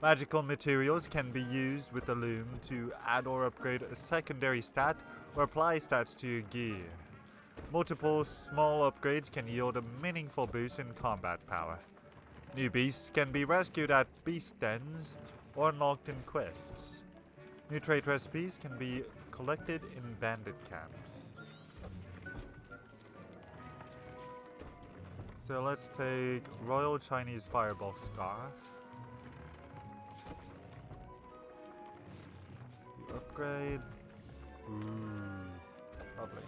[SPEAKER 2] Magical materials can be used with the loom to add or upgrade a secondary stat or apply stats to your gear. Multiple small upgrades can yield a meaningful boost in combat power. New beasts can be rescued at beast dens or unlocked in quests. New trait recipes can be collected in bandit camps. So let's take Royal Chinese Fireball Scarf. The upgrade. Ooh, lovely.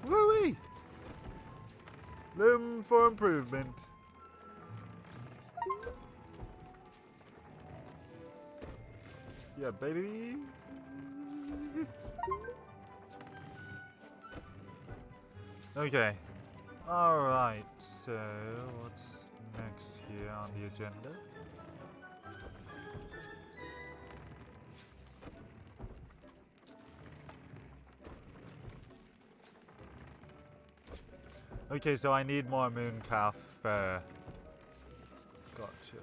[SPEAKER 2] Woo-wee! Loom for improvement. Yeah, baby. Okay. Alright, so what's next here on the agenda? Okay, so I need more mooncalf fur. Gotcha.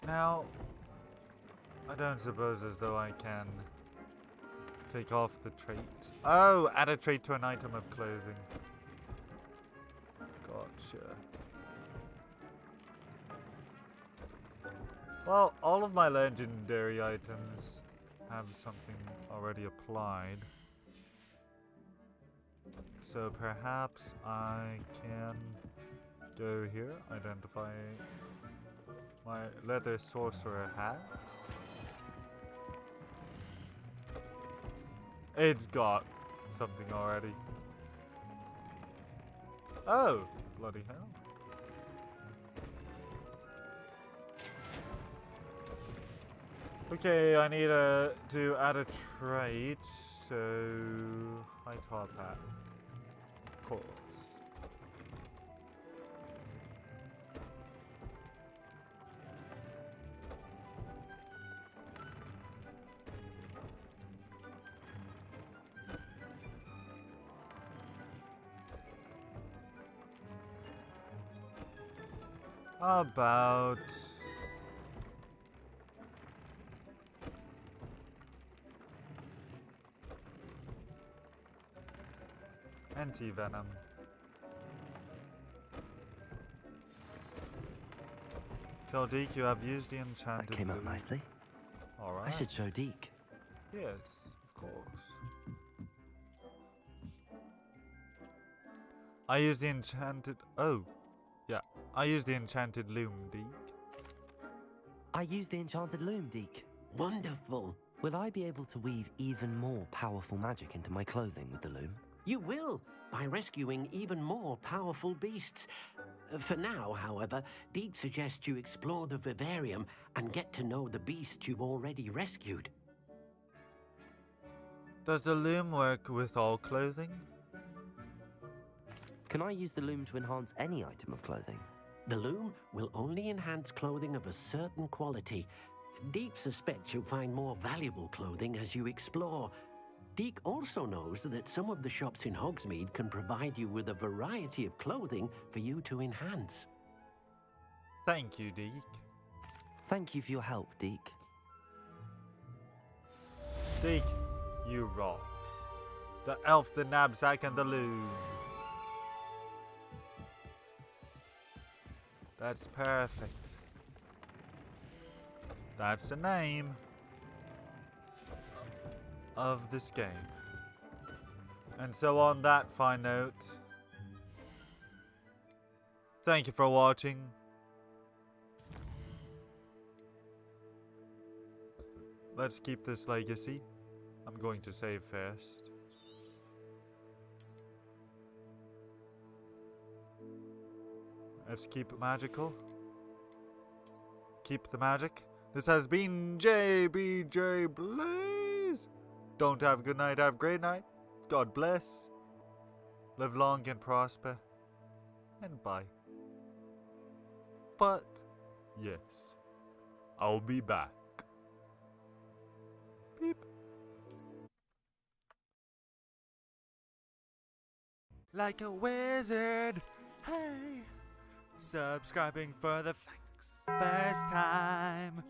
[SPEAKER 2] Now, I don't suppose as though I can take off the traits. Oh, add a trait to an item of clothing. Gotcha. Well, all of my legendary items have something already applied. So perhaps I can go here, identify my leather sorcerer hat. It's got something already. Oh, bloody hell. Okay, I need to add a trait, so high top hat. Of course. About anti-venom. Tell Deke you have used the enchanted.
[SPEAKER 3] That came out nicely.
[SPEAKER 2] Alright.
[SPEAKER 3] I should show Deke.
[SPEAKER 2] Yes, of course. I use the enchanted. Oh, yeah. I use the enchanted loom, Deke.
[SPEAKER 3] I use the enchanted loom, Deke.
[SPEAKER 4] Wonderful.
[SPEAKER 3] Will I be able to weave even more powerful magic into my clothing with the loom?
[SPEAKER 4] You will, by rescuing even more powerful beasts. For now, however, Deke suggests you explore the vivarium and get to know the beasts you've already rescued.
[SPEAKER 2] Does the loom work with all clothing?
[SPEAKER 3] Can I use the loom to enhance any item of clothing?
[SPEAKER 4] The loom will only enhance clothing of a certain quality. Deke suspects you'll find more valuable clothing as you explore. Deke also knows that some of the shops in Hogsmeade can provide you with a variety of clothing for you to enhance.
[SPEAKER 2] Thank you, Deke.
[SPEAKER 3] Thank you for your help, Deke.
[SPEAKER 2] Deke, you rock. The elf, the knapsack, and the loom. That's perfect. That's the name of this game. And so on that fine note, thank you for watching. Let's keep this legacy. I'm going to save first. Let's keep it magical. Keep the magic. This has been JBJ Blaze. Don't have a good night, have a great night. God bless. Live long and prosper. And bye. But, yes, I'll be back. Beep.
[SPEAKER 1] Like a wizard, hey. Subscribing for the first time.